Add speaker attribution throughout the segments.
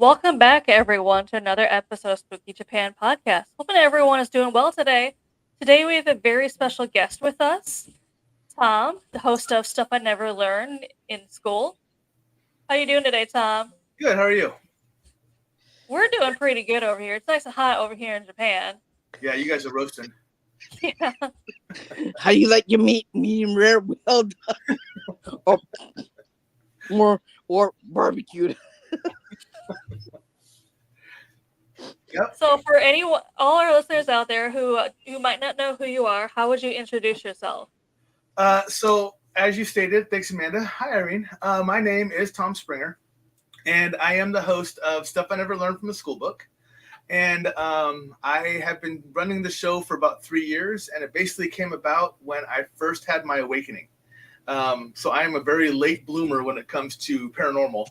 Speaker 1: Welcome back, everyone, to another episode of Spooky Japan Podcast. Hoping everyone is doing well today. Today, we have a very special guest with us, Tom, the host of Stuff I Never Learned in School. How you doing today, Tom?
Speaker 2: Good. How are you?
Speaker 1: We're doing pretty good over here. It's nice and hot over here in Japan.
Speaker 2: Yeah, you guys are roasting.
Speaker 1: Yeah.
Speaker 3: How you like your meat? Medium rare, well done, or barbecued.
Speaker 2: Yep.
Speaker 1: So, for anyone, all our listeners out there who might not know who you are, how would you introduce yourself?
Speaker 2: So, as you stated, thanks, Amanda. Hi, Irene. My name is Tom Springer, and I am the host of Stuff I Never Learned from the School Book. And I have been running the show for about 3 years, and it basically came about when I first had my awakening. So I am a very late bloomer when it comes to paranormal.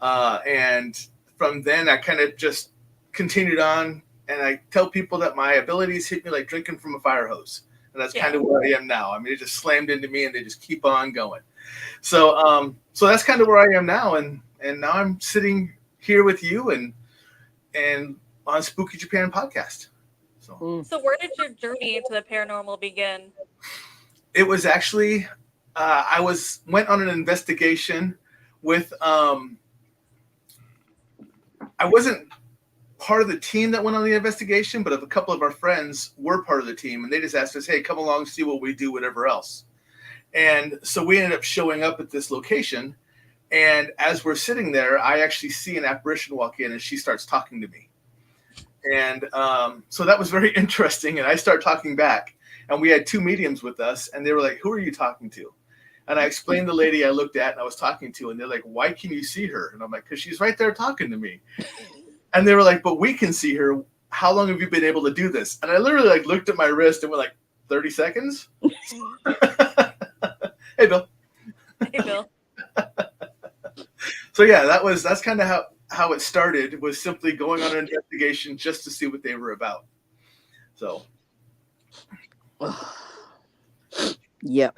Speaker 2: And from then, I kind of just continued on, and I tell people that my abilities hit me like drinking from a fire hose. And that's kind of where I am now. I mean, it just slammed into me, and they just keep on going. So so that's kind of where I am now. And now I'm sitting here with you and on Spooky Japan Podcast.
Speaker 1: So where did your journey into the paranormal begin?
Speaker 2: It was actually, I went on an investigation with, I wasn't part of the team that went on the investigation, but a couple of our friends were part of the team, and they just asked us, hey, come along, see what we do, whatever else. And so we ended up showing up at this location, and as we're sitting there, I actually see an apparition walk in, and she starts talking to me. And so that was very interesting, and I start talking back, and we had two mediums with us, and they were like, who are you talking to? And I explained the lady I looked at and I was talking to, and they're like, why can you see her? And I'm like, because she's right there talking to me. And they were like, but we can see her. How long have you been able to do this? And I literally like looked at my wrist and went like, 30 seconds? Hey, Bill.
Speaker 1: Hey, Bill.
Speaker 2: So yeah, that's kind of how it started, was simply going on an investigation just to see what they were about. So.
Speaker 3: Yeah.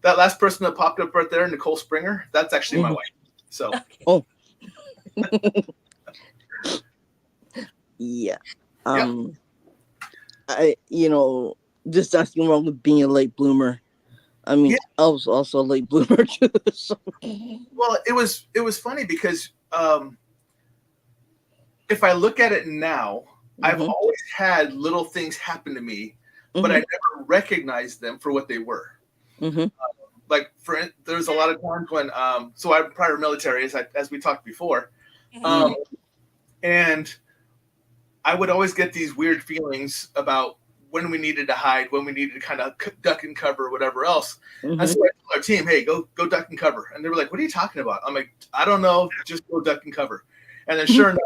Speaker 2: That last person that popped up right there, Nicole Springer, that's actually my wife. So.
Speaker 3: Oh. Yeah. I just nothing wrong with being a late bloomer. I mean, I was also a late bloomer too. So.
Speaker 2: Well, it was funny because if I look at it now, I've always had little things happen to me, but I never recognized them for what they were. Like there's a lot of times when so I'm prior military, as we talked before, and I would always get these weird feelings about when we needed to hide, when we needed to kind of duck and cover, whatever else. And so I told our team, hey, go duck and cover. And they were like, what are you talking about? I'm like, I don't know, just go duck and cover. And then sure enough,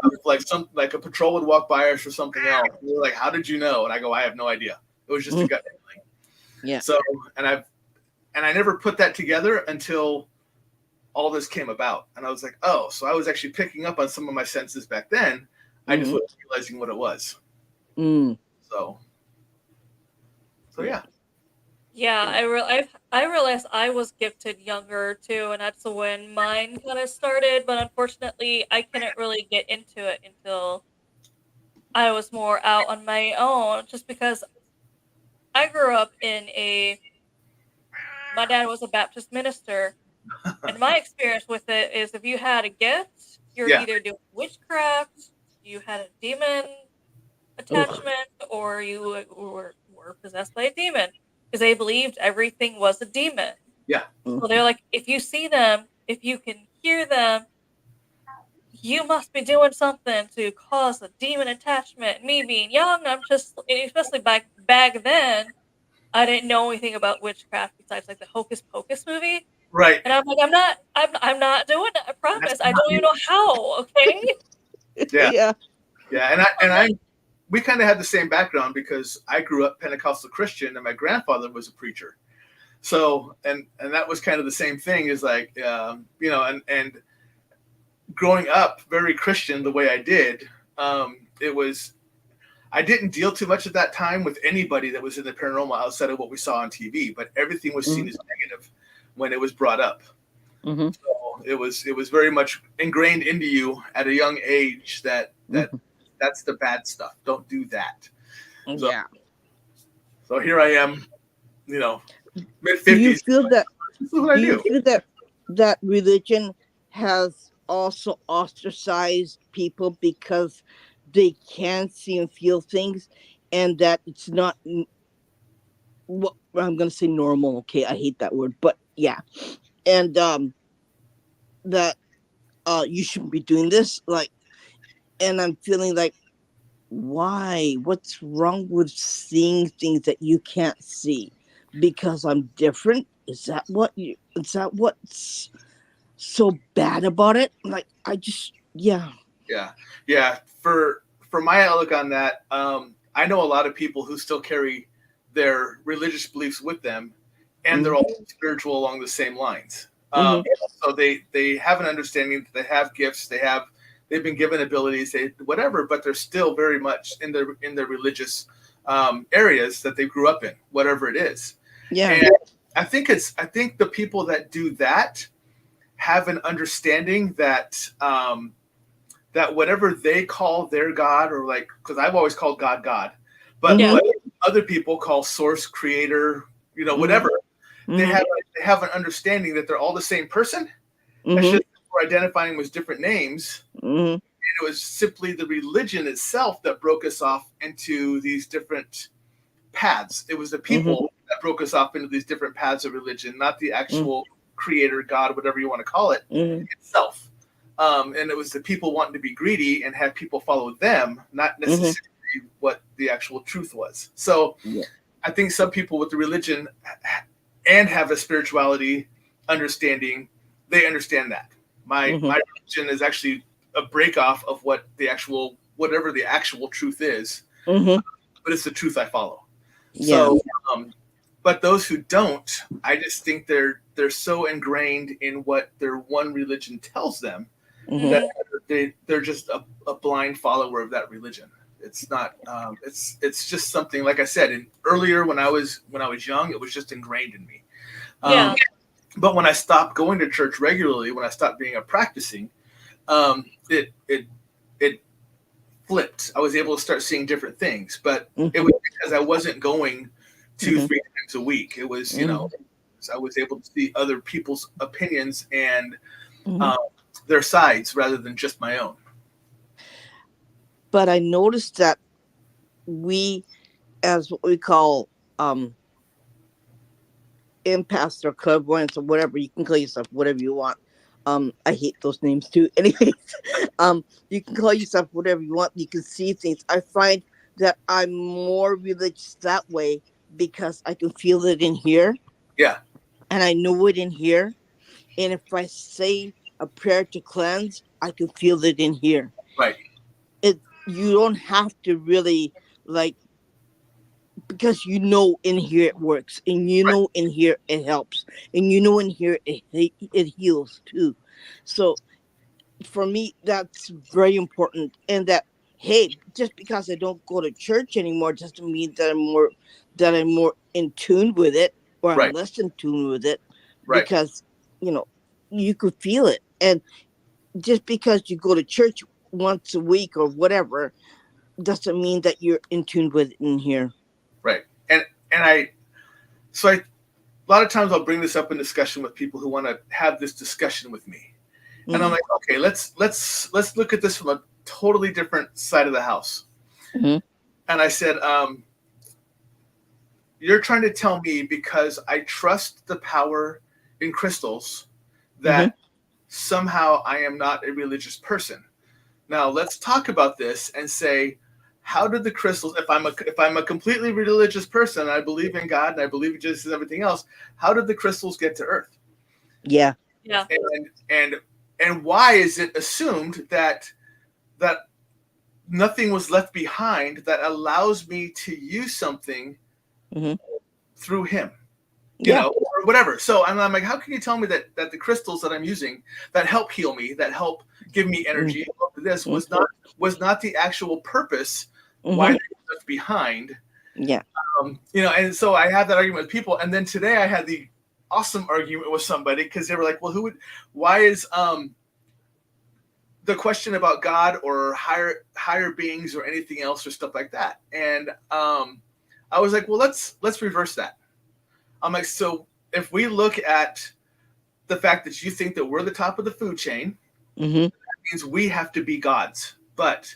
Speaker 2: like a patrol would walk by us or something else. And they're like, how did you know? And I go, I have no idea. It was just a gut feeling.
Speaker 3: Yeah.
Speaker 2: So, and I never put that together until all this came about. And I was like, oh, so I was actually picking up on some of my senses back then. I just wasn't realizing what it was. So yeah.
Speaker 1: Yeah, I realized I was gifted younger too, and that's when mine kind of started. But unfortunately, I couldn't really get into it until I was more out on my own. Just because I grew up my dad was a Baptist minister, and my experience with it is if you had a gift, you're either doing witchcraft, you had a demon attachment, or you were possessed by a demon. Because they believed everything was a demon.
Speaker 2: Yeah.
Speaker 1: So they're like, if you see them, if you can hear them, you must be doing something to cause a demon attachment. Me being young, especially back then, I didn't know anything about witchcraft besides like the Hocus Pocus movie.
Speaker 2: Right.
Speaker 1: And I'm like, I'm not doing it. I promise. I don't even know how. Okay.
Speaker 2: Yeah. And we kind of had the same background because I grew up Pentecostal Christian and my grandfather was a preacher. So, and that was kind of the same thing is like, and growing up very Christian the way I did, I didn't deal too much at that time with anybody that was in the paranormal outside of what we saw on TV, but everything was seen as negative when it was brought up. So it was very much ingrained into you at a young age that that's the bad stuff. Don't do that. So,
Speaker 3: Yeah.
Speaker 2: So here I am, mid-50s.
Speaker 3: Do you feel that?
Speaker 2: This is what I
Speaker 3: Do you
Speaker 2: do.
Speaker 3: feel that religion has also ostracized people because they can't see and feel things, and that it's not what I'm gonna say normal? Okay, I hate that word, but yeah, and that you shouldn't be doing this, like, and I'm feeling like, why? What's wrong with seeing things that you can't see? Because I'm different? Is that what's so bad about it? Like, I just, yeah.
Speaker 2: Yeah. For my outlook on that, I know a lot of people who still carry their religious beliefs with them, and they're all spiritual along the same lines. So they have an understanding that they have gifts, they've been given abilities, whatever, but they're still very much in their religious areas that they grew up in, whatever it is.
Speaker 3: Yeah.
Speaker 2: And I think the people that do that have an understanding that that whatever they call their God, or like, because I've always called God, but what other people call source, creator, whatever, they have an understanding that they're all the same person. It's just we're identifying with different names. And it was simply the religion itself that broke us off into these different paths. It was the people that broke us off into these different paths of religion, not the actual creator, God, whatever you want to call it, itself. And it was the people wanting to be greedy and have people follow them, not necessarily what the actual truth was. So I think some people with the religion and have a spirituality understanding, they understand that. My religion is actually a break off of whatever the actual truth is, but it's the truth I follow. So, but those who don't, I just think they're so ingrained in what their one religion tells them that they're just a blind follower of that religion. It's not. It's just something, like I said, earlier when I was young, it was just ingrained in me. But when I stopped going to church regularly, when I stopped being a practicing, it flipped. I was able to start seeing different things, but it was because I wasn't going 2-3 times a week. It was, I was able to see other people's opinions and their sides rather than just my own.
Speaker 3: But I noticed that we, as what we call empaths or clairvoyants or whatever, you can call yourself whatever you want. I hate those names too. Anyways, you can call yourself whatever you want. You can see things. I find that I'm more religious that way because I can feel it in here.
Speaker 2: Yeah.
Speaker 3: And I know it in here. And if I say a prayer to cleanse, I can feel it in here.
Speaker 2: Right.
Speaker 3: You don't have to really, like, because in here it works, and in here it helps, and in here it heals too. So for me, that's very important. And that, hey, just because I don't go to church anymore doesn't mean that I'm more in tune with it, or I'm less in tune with it, because you could feel it. And just because you go to church once a week or whatever doesn't mean that you're in tune with it in here.
Speaker 2: Right. And a lot of times I'll bring this up in discussion with people who want to have this discussion with me. And I'm like, okay, let's look at this from a totally different side of the house. And I said, you're trying to tell me because I trust the power in crystals that somehow I am not a religious person. Now let's talk about this and say, how did the crystals, if I'm a completely religious person, and I believe in God and I believe in Jesus and everything else, how did the crystals get to Earth?
Speaker 1: Yeah.
Speaker 2: And why is it assumed that nothing was left behind that allows me to use something through him? You know, or whatever. So I'm like, how can you tell me that the crystals that I'm using that help heal me, that help give me energy, this was not the actual purpose why they were left behind?
Speaker 3: Yeah.
Speaker 2: And so I had that argument with people, and then today I had awesome argument with somebody because they were like, well, why is the question about God or higher beings or anything else or stuff like that? And I was like, well, let's reverse that. I'm like, so if we look at the fact that you think that we're the top of the food chain, that means we have to be gods. But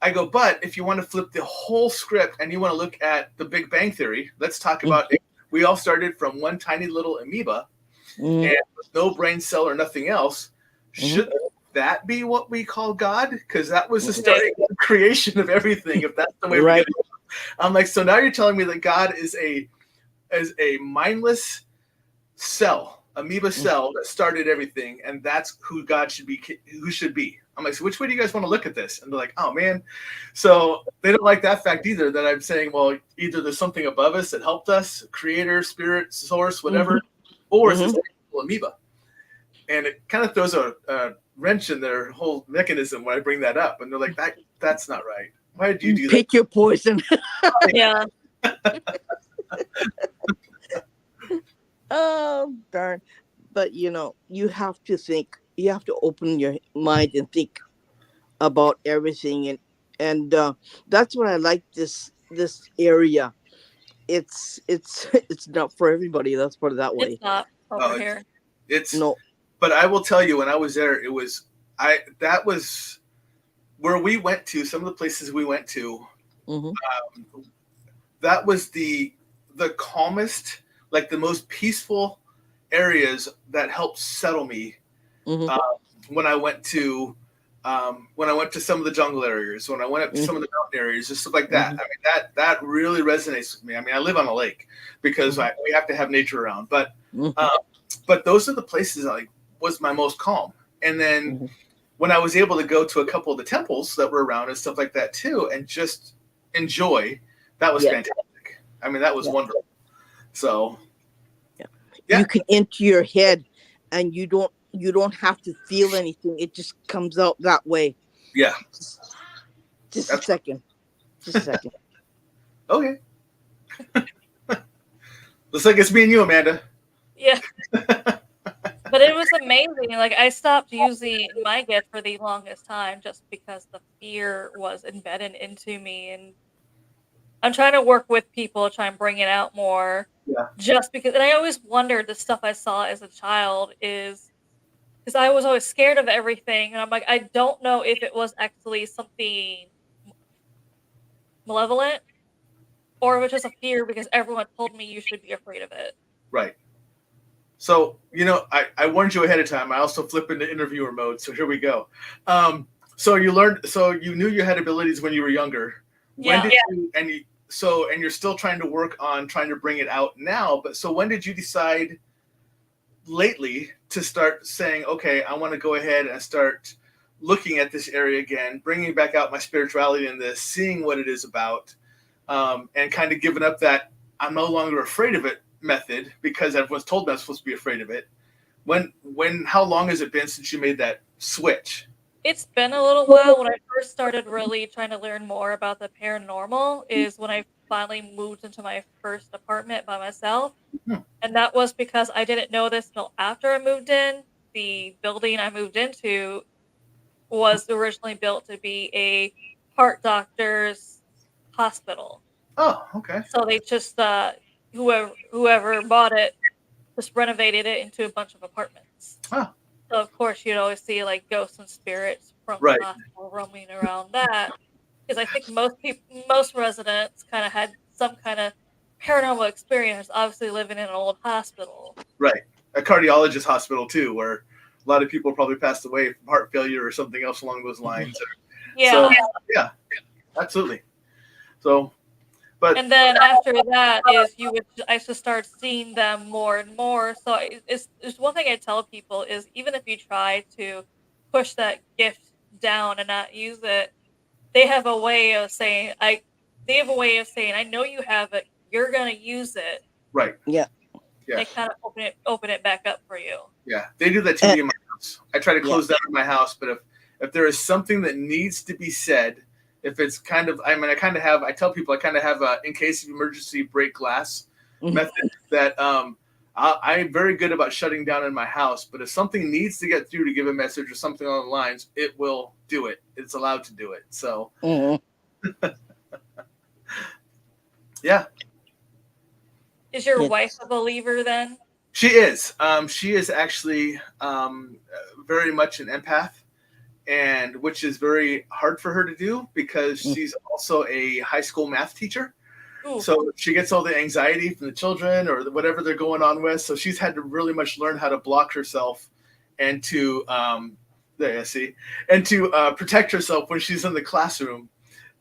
Speaker 2: I go, but if you want to flip the whole script and you want to look at the Big Bang Theory, let's talk about it. We all started from one tiny little amoeba and with no brain cell or nothing else. Should that be what we call God? Because that was the starting creation of everything. If that's the way we're going to go. I'm like, so now you're telling me that God is a mindless cell, amoeba cell that started everything, and that's who God should be. Who should be? I'm like, so which way do you guys want to look at this? And they're like, oh man. So they don't like that fact either. That I'm saying, well, either there's something above us that helped us, creator, spirit, source, whatever, or it's this amoeba. And it kind of throws a wrench in their whole mechanism when I bring that up. And they're like, that's not right. Why did you do that?
Speaker 3: Pick your poison.
Speaker 1: Yeah.
Speaker 3: Oh, darn. But, you have to think, you have to open your mind and think about everything. And that's what I like this area. It's not for everybody. Let's put it that way.
Speaker 1: It's not over here.
Speaker 2: It's
Speaker 3: no.
Speaker 2: But I will tell you, when I was there, that was where we went to, some of the places we went to. That was the calmest, like the most peaceful areas that helped settle me. When I went to some of the jungle areas, when I went up to some of the mountain areas, just stuff like that. I mean, that really resonates with me. I mean, I live on a lake because we have to have nature around, but those are the places that was my most calm. And then when I was able to go to a couple of the temples that were around and stuff like that too, and just enjoy, that was fantastic. I mean, that was wonderful. So you can
Speaker 3: enter your head and you don't have to feel anything. It just comes out that way.
Speaker 2: Yeah.
Speaker 3: Just a second.
Speaker 2: Okay. Looks like it's me and you, Amanda.
Speaker 1: Yeah. But it was amazing. Like, I stopped using my gift for the longest time just because the fear was embedded into me. And I'm trying to work with people, try and bring it out more.
Speaker 2: Yeah.
Speaker 1: Just because, and I always wondered, the stuff I saw as a child is, because I was always scared of everything. And I'm like, I don't know if it was actually something malevolent or it was just a fear because everyone told me you should be afraid of it.
Speaker 2: Right. So, I warned you ahead of time. I also flip into interviewer mode. So here we go. So you knew you had abilities when you were younger.
Speaker 1: Yeah.
Speaker 2: When did you, and you're still trying to work on trying to bring it out now. But so when did you decide lately to start saying, okay, I want to go ahead and start looking at this area again, bringing back out my spirituality in this, seeing what it is about, and kind of giving up that I'm no longer afraid of it method because everyone's told me I'm supposed to be afraid of it. How long has it been since you made that switch?
Speaker 1: It's been a little while. When I first started really trying to learn more about the paranormal is when I finally moved into my first apartment by myself. And that was because I didn't know this until after I moved in. The building I moved into was originally built to be a heart doctor's hospital.
Speaker 2: Oh, okay.
Speaker 1: So they just whoever bought it just renovated it into a bunch of apartments.
Speaker 2: Oh.
Speaker 1: So of course you'd always see like ghosts and spirits from
Speaker 2: Right.
Speaker 1: the hospital roaming around that. Because I think most residents kind of had some kind of paranormal experience, obviously living in an old hospital.
Speaker 2: Right. A cardiologist hospital too, where a lot of people probably passed away from heart failure or something else along those lines.
Speaker 1: Yeah.
Speaker 2: So, yeah, absolutely. So, but
Speaker 1: and then after that I just start seeing them more and more. So it's one thing I tell people is even if you try to push that gift down and not use it, they have a way of saying I know you have it, you're gonna use it.
Speaker 2: Right.
Speaker 3: Yeah.
Speaker 2: Yeah.
Speaker 1: They kind of open it back up for you.
Speaker 2: Yeah, they do that to me in my house. I try to close that in my house, but if there is something that needs to be said, if it's kind of, I tell people I kind of have a in case of emergency break glass method that I'm very good about shutting down in my house, but if something needs to get through to give a message or something on the lines, it will do it. It's allowed to do it. So, yeah.
Speaker 1: Is your wife a believer then?
Speaker 2: She is. She is actually very much an empath, and which is very hard for her to do because she's also a high school math teacher.
Speaker 1: Ooh.
Speaker 2: So she gets all the anxiety from the children or whatever they're going on with. So she's had to really much learn how to block herself and to protect herself when she's in the classroom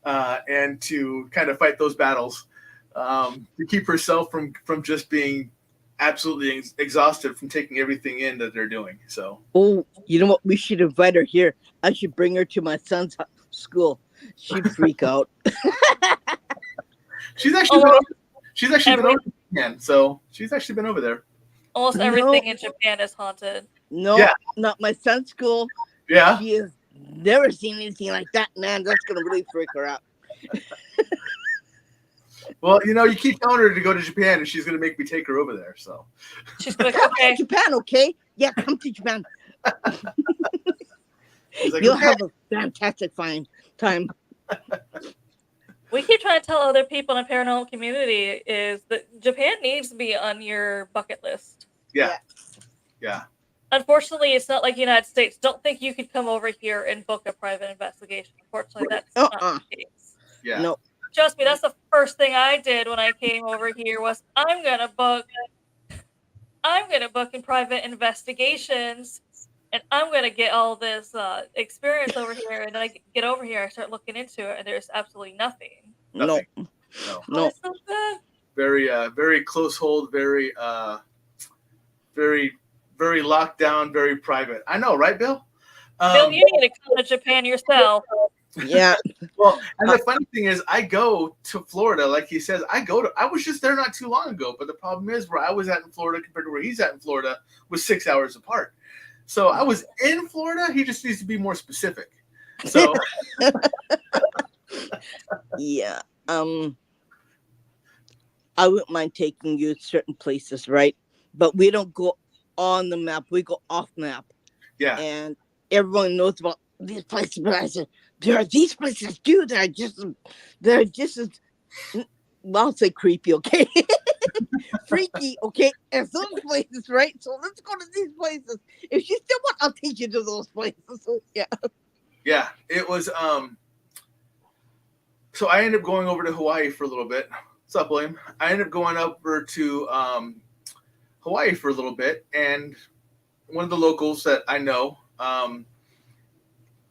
Speaker 2: and to kind of fight those battles to keep herself from just being absolutely exhausted from taking everything in that they're doing. So,
Speaker 3: you know what? We should invite her here. I should bring her to my son's school. She'd freak out.
Speaker 2: She's actually been over Japan, so she's actually been over there.
Speaker 1: Almost everything in Japan is haunted.
Speaker 3: No, not my son's school.
Speaker 2: Yeah.
Speaker 3: She has never seen anything like that, man. That's going to really freak her out.
Speaker 2: Well, you keep telling her to go to Japan, and she's going to make me take her over there. So
Speaker 1: she's like,
Speaker 3: come
Speaker 1: okay.
Speaker 3: to Japan, okay? Yeah, come to Japan.
Speaker 2: Like,
Speaker 3: You'll have a fantastic fine time.
Speaker 1: We keep trying to tell other people in the paranormal community is that Japan needs to be on your bucket list.
Speaker 2: Yeah.
Speaker 1: Unfortunately, it's not like the United States. Don't think you could come over here and book a private investigation. Unfortunately, that's not the case.
Speaker 2: Yeah.
Speaker 3: No.
Speaker 1: Trust me, that's the first thing I did when I came over here was I'm gonna book in private investigations, and I'm gonna get all this experience over here. And then I get over here, I start looking into it, and there's absolutely nothing.
Speaker 3: No.
Speaker 1: Oh, it's so good.
Speaker 2: Very, very close hold. Very, very, very locked down. Very private. I know, right, Bill?
Speaker 1: Bill, you need to come to Japan yourself.
Speaker 3: Yeah.
Speaker 2: Well, and the funny thing is, I go to Florida, like he says. I was just there not too long ago, but the problem is where I was at in Florida compared to where he's at in Florida was 6 hours apart. So I was in Florida. He just needs to be more specific. So
Speaker 3: yeah. I wouldn't mind taking you to certain places, right? But we don't go on the map. We go off map.
Speaker 2: Yeah.
Speaker 3: And everyone knows about these places, but I said there are these places too that are just as, well, I'll say creepy, okay? Freaky, okay? And some places, right? So let's go to these places. If you still want, I'll take you to those places. So, yeah.
Speaker 2: Yeah, it was. So I ended up going over to Hawaii for a little bit. What's up, William? I ended up going over to Hawaii for a little bit, and one of the locals that I know,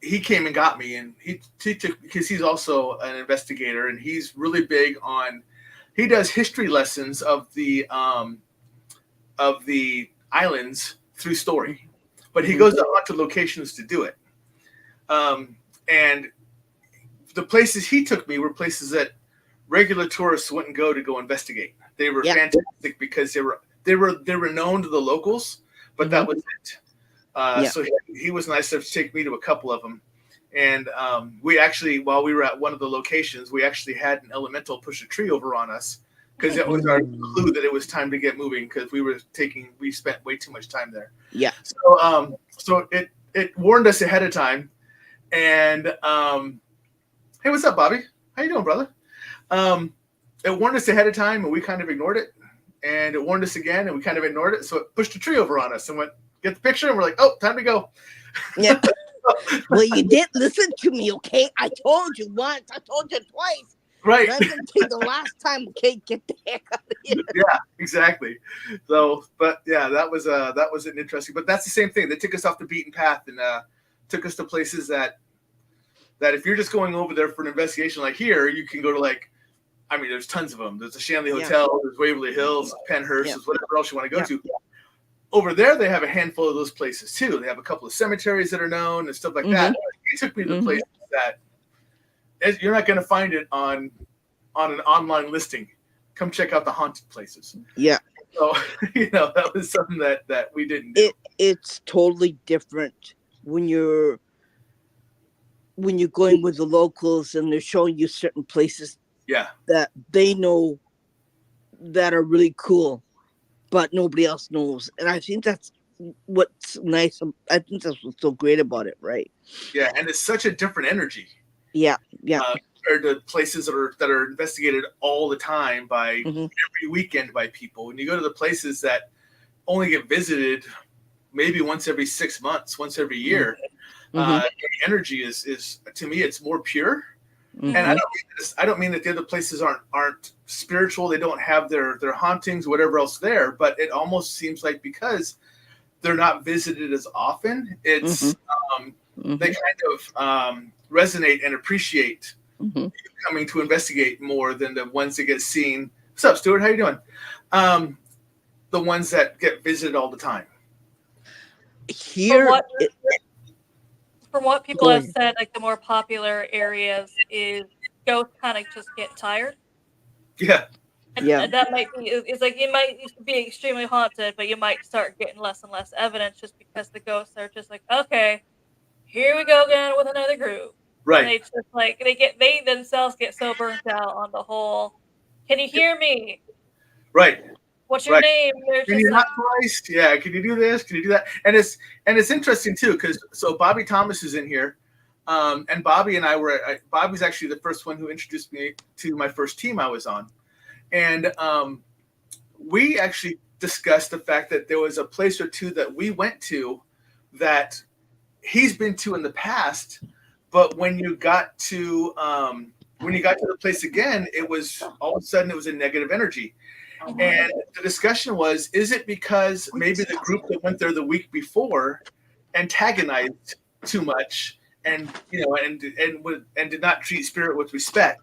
Speaker 2: he came and got me, and he took, because he's also an investigator, and he's really big on. He does history lessons of the islands through story, but he goes out to locations to do it. And the places he took me were places that regular tourists wouldn't go to go investigate. They were fantastic because they were known to the locals, but that was it. So he was nice enough to take me to a couple of them. And we actually, while we were at one of the locations, we actually had an elemental push a tree over on us because that was our clue that it was time to get moving because we spent way too much time there. Yeah. So it warned us ahead of time. And hey, what's up, Bobby? How you doing, brother? It warned us ahead of time, and we kind of ignored it. And it warned us again, and we kind of ignored it. So it pushed a tree over on us and went, get the picture, and we're like, oh, time to go.
Speaker 3: Yeah. Well, you didn't listen to me, okay? I told you once. I told you twice.
Speaker 2: Right.
Speaker 3: I'm going to tell you the last time, okay? Get the heck out of here.
Speaker 2: Yeah, exactly. So, but yeah, that was an interesting. But that's the same thing. They took us off the beaten path and took us to places that if you're just going over there for an investigation like here, you can go to there's tons of them. There's the Shanley Hotel, there's Waverly Hills, Penhurst, whatever else you want to go to. Over there, they have a handful of those places too. They have a couple of cemeteries that are known and stuff like that. He took me to places that you're not going to find it on an online listing. Come check out the haunted places. Yeah. So that was something that we didn't do.
Speaker 3: It's totally different when you're going with the locals and they're showing you certain places that they know that are really cool. but nobody else knows. And I think that's what's nice. I think that's what's so great about it, right?
Speaker 2: Yeah, and it's such a different energy.
Speaker 3: Yeah.
Speaker 2: Compared to places that are investigated all the time by every weekend by people. When you go to the places that only get visited maybe once every 6 months, once every year, the energy is to me, it's more pure. And I don't mean that the other places aren't spiritual. They don't have their hauntings, whatever else there. But it almost seems like because they're not visited as often, it's they kind of resonate and appreciate coming to investigate more than the ones that get seen. What's up, Stuart? How you doing? The ones that get visited all the time.
Speaker 3: Here,
Speaker 1: from what people have said, like the more popular areas is ghosts kind of just get tired.
Speaker 2: Yeah.
Speaker 1: And that might be, it's like it might be extremely haunted, but you might start getting less and less evidence just because the ghosts are just like, okay, here we go again with another group.
Speaker 2: Right.
Speaker 1: And they just like they themselves get so burnt out on the whole. Can you hear me?
Speaker 2: Right.
Speaker 1: What's your name?
Speaker 2: Can you not twice? Yeah. Can you do this? Can you do that? And it's interesting too, because so Bobby Thomas is in here, and Bobby and I were. Bobby's actually the first one who introduced me to my first team I was on, and we actually discussed the fact that there was a place or two that we went to that he's been to in the past, but when you got to the place again, it was all of a sudden it was a negative energy. And the discussion was, is it because maybe the group that went there the week before antagonized too much and did not treat spirit with respect?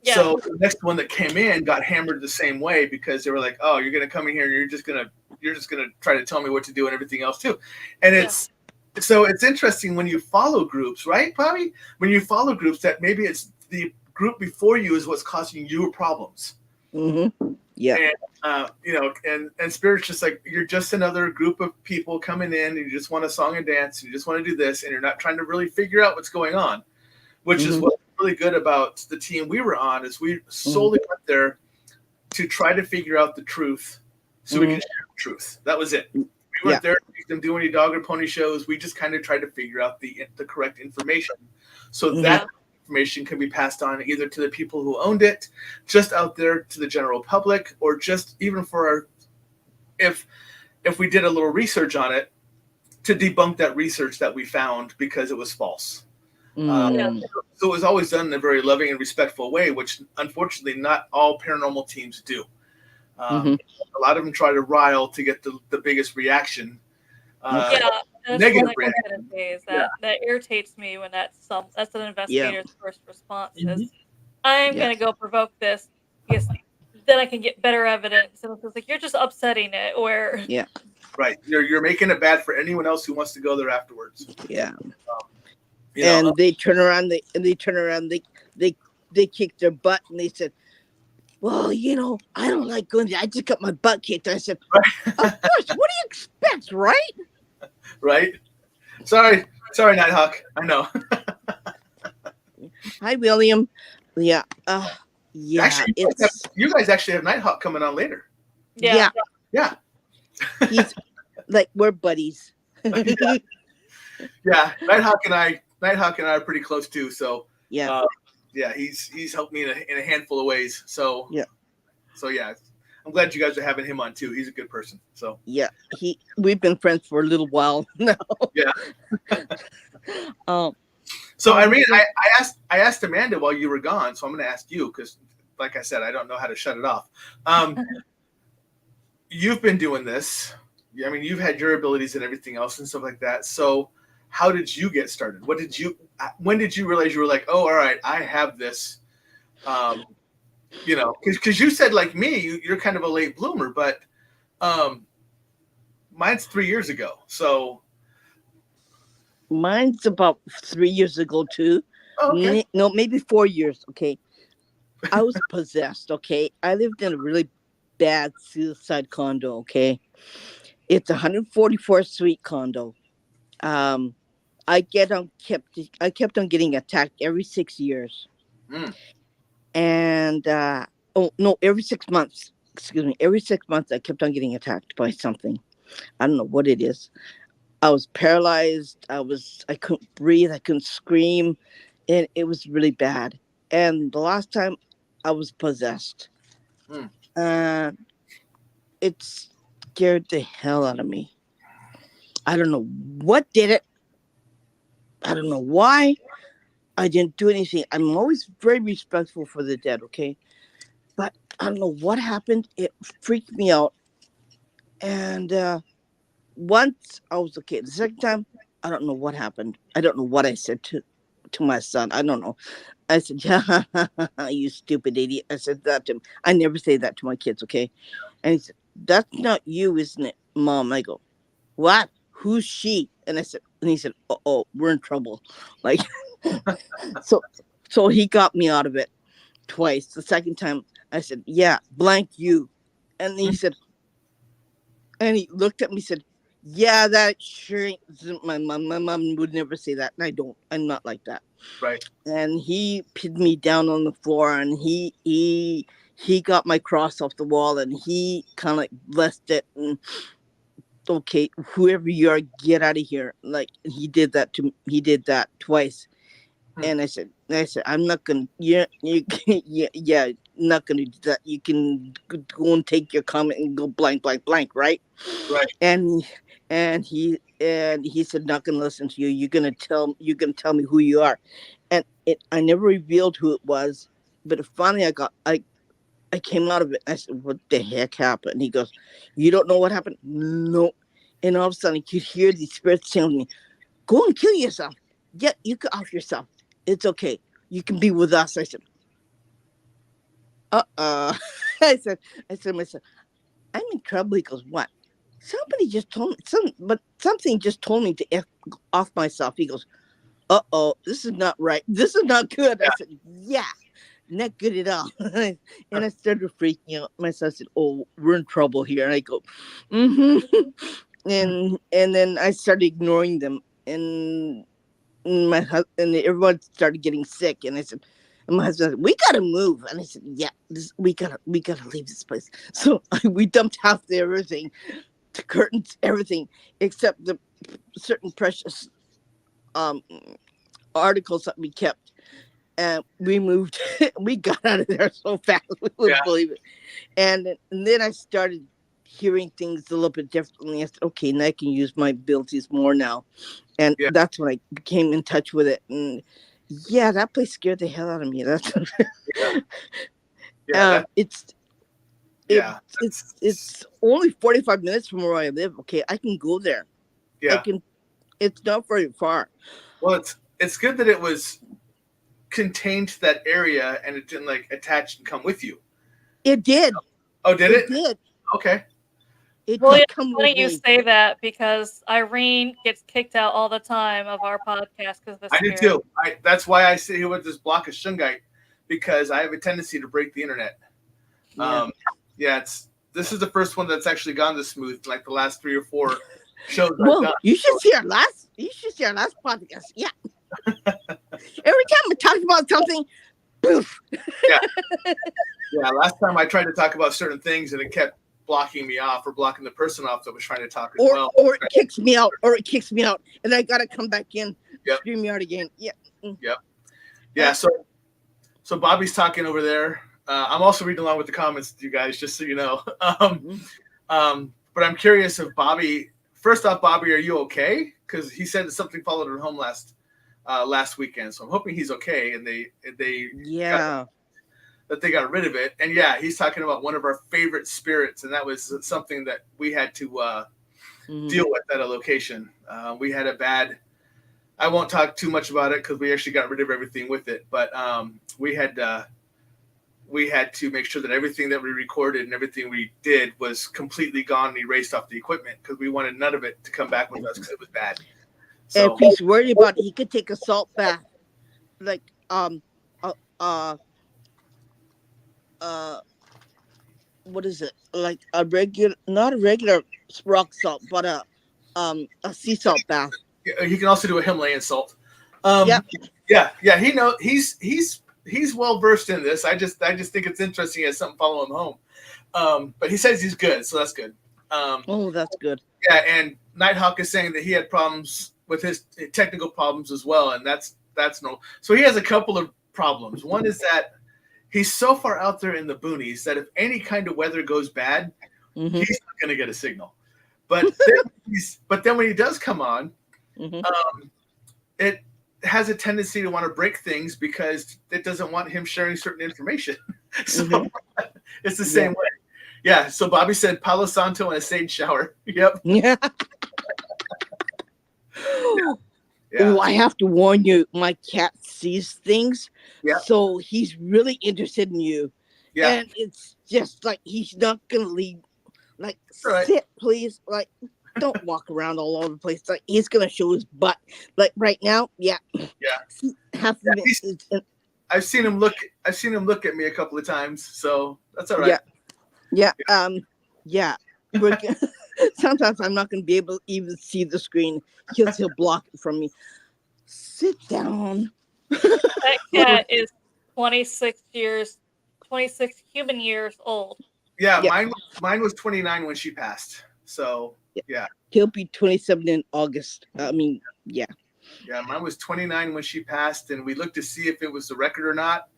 Speaker 2: Yeah. So the next one that came in got hammered the same way because they were like, oh, you're going to come in here and you're just going to try to tell me what to do and everything else too. And so it's interesting when you follow groups, right, Bobby? When you follow groups that maybe it's the group before you is what's causing you problems.
Speaker 3: Yeah.
Speaker 2: And and spirit's just like, you're just another group of people coming in and you just want a song and dance, and you just want to do this, and you're not trying to really figure out what's going on, which is what's really good about the team we were on, is we solely went there to try to figure out the truth so we can share the truth. That was it. We weren't there to make them do any dog or pony shows. We just kind of tried to figure out the correct information so that information can be passed on either to the people who owned it, just out there to the general public, or just even for if we did a little research on it, to debunk that research that we found because it was false. So it was always done in a very loving and respectful way, which unfortunately not all paranormal teams do. A lot of them try to rile to get the biggest reaction. Negative reaction.
Speaker 1: That irritates me when that's an investigator's first response is, I'm going to go provoke this because then I can get better evidence. And it's like, you're just upsetting it. Or
Speaker 2: right, you're making it bad for anyone else who wants to go there afterwards.
Speaker 3: They turn around, they kick their butt, and they said, well, I don't like going there. I just got my butt kicked. I said, of course, what do you expect, right?
Speaker 2: Right. Sorry, Nighthawk. I know.
Speaker 3: Hi, William. Yeah.
Speaker 2: Actually, you guys actually have Nighthawk coming on later.
Speaker 3: Yeah.
Speaker 2: He's
Speaker 3: like, we're buddies.
Speaker 2: Nighthawk and I are pretty close too. So he's helped me in a handful of ways. So I'm glad you guys are having him on too. He's a good person. So
Speaker 3: we've been friends for a little while now.
Speaker 2: So Irene, I asked Amanda while you were gone, so I'm going to ask you because, like I said, I don't know how to shut it off. You've been doing this. I mean, you've had your abilities and everything else and stuff like that. So how did you get started? When did you realize you were like, oh, all right, I have this? Because you said, like me, you're kind of a late bloomer, but mine's 3 years ago. So
Speaker 3: mine's about 3 years ago too.
Speaker 2: Oh, okay.
Speaker 3: No, maybe 4 years. Okay, I was possessed. Okay, I lived in a really bad suicide condo. Okay, it's a 144 suite condo. I kept on getting attacked every 6 years. And every 6 months. excuse me, every 6 months I kept on getting attacked by something. I don't know what it is. I was paralyzed. I couldn't breathe. I couldn't scream, and it was really bad. And the last time I was possessed,
Speaker 2: Mm.
Speaker 3: uh, it scared the hell out of me. I don't know what did it. I don't know why. I didn't do anything. I'm always very respectful for the dead, okay? But I don't know what happened. It freaked me out. And once I was okay. The second time, I don't know what happened. I don't know what I said to my son. I don't know. I said, yeah, you stupid idiot. I said that to him. I never say that to my kids, okay? And he said, that's not you, isn't it, Mom? I go, what? Who's she? And he said, oh, we're in trouble. Like, so, so he got me out of it twice. The second time, I said, yeah, blank you. And he said, and he looked at me and said, yeah, that sure isn't my mom. My mom would never say that. And I don't. I'm not like that.
Speaker 2: Right.
Speaker 3: And he pinned me down on the floor, and he got my cross off the wall, and he kind of like blessed it. And okay, whoever you are, get out of here. Like he did that twice. And I said, I'm not gonna. Yeah, yeah, not gonna do that. You can go and take your comment and go blank, blank, blank, right?
Speaker 2: Right.
Speaker 3: And he said, not gonna listen to you. You're gonna tell me who you are. And I never revealed who it was, but finally I came out of it. I said, what the heck happened? And he goes, you don't know what happened? No. And all of a sudden, I could hear these spirits telling me, go and kill yourself. Yeah, you can off yourself. It's okay. You can be with us. I said, I said to myself, I'm in trouble. He goes, what? Somebody just told me something just told me to off myself. He goes, this is not right. This is not good. I said, yeah, not good at all. And I started freaking out. My son said, oh, we're in trouble here. And I go, and then I started ignoring them. And my husband and everyone started getting sick. And I said, and my husband said, we gotta move. And I said, yeah, we gotta leave this place. So we dumped half the everything, the curtains, everything, except the certain precious articles that we kept. And we moved. We got out of there so fast. We wouldn't believe it. And then I started hearing things a little bit differently. I said, okay, now I can use my abilities more now. And that's when I came in touch with it. And yeah, that place scared the hell out of me. That's it's only 45 minutes from where I live. Okay, I can go there.
Speaker 2: Yeah.
Speaker 3: It's not very far.
Speaker 2: Well, it's good that it was contained to that area and it didn't like attach and come with you.
Speaker 3: It did.
Speaker 2: Oh, did it?
Speaker 3: It did.
Speaker 2: Okay.
Speaker 1: Well, it's funny you say that because Irene gets kicked out all the time of our podcast because
Speaker 2: I do too. That's why I sit here with this block of shungite, because I have a tendency to break the internet. This is the first one that's actually gone this smooth, like the last 3 or 4 shows.
Speaker 3: Well, you should see our last podcast. Yeah. Every time we talked about something, poof.
Speaker 2: Yeah. Last time I tried to talk about certain things and it kept blocking me off or blocking the person off that was trying to talk as well.
Speaker 3: Or it kicks me out, and I gotta come back in, scream me out again. Yeah.
Speaker 2: Yeah. So Bobby's talking over there. I'm also reading along with the comments, you guys, just so you know. But I'm curious if Bobby. First off, Bobby, are you okay? Because he said that something followed him home last weekend. So I'm hoping he's okay, and they that they got rid of it. And yeah, he's talking about one of our favorite spirits, and that was something that we had to deal with at a location. We had a bad. I won't talk too much about it because we actually got rid of everything with it, but we had to make sure that everything that we recorded and everything we did was completely gone and erased off the equipment because we wanted none of it to come back with us because it was bad. So,
Speaker 3: and if he's worried about it, he could take a salt bath, like what is it? Like not a regular rock salt, but a sea salt bath.
Speaker 2: He can also do a Himalayan salt. Yeah. He knows he's well versed in this. I just think it's interesting as something follow him home. But he says he's good, so that's good.
Speaker 3: Oh, that's good.
Speaker 2: Yeah, and Nighthawk is saying that he had problems with his technical problems as well, and that's normal. So he has a couple of problems. One is that he's so far out there in the boonies that if any kind of weather goes bad,
Speaker 3: Mm-hmm.
Speaker 2: he's not going to get a signal. But then when he does come on, it has a tendency to want to break things because it doesn't want him sharing certain information. So it's the same way. Yeah. So Bobby said Palo Santo and a sage shower. Yep.
Speaker 3: Yeah. Oh, I have to warn you, my cat sees things.
Speaker 2: Yeah.
Speaker 3: So he's really interested in you.
Speaker 2: Yeah.
Speaker 3: And it's just like he's not gonna leave. Like,
Speaker 2: right.
Speaker 3: Sit, please. Like, don't walk around all over the place. Like, he's gonna show his butt. Like right now, yeah.
Speaker 2: I've seen him look at me a couple of times, so that's all right.
Speaker 3: Yeah. Sometimes I'm not gonna be able to even see the screen because he'll block it from me. Sit down.
Speaker 1: That cat is 26 human years old.
Speaker 2: Yeah, mine was 29 when she passed. So yeah.
Speaker 3: He'll be 27 in August. I mean, yeah.
Speaker 2: Yeah, mine was 29 when she passed, and we looked to see if it was the record or not.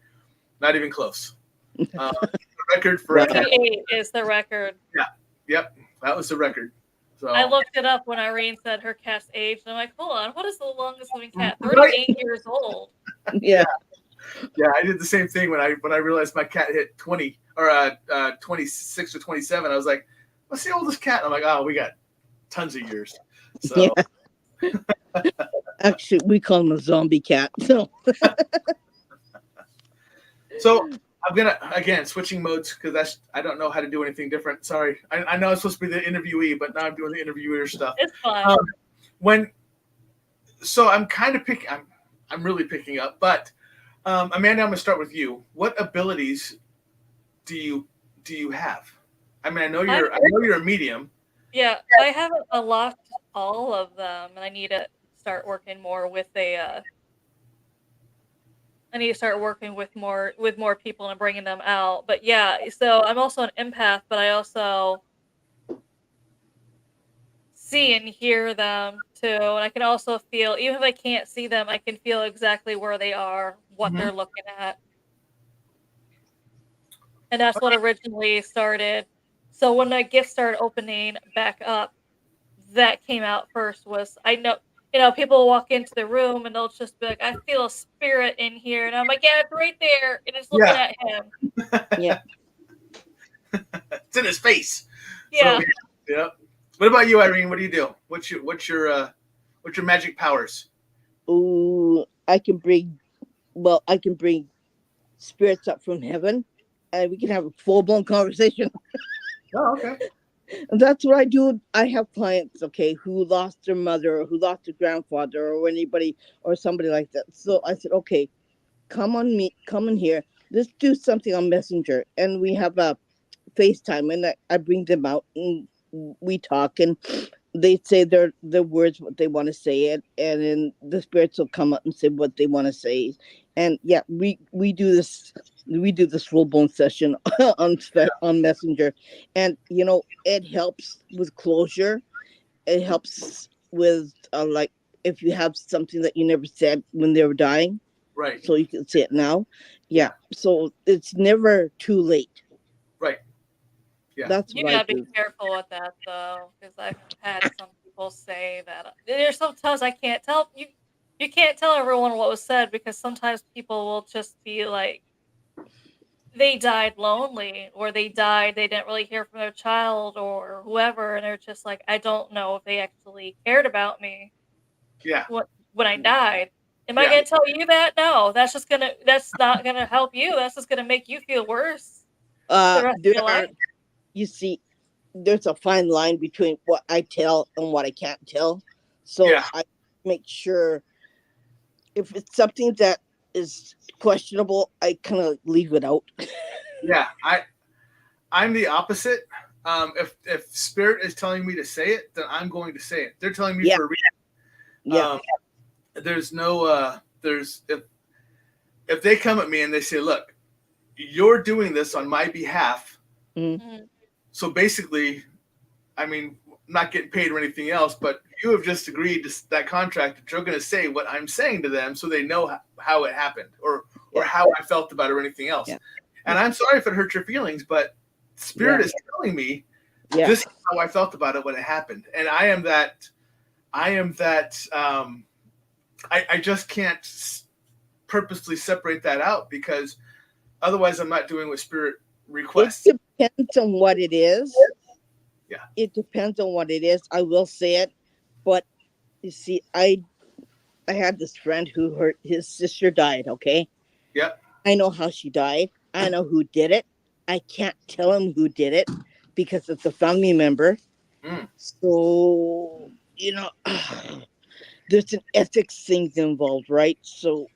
Speaker 2: Not even close. The record for
Speaker 1: 28 is the record.
Speaker 2: Yeah. Yep. That was the record. So
Speaker 1: I looked it up when Irene said her cat's age, and I'm like, hold on, what is the longest living cat? 38 years old.
Speaker 3: Yeah.
Speaker 2: Yeah, I did the same thing when I realized my cat hit 20 or 26 or 27. I was like, what's the oldest cat? And I'm like, oh, we got tons of years. So
Speaker 3: Actually, we call him a zombie cat.
Speaker 2: So I'm gonna again switching modes because I don't know how to do anything different. Sorry, I know I'm supposed to be the interviewee, but now I'm doing the interviewer stuff.
Speaker 1: It's fine.
Speaker 2: So I'm kind of picking. I'm really picking up, but Amanda, I'm gonna start with you. What abilities do you have? I mean, I know you're a medium.
Speaker 1: Yeah, I haven't unlocked all of them, and I need to start working more with I need to start working with more people and bringing them out. But yeah, so I'm also an empath, but I also see and hear them too, and I can also feel, even if I can't see them, I can feel exactly where they are, what they're looking at, and that's what originally started. So when my gift started opening back up, that came out first. Was I know. People will walk into the room and they'll just be like, I feel a spirit in here. And I'm like, yeah, it's right there. And it's looking at him.
Speaker 3: Yeah.
Speaker 2: It's in his face.
Speaker 1: Yeah.
Speaker 2: So, yeah. What about you, Irene? What do you do? What's your magic powers?
Speaker 3: Ooh, I can bring spirits up from heaven and we can have a full-blown conversation.
Speaker 2: Oh, okay.
Speaker 3: And that's what I do. I have clients, okay, who lost their mother or who lost their grandfather or anybody or somebody like that. So I said, okay, come in here. Let's do something on Messenger. And we have a FaceTime and I bring them out and we talk and they say their words, what they want to say, and then the spirits will come up and say what they want to say. And yeah, we do this full-blown session on Messenger, and it helps with closure. It helps with like if you have something that you never said when they were dying,
Speaker 2: right?
Speaker 3: So you can say it now. Yeah, so it's never too late.
Speaker 2: Right. Yeah.
Speaker 1: That's you gotta be careful with that though, because I've had some people say that there's sometimes I can't tell you. You can't tell everyone what was said because sometimes people will just be like, they died lonely, or they didn't really hear from their child or whoever, and they're just like, I don't know if they actually cared about me.
Speaker 2: Yeah.
Speaker 1: When I died. Am I gonna tell you that? No, that's not gonna help you. That's just gonna make you feel worse. The rest of your life.
Speaker 3: You see, there's a fine line between what I tell and what I can't tell. So I make sure if it's something that is questionable, I kind of leave it out.
Speaker 2: Yeah, I'm the opposite. If spirit is telling me to say it, then I'm going to say it. They're telling me for a reason.
Speaker 3: Yeah.
Speaker 2: There's no if they come at me and they say, look, you're doing this on my behalf,
Speaker 3: Mhm.
Speaker 1: Mhm.
Speaker 2: So basically, I mean, not getting paid or anything else, but you have just agreed to that contract that you're going to say what I'm saying to them, so they know how it happened or
Speaker 3: Yeah.
Speaker 2: how I felt about it or anything else.
Speaker 3: Yeah.
Speaker 2: And I'm sorry if it hurt your feelings, but Spirit
Speaker 3: Yeah.
Speaker 2: is telling me
Speaker 3: Yeah.
Speaker 2: this is how I felt about it when it happened, and I am that. I just can't purposely separate that out because otherwise I'm not doing what Spirit
Speaker 3: It
Speaker 2: requests.
Speaker 3: depends on what it is.
Speaker 2: Yeah.
Speaker 3: It depends on what it is. I will say it, but you see, I had this friend who his sister died. Okay,
Speaker 2: Yep.
Speaker 3: I know how she died. I know who did it. I can't tell him who did it because it's a family member.
Speaker 2: Mm.
Speaker 3: So there's an ethics things involved, right? So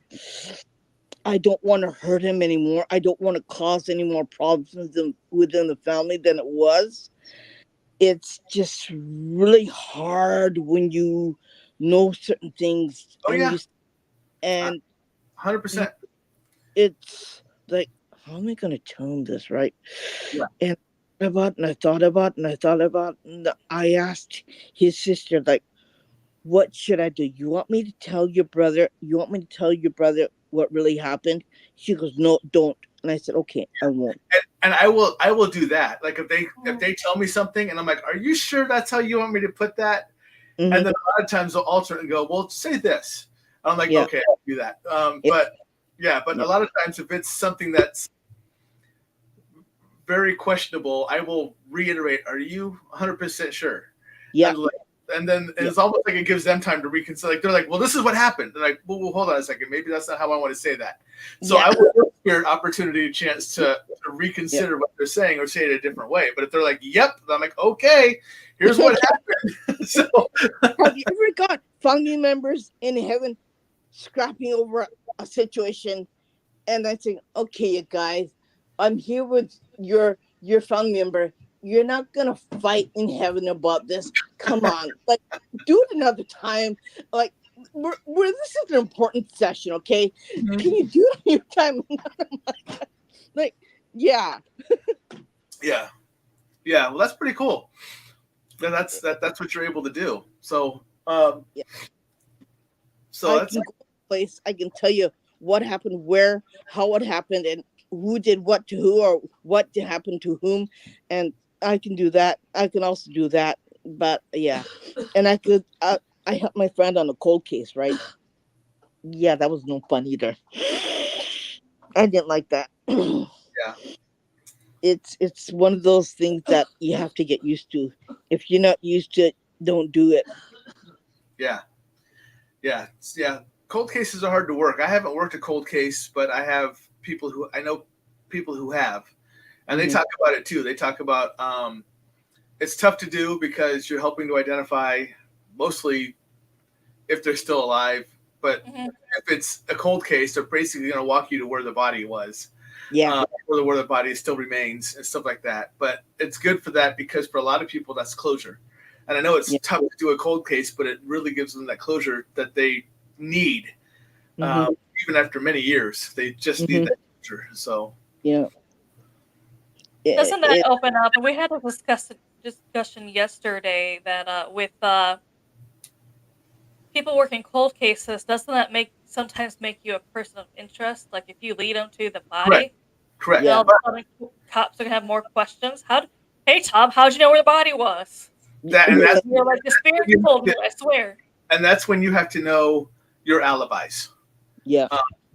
Speaker 3: I don't want to hurt him anymore. I don't want to cause any more problems within the family than it was. It's just really hard when you know certain things
Speaker 2: Oh
Speaker 3: and
Speaker 2: yeah,
Speaker 3: and
Speaker 2: 100%.
Speaker 3: it's like, how am I gonna tell him this, right?
Speaker 2: Yeah.
Speaker 3: And I thought about and I asked his sister, like, what should I do? You want me to tell your brother? You want me to tell your brother what really happened? She goes, no, don't. And I said, okay, I won't.
Speaker 2: And I will do that. Like if they tell me something and I'm like, are you sure that's how you want me to put that?
Speaker 3: Mhm.
Speaker 2: And then a lot of times they'll alter it and go, well, say this. I'm like,
Speaker 3: Yeah.
Speaker 2: okay, I'll do that. But a lot of times if it's something that's very questionable, I will reiterate, are you 100% sure?
Speaker 3: Yeah.
Speaker 2: And then it's almost like it gives them time to reconsider. Like they're like, well, this is what happened. They're like, well, hold on a second. Maybe that's not how I want to say that. So I will give Spirit opportunity, a chance to reconsider what they're saying or say it a different way. But if they're like, yep, I'm like, okay, here's what happened. So
Speaker 3: have you ever got family members in heaven scrapping over a situation and I think, okay, you guys, I'm here with your family member. You're not gonna fight in heaven about this. Come on, like, do it another time. Like, this is an important session, okay? Can you do it on your time? Like, yeah.
Speaker 2: yeah. Well, that's pretty cool. That's what you're able to do. So
Speaker 3: Yeah.
Speaker 2: so
Speaker 3: I
Speaker 2: that's
Speaker 3: can go to a place. I can tell you what happened, where, how it happened, and who did what to who, or what did happen to whom, and I can do that. I can also do that, but yeah, and I helped my friend on a cold case, right? Yeah, that was no fun either. I didn't like that.
Speaker 2: yeah.
Speaker 3: It's one of those things that you have to get used to. If you're not used to it, don't do it.
Speaker 2: Yeah. Cold cases are hard to work. I haven't worked a cold case, but I know people who have, and they
Speaker 3: Mhm.
Speaker 2: talk about it too. They talk about it's tough to do because you're helping to identify mostly if they're still alive. But if it's a cold case, they're basically going to walk you to where the body was,
Speaker 3: Yeah.
Speaker 2: where the body still remains and stuff like that. But it's good for that because for a lot of people, that's closure. And I know it's
Speaker 3: Yeah.
Speaker 2: tough to do a cold case, but it really gives them that closure that they need.
Speaker 3: Mhm.
Speaker 2: Even after many years, they just need that closure. So
Speaker 3: Yeah.
Speaker 1: Doesn't that open up? And we had a discussion yesterday that with people working cold cases, doesn't that sometimes make you a person of interest? Like if you lead them to the body,
Speaker 2: correct.
Speaker 1: then
Speaker 3: Yeah.
Speaker 1: all of a sudden cops are gonna have more questions. Hey Tom, how'd you know where the body was?
Speaker 2: And that's
Speaker 1: You're like, the spirit told me, I swear.
Speaker 2: and that's when you have to know your alibis.
Speaker 3: Yeah.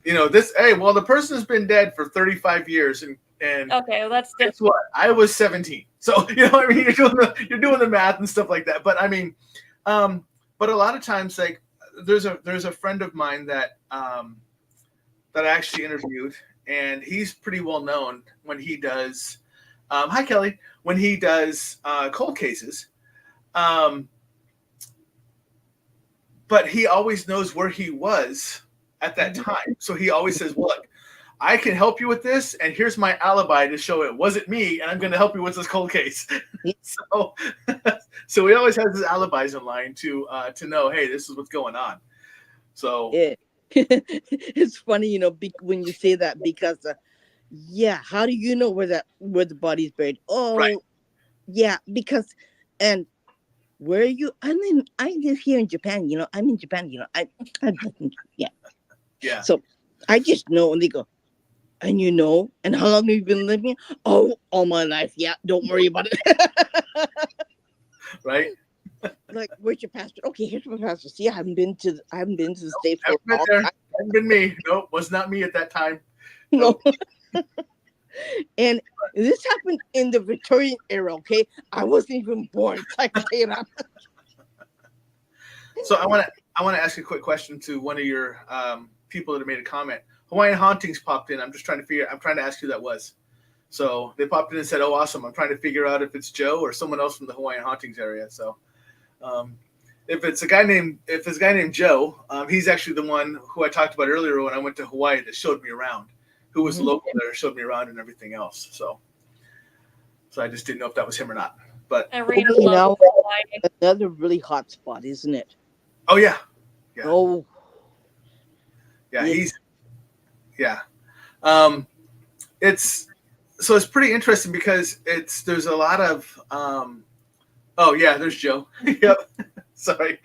Speaker 2: The person has been dead for 35 years and
Speaker 1: Okay, well, that's
Speaker 2: guess
Speaker 1: different.
Speaker 2: what? I was 17. So, what I mean? You're doing the math and stuff like that. But I mean, but a lot of times, like there's a friend of mine that I actually interviewed, and he's pretty well known when he does. Hi, Kelly. When he does cold cases, but he always knows where he was at that time. So he always says, "Look, I can help you with this, and here's my alibi to show it wasn't me, and I'm going to help you with this cold case." So, so he always has his alibis in line to know, hey, this is what's going on. So
Speaker 3: It's funny, when you say that because Yeah, how do you know where the body's buried?
Speaker 2: Right.
Speaker 3: Oh, yeah, because and where are you? I live here in Japan. I'm in Japan. I yeah.
Speaker 2: Yeah.
Speaker 3: So I just know, and they go, and and how long have you been living? Oh, all my life. Yeah, don't worry about it.
Speaker 2: Right.
Speaker 3: Like, where's your passport? Okay, here's my passport. See, I haven't been to the
Speaker 2: Nope,
Speaker 3: States for
Speaker 2: haven't
Speaker 3: a
Speaker 2: been
Speaker 3: long
Speaker 2: there.
Speaker 3: time.
Speaker 2: Hasn't been me. Nope, was not me at that time.
Speaker 3: No,
Speaker 2: Nope.
Speaker 3: and this happened in the Victorian era. Okay, I wasn't even born. So I can tell you that.
Speaker 2: So I want to ask a quick question to one of your people that have made a comment. Hawaiian Hauntings popped in. I'm trying to ask who that was. So they popped in and said, "Oh, awesome!" I'm trying to figure out if it's Joe or someone else from the Hawaiian Hauntings area. So um, if it's a guy named Joe, he's actually the one who I talked about earlier when I went to Hawaii that showed me around, who was local there, showed me around and everything else. So I just didn't know if that was him or not. But
Speaker 1: Arena
Speaker 3: Okay,
Speaker 1: loves
Speaker 3: now
Speaker 1: Hawaii.
Speaker 3: another really hot spot, isn't it?
Speaker 2: oh yeah, yeah,
Speaker 3: Oh,
Speaker 2: yeah,
Speaker 3: yeah.
Speaker 2: yeah. Um, it's it's pretty interesting because there's a lot of oh yeah, there's Joe. Yep. Sorry.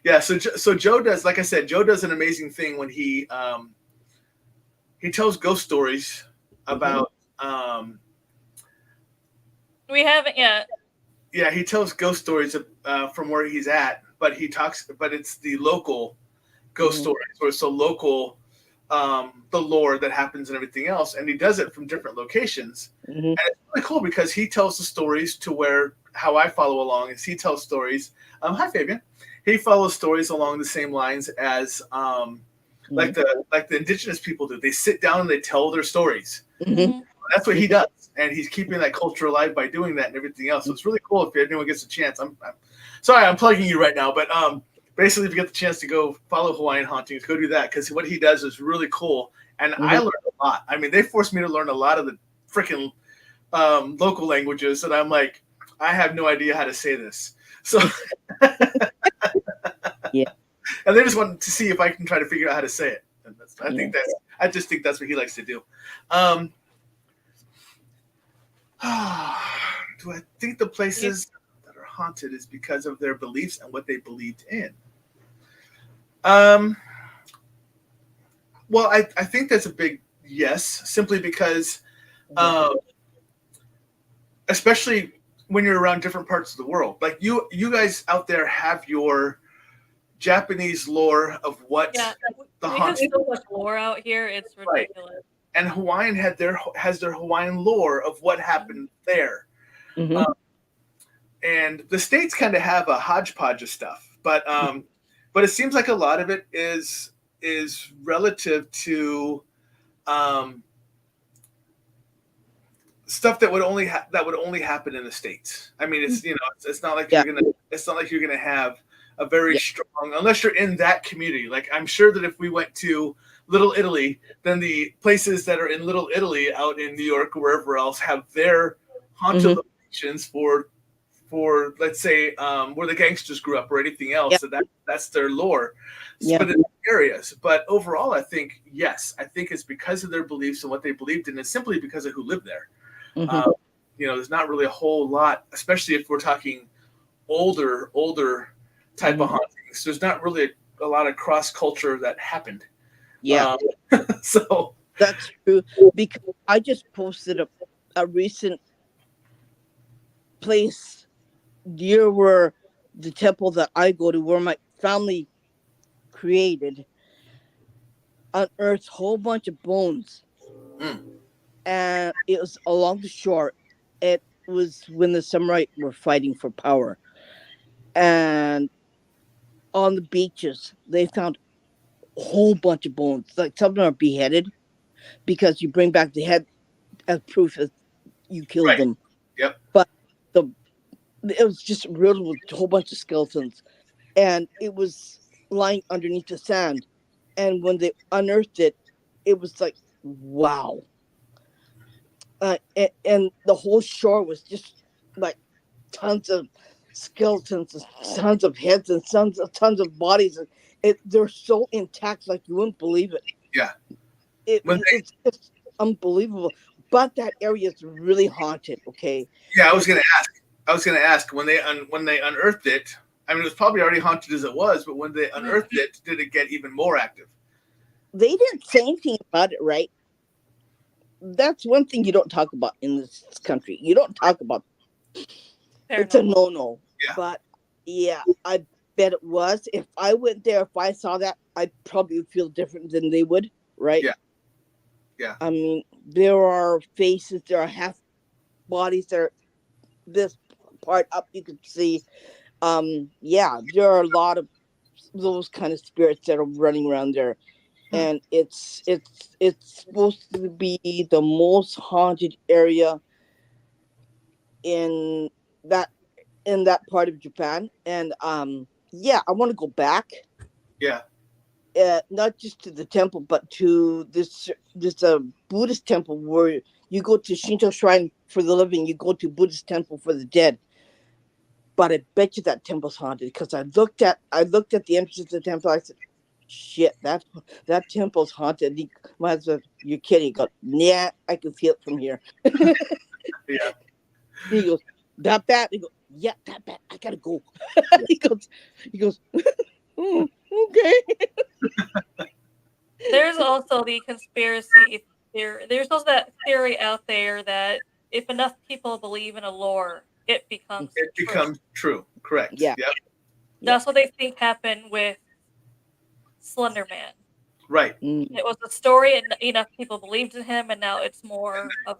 Speaker 2: Yeah, so Joe does, like I said, Joe does an amazing thing when he tells ghost stories about
Speaker 1: We haven't yet.
Speaker 2: yeah, he tells ghost stories from where he's at, but it's the local ghost stories, or so local the lore that happens and everything else, and he does it from different locations. And it's really cool because he tells the stories to where how I follow along is he tells stories. Hi Fabian. He follows stories along the same lines as like the indigenous people do. They sit down and they tell their stories. That's what he does, and he's keeping that culture alive by doing that and everything else. So it's really cool if anyone gets a chance. I'm sorry, I'm plugging you right now, but basically, if you get the chance to go follow Hawaiian Hauntings, go do that because what he does is really cool, and I learned a lot. I mean, they forced me to learn a lot of the freaking local languages, and I'm like, I have no idea how to say this. So,
Speaker 3: Yeah.
Speaker 2: And they just want to see if I can try to figure out how to say it. And I just think that's what he likes to do. Do I think the places that are haunted is because of their beliefs and what they believed in? Well, I think that's a big yes, simply because, especially when you're around different parts of the world, like you guys out there have your Japanese lore of what the
Speaker 1: we have
Speaker 2: haunted.
Speaker 1: so much lore out here. It's ridiculous.
Speaker 2: Right. And Hawaiian has their Hawaiian lore of what happened there. And the States kind of have a hodgepodge of stuff, but it seems like a lot of it is relative to stuff that would only happen in the States. I mean, it's it's not like you're gonna have a very strong, unless you're in that community. Like I'm sure that if we went to Little Italy, then the places that are in Little Italy out in New York or wherever else have their haunted locations for let's say where the gangsters grew up or anything else. So that's their lore. But in areas. But overall, I think yes. I think it's because of their beliefs and what they believed in, and simply because of who lived there. There's not really a whole lot, especially if we're talking older type of hauntings. There's not really a lot of cross culture that happened. So
Speaker 3: that's true, because I just posted a recent place near where the temple that I go to, where my family created, unearthed a whole bunch of bones, and it was along the shore. It was when the samurai were fighting for power, and on the beaches they found a whole bunch of bones. Like some of them are beheaded because you bring back the head as proof that you killed them.
Speaker 2: Yep.
Speaker 3: But it was just riddled with a whole bunch of skeletons, and it was lying underneath the sand. And when they unearthed it, it was like, wow. And the whole shore was just like tons of skeletons, and tons of heads, and tons of bodies. And they're so intact, like you wouldn't believe it.
Speaker 2: Yeah.
Speaker 3: It's just unbelievable. But that area is really haunted. Okay,
Speaker 2: Yeah, I was
Speaker 3: it's
Speaker 2: gonna ask. I was gonna ask when they unearthed it. I mean, it was probably already haunted as it was, but when they unearthed it, did it get even more active?
Speaker 3: they didn't say anything about it, right? That's one thing you don't talk about in this country. You don't talk about it's a
Speaker 1: Paranormal.
Speaker 3: no-no.
Speaker 2: Yeah.
Speaker 3: But yeah, I bet it was. If I went there, if I saw that, I'd probably feel different than they would, right?
Speaker 2: Yeah. Yeah.
Speaker 3: I mean, there are faces, there are half bodies, there are this part up you can see. Yeah, there are a lot of those kind of spirits that are running around there. And it's supposed to be the most haunted area in that in that part of Japan. And yeah, I want to go back.
Speaker 2: Yeah.
Speaker 3: Not just to the temple, but to this Buddhist temple where you go to Shinto shrine for the living, you go to Buddhist temple for the dead. But I bet you that temple's haunted because I looked at the entrance of the temple. I said, "Shit, that temple's haunted." My husband, "You're kidding?" He goes, "Yeah, I can feel it from here."
Speaker 2: Yeah.
Speaker 3: He goes, "That bad?" He goes, "Yeah, that bad. I gotta go." he goes, "Oh, okay."
Speaker 1: There's also the conspiracy theory. There's also that theory out there that if enough people believe in a lore, it becomes
Speaker 2: It
Speaker 1: true.
Speaker 2: becomes true. Correct.
Speaker 3: Yeah.
Speaker 2: Yep.
Speaker 1: That's what they think happened with Slender Man.
Speaker 2: Right.
Speaker 1: It was a story, and enough people believed in him, and now it's more of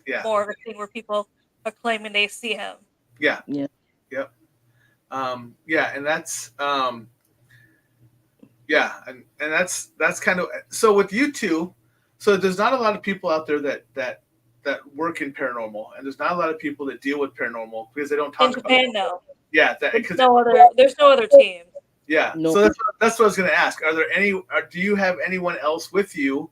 Speaker 2: Yeah.
Speaker 1: a thing where people are claiming they see him.
Speaker 2: Yeah.
Speaker 3: Yeah.
Speaker 2: Yep. Yeah, and that's yeah, and that's kind of so with you two. So there's not a lot of people out there that work in paranormal, and there's not a lot of people that deal with paranormal because they don't
Speaker 1: In
Speaker 2: talk about
Speaker 1: Japan,
Speaker 2: it.
Speaker 1: no.
Speaker 2: Yeah, that
Speaker 1: There's
Speaker 2: because
Speaker 1: no other teams.
Speaker 2: yeah.
Speaker 3: No.
Speaker 2: So that's what I was going to ask. Are there any? Do you have anyone else with you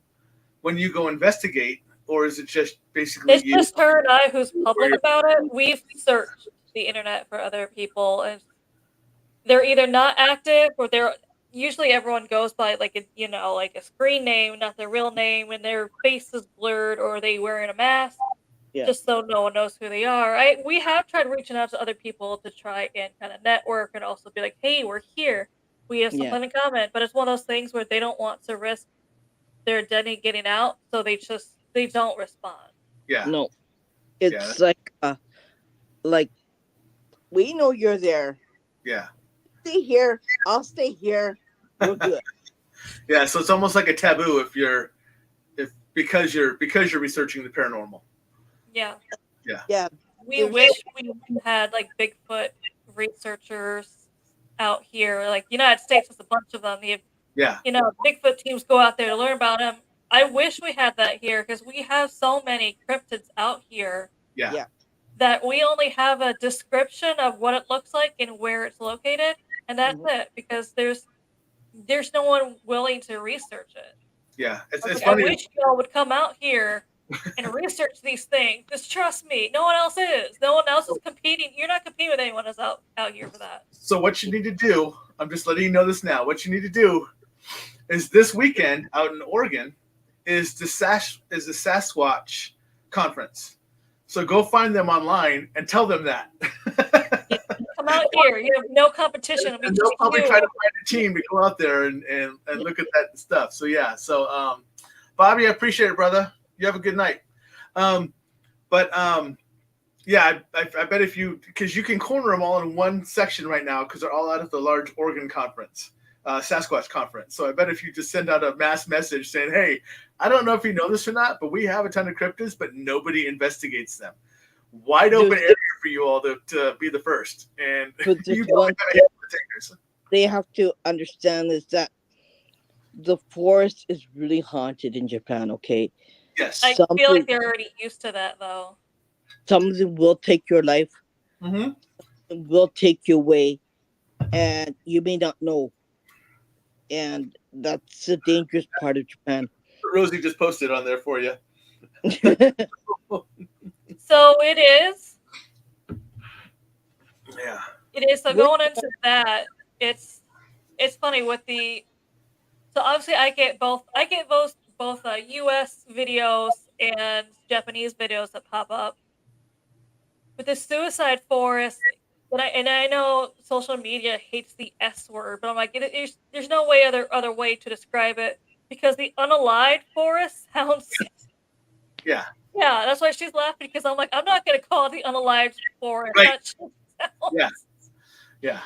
Speaker 2: when you go investigate, or is it just basically
Speaker 1: It's
Speaker 2: you?
Speaker 1: just her and I who's
Speaker 2: Or
Speaker 1: public
Speaker 2: your-
Speaker 1: about it. We've searched the internet for other people, and they're either not active or they're usually everyone goes by like a screen name, not their real name, and their face is blurred or they wearing a mask
Speaker 3: Yeah.
Speaker 1: just so no one knows who they are. We have tried reaching out to other people to try and kind of network and also be like, hey, we're here. We have
Speaker 3: Yeah.
Speaker 1: something in common. But it's one of those things where they don't want to risk their identity getting out, so they don't respond.
Speaker 2: Yeah.
Speaker 3: No.
Speaker 2: Yeah.
Speaker 3: It's like we know you're there.
Speaker 2: Yeah.
Speaker 3: Stay here. I'll stay here. We're good.
Speaker 2: Yeah. So it's almost like a taboo if because you're researching the paranormal.
Speaker 1: Yeah.
Speaker 2: Yeah.
Speaker 3: Yeah.
Speaker 1: We
Speaker 3: There's-
Speaker 1: wish we had like Bigfoot researchers out here. Like United States has a bunch of them.
Speaker 2: Yeah.
Speaker 1: Bigfoot teams go out there to learn about them. I wish we had that here because we have so many cryptids out here
Speaker 2: Yeah.
Speaker 3: Yeah.
Speaker 1: that we only have a description of what it looks like and where it's located, and that's
Speaker 3: Mhm.
Speaker 1: it. Because there's no one willing to research it.
Speaker 2: Yeah. It's
Speaker 1: I
Speaker 2: funny.
Speaker 1: wish y'all would come out here and research these things. Just trust me. No one else is. No one else is competing. You're not competing with anyone else out here for that.
Speaker 2: So what you need to do, I'm just letting you know this now. What you need to do is this weekend out in Oregon is the Sasquatch conference. So go find them online and tell them that.
Speaker 1: Come out here. You have no competition. It'll be
Speaker 2: And
Speaker 1: just
Speaker 2: they'll probably
Speaker 1: you.
Speaker 2: try to find a team to go out there and look at that stuff. So yeah. So Bobby, I appreciate it, brother. You have a good night. Yeah, I bet if because you can corner them all in one section right now because they're all out at the large Oregon conference, Sasquatch conference. So I bet if you just send out a mass message saying, hey, I don't know if you know this or not, but we have a ton of cryptids, but nobody investigates them. Wide open area for you all to be the first. And
Speaker 3: But
Speaker 2: you
Speaker 3: just one
Speaker 2: gotta hit the takers.
Speaker 3: they have to understand is that the forest is really haunted in Japan, okay?
Speaker 2: Yes.
Speaker 1: I
Speaker 3: Some
Speaker 1: feel like
Speaker 3: people-
Speaker 1: they're already used to that, though.
Speaker 3: Some of them will take your life,
Speaker 2: Mm-hmm.
Speaker 3: will take you away, and you may not know. And that's the dangerous part of Japan.
Speaker 2: Rosie just posted on there for you.
Speaker 1: So it is.
Speaker 2: Yeah.
Speaker 1: It is. So going into that, it's funny with the. So obviously, I get both both U.S. videos and Japanese videos that pop up with the suicide forest. And I know social media hates the S word, but I'm like, there's no way other way to describe it because the unalived forest sounds.
Speaker 2: Yeah.
Speaker 1: Yeah, that's why she's laughing because I'm like, I'm not gonna call it the unalived forest.
Speaker 2: Right.
Speaker 1: That shit sounds.
Speaker 2: Yeah. Yeah.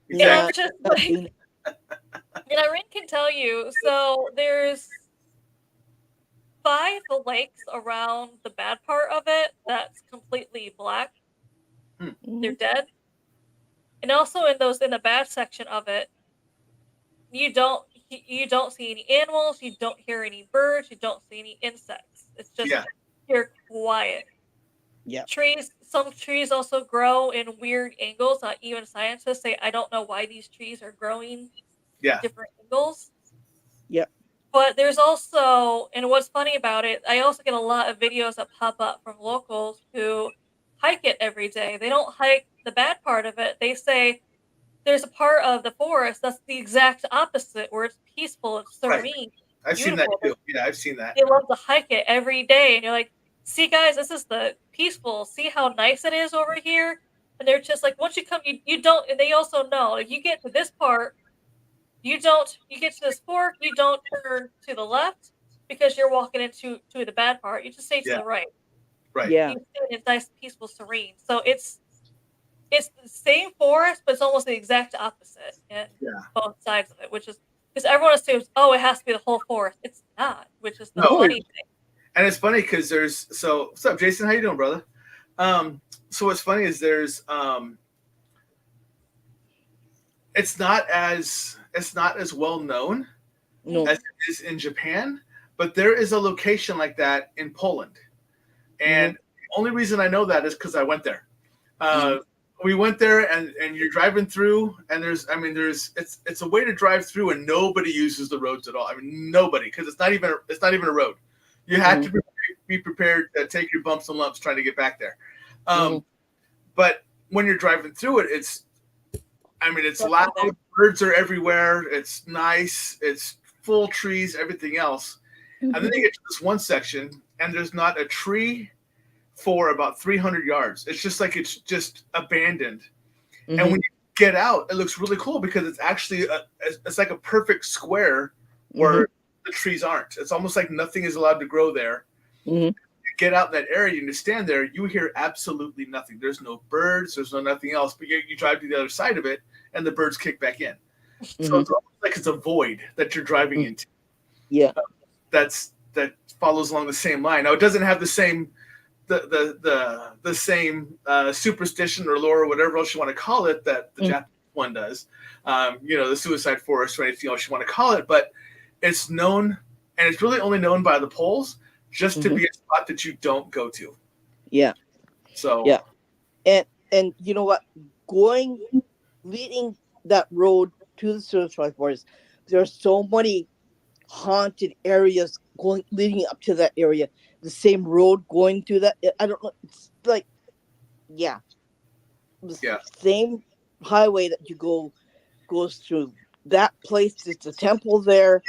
Speaker 1: And I'm
Speaker 2: Exactly.
Speaker 1: just like, and Irene can tell you. So there's 5 lakes around the bad part of it that's completely black. They're dead. And also in the bad section of it, you don't see any animals, you don't hear any birds, you don't see any insects. It's just
Speaker 2: Yeah.
Speaker 1: pure quiet.
Speaker 3: Yeah.
Speaker 1: Some trees also grow in weird angles. Even scientists say, I don't know why these trees are growing
Speaker 2: Yeah.
Speaker 1: different angles.
Speaker 3: Yeah.
Speaker 1: But there's also, and what's funny about it, I also get a lot of videos that pop up from locals who hike it every day. They don't hike the bad part of it. They say there's a part of the forest that's the exact opposite, where it's peaceful, it's
Speaker 2: Right.
Speaker 1: serene,
Speaker 2: I've seen that
Speaker 1: beautiful.
Speaker 2: too. Yeah, I've seen that.
Speaker 1: They love to hike it every day, and you're like, see, guys, this is the peaceful. See how nice it is over here. And they're just like, once you come, you don't. And they also know, like, you get to this part, you don't. You get to this fork, you don't turn to the left because you're walking into the bad part. You just stay to
Speaker 2: Yeah.
Speaker 1: the right.
Speaker 2: Right.
Speaker 3: Yeah.
Speaker 1: You stay in it's nice, peaceful, serene. So it's the same forest, but it's almost the exact opposite in
Speaker 2: Yeah.
Speaker 1: both sides of it, which is because everyone assumes, oh, it has to be the whole forest. It's not, which is the
Speaker 2: No.
Speaker 1: funny thing.
Speaker 2: And it's funny because what's up, Jason? How you doing, brother? So what's funny is it's not as well known
Speaker 3: No.
Speaker 2: as it is in Japan, but there is a location like that in Poland. And the only reason I know that is because I went there. We went there, and you're driving through, and it's a way to drive through, and nobody uses the roads at all. I mean, nobody, because it's not even a road. You have to be prepared to take your bumps and lumps trying to get back there. But when you're driving through it, it's loud. Birds are everywhere. It's nice. It's full trees, everything else. And then you get to this one section, and there's not a tree for about 300 yards. It's just like it's just abandoned. And when you get out, it looks really cool because it's actually it's like a perfect square where the trees aren't. It's almost like nothing is allowed to grow there. You get out in that area and you stand there, you hear absolutely nothing. There's no birds, there's no nothing else. But you drive to the other side of it, and the birds kick back in. So it's almost like it's a void that you're driving into.
Speaker 3: Yeah,
Speaker 2: that follows along the same line. Now it doesn't have the same the same superstition or lore or whatever else you want to call it that the Japanese one does. The suicide forest or anything else you want to call it, but it's known, and it's really only known by the Poles, just to be a spot that you don't go to.
Speaker 3: Yeah.
Speaker 2: So
Speaker 3: yeah, and you know what? Leading that road to the suicide forest, there are so many haunted areas leading up to that area. The same road going to that. I don't know. It's like, the same highway that you goes through. That place, there's a temple there,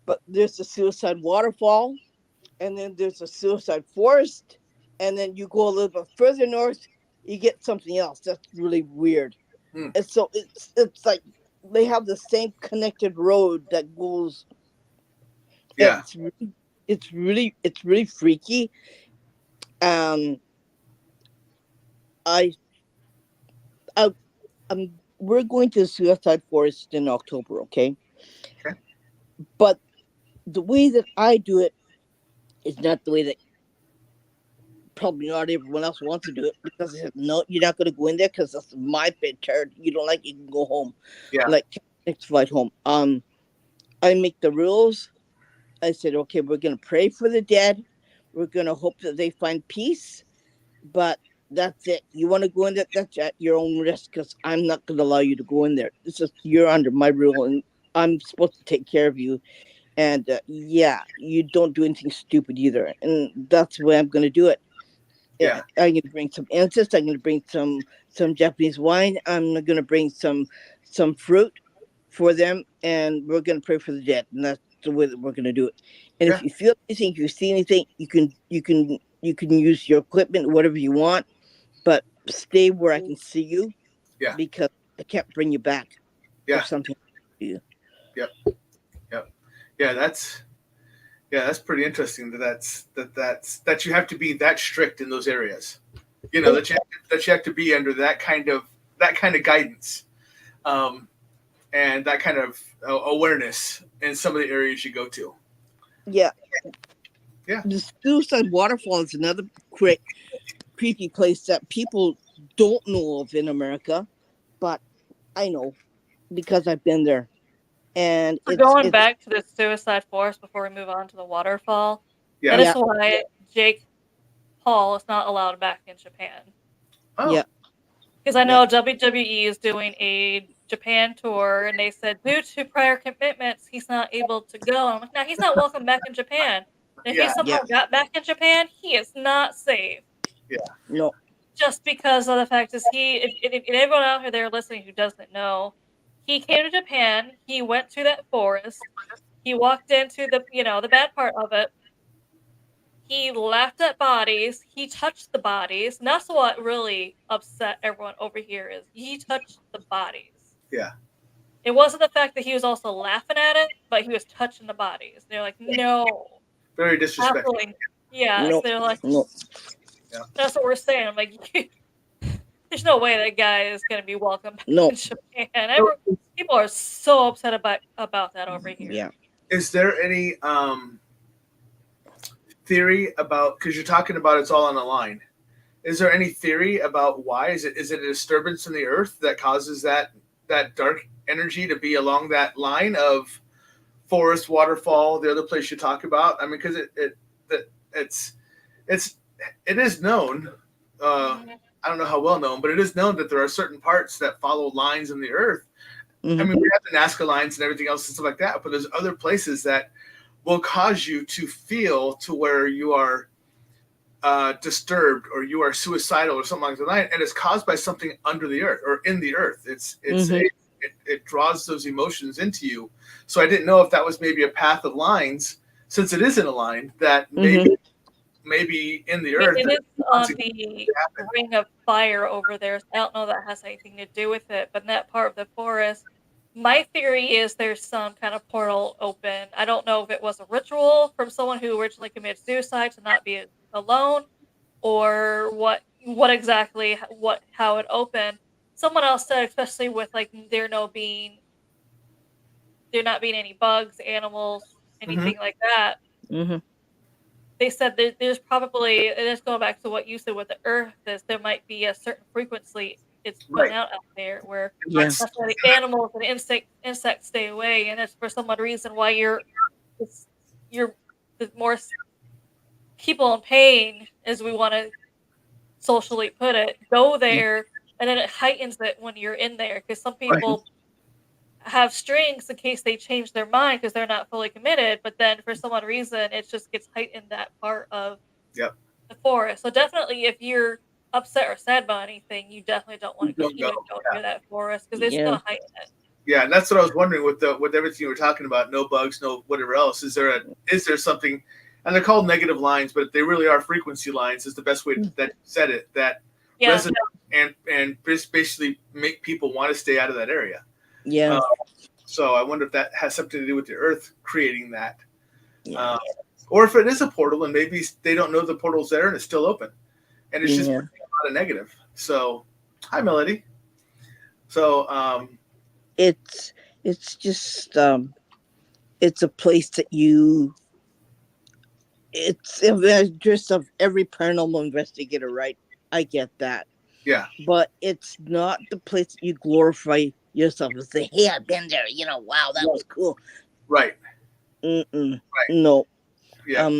Speaker 3: but there's a suicide waterfall, and then there's a suicide forest, and then you go a little bit further north, you get something else. That's really weird. And so it's like they have the same connected road that goes.
Speaker 2: Yeah.
Speaker 3: It's really freaky. We're going to the suicide forest in October, okay?
Speaker 2: Okay.
Speaker 3: But the way that I do it is not the way that probably not everyone else wants to do it, because they said, no, you're not going to go in there because that's my picture. You don't like it, you can go home.
Speaker 2: Yeah.
Speaker 3: Like, next flight home. I make the rules. I said, okay, we're going to pray for the dead. We're going to hope that they find peace. But that's it. You want to go in there, that's at your own risk, because I'm not going to allow you to go in there. You're under my rule, and I'm supposed to take care of you. And you don't do anything stupid either. And that's the way I'm going to do it.
Speaker 2: Yeah.
Speaker 3: I'm going to bring some incense. I'm going to bring some Japanese wine. I'm going to bring some fruit for them, and we're going to pray for the dead. And the way that we're gonna do it. And
Speaker 2: Yeah.
Speaker 3: if you feel anything, if you see anything, you can use your equipment, whatever you want, but stay where I can see you.
Speaker 2: Yeah.
Speaker 3: Because I can't bring you back.
Speaker 2: Yeah.
Speaker 3: If something happens to you.
Speaker 2: Yep. Yeah, that's pretty interesting. That you have to be that strict in those areas. You know, that you have to be under that kind of guidance, and that kind of awareness in some of the areas you go to.
Speaker 3: Yeah.
Speaker 2: Yeah.
Speaker 3: The Suicide Waterfall is another creepy place that people don't know of in America, but I know because I've been there. And
Speaker 1: So
Speaker 3: it's
Speaker 1: going back to the suicide forest before we move on to the waterfall,
Speaker 2: Yeah.
Speaker 1: that is why Jake Paul is not allowed back in Japan.
Speaker 2: Oh.
Speaker 3: Yeah.
Speaker 1: Because I know WWE is doing a Japan tour, and they said due to prior commitments, he's not able to go. I'm like, no, he's not welcome back in Japan. And if he somehow got back in Japan, he is not safe.
Speaker 2: Yeah.
Speaker 3: No.
Speaker 1: Just because of the fact is if everyone out there listening who doesn't know, he came to Japan, he went to that forest, he walked into the bad part of it, he laughed at bodies, he touched the bodies, and that's what really upset everyone over here is he touched the bodies.
Speaker 2: Yeah.
Speaker 1: It wasn't the fact that he was also laughing at it, but he was touching the bodies. And they're like, no.
Speaker 2: Very disrespectful.
Speaker 1: Absolutely. Yeah,
Speaker 3: No.
Speaker 1: so they're like,
Speaker 3: No.
Speaker 2: Yeah.
Speaker 1: That's what we're saying. I'm like, there's no way that guy is going to be welcome back
Speaker 3: No.
Speaker 1: in Japan. People are so upset about that over here.
Speaker 3: Yeah.
Speaker 2: Is there any theory about, because you're talking about it's all on a line, is there any theory about why? Is it a disturbance in the earth that causes that dark energy to be along that line of forest, waterfall, the other place you talk about? I mean, because it is known, I don't know how well known, but it is known that there are certain parts that follow lines in the earth.
Speaker 3: Mm-hmm.
Speaker 2: I mean, we have the Nazca lines and everything else and stuff like that, but there's other places that will cause you to feel to where you are disturbed or you are suicidal or something like that, and it's caused by something under the earth or in the earth. It draws those emotions into you. So I didn't know if that was maybe a path of lines, since it isn't a line, that maybe in the earth.
Speaker 1: It is on the ring of fire over there. So I don't know if that has anything to do with it, but in that part of the forest, my theory is there's some kind of portal open. I don't know if it was a ritual from someone who originally committed suicide to not be alone, or what exactly how it opened. Someone else said, especially with like there not being any bugs, animals, anything like that.
Speaker 3: Mm-hmm.
Speaker 1: They said that there's probably, and it's going back to what you said with the earth, is there might be a certain frequency it's putting out there where that's why the animals and insects stay away, and it's for some odd reason why you're more people in pain, as we want to socially put it, go there, and then it heightens it when you're in there, because some people have strings in case they change their mind because they're not fully committed, but then for some odd reason it just gets heightened that part of the forest. So definitely if you're upset or sad about anything, you definitely don't want to go near that forest because it's going to heighten it.
Speaker 2: Yeah, and that's what I was wondering with everything you were talking about, no bugs, no whatever else. Is there something, and they're called negative lines, but they really are frequency lines is the best way that you said it, that resonate and basically make people want to stay out of that area.
Speaker 3: Yeah.
Speaker 2: So I wonder if that has something to do with the earth creating that. Or if it is a portal and maybe they don't know the portal's there and it's still open. And it's just a lot of negative. So, hi, Melody. So,
Speaker 3: it's just, it's a place that it's of the interest of every paranormal investigator, right? I get that.
Speaker 2: Yeah.
Speaker 3: But it's not the place that you glorify yourself and say, hey, I've been there, wow, that was cool.
Speaker 2: Right.
Speaker 3: Right. No.
Speaker 2: Yeah.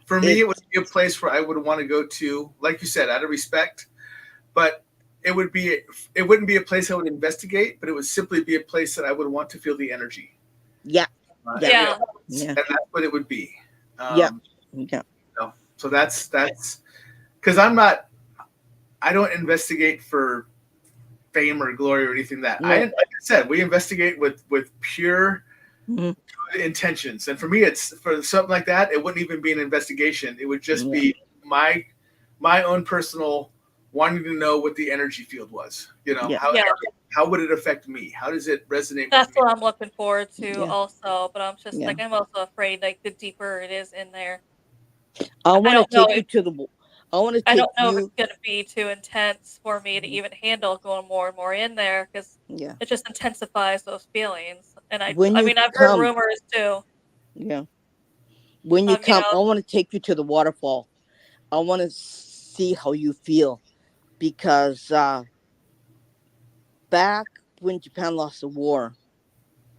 Speaker 2: For me, it would be a place where I would want to go to, like you said, out of respect, but it wouldn't be a place I would investigate, but it would simply be a place that I would want to feel the energy.
Speaker 3: Yeah.
Speaker 2: And that's what it would be. So that's because I don't investigate for fame or glory or anything like I said, we investigate with pure
Speaker 3: Mhm.
Speaker 2: intentions. And for me, it's for something like that, it wouldn't even be an investigation. It would just be my own personal wanting to know what the energy field was. You know,
Speaker 3: Yeah.
Speaker 2: how would it affect me? How does it resonate
Speaker 1: That's
Speaker 2: with me?
Speaker 1: what I'm looking forward to
Speaker 3: Yeah.
Speaker 1: also, but I'm just
Speaker 3: Yeah.
Speaker 1: like I'm also afraid like the deeper it is in there.
Speaker 3: I
Speaker 1: I
Speaker 3: want to
Speaker 1: don't know
Speaker 3: take you
Speaker 1: if
Speaker 3: to the. I want to
Speaker 1: I
Speaker 3: take
Speaker 1: don't know if it's
Speaker 3: you.
Speaker 1: gonna be too intense for me to even handle going more and more in there because
Speaker 3: Yeah.
Speaker 1: it just intensifies those feelings. And
Speaker 3: When
Speaker 1: I
Speaker 3: you
Speaker 1: mean, I've heard
Speaker 3: come,
Speaker 1: rumors too
Speaker 3: yeah. When you
Speaker 1: of,
Speaker 3: come, I want to take you to the waterfall. I want to see how you feel because back when Japan lost the war,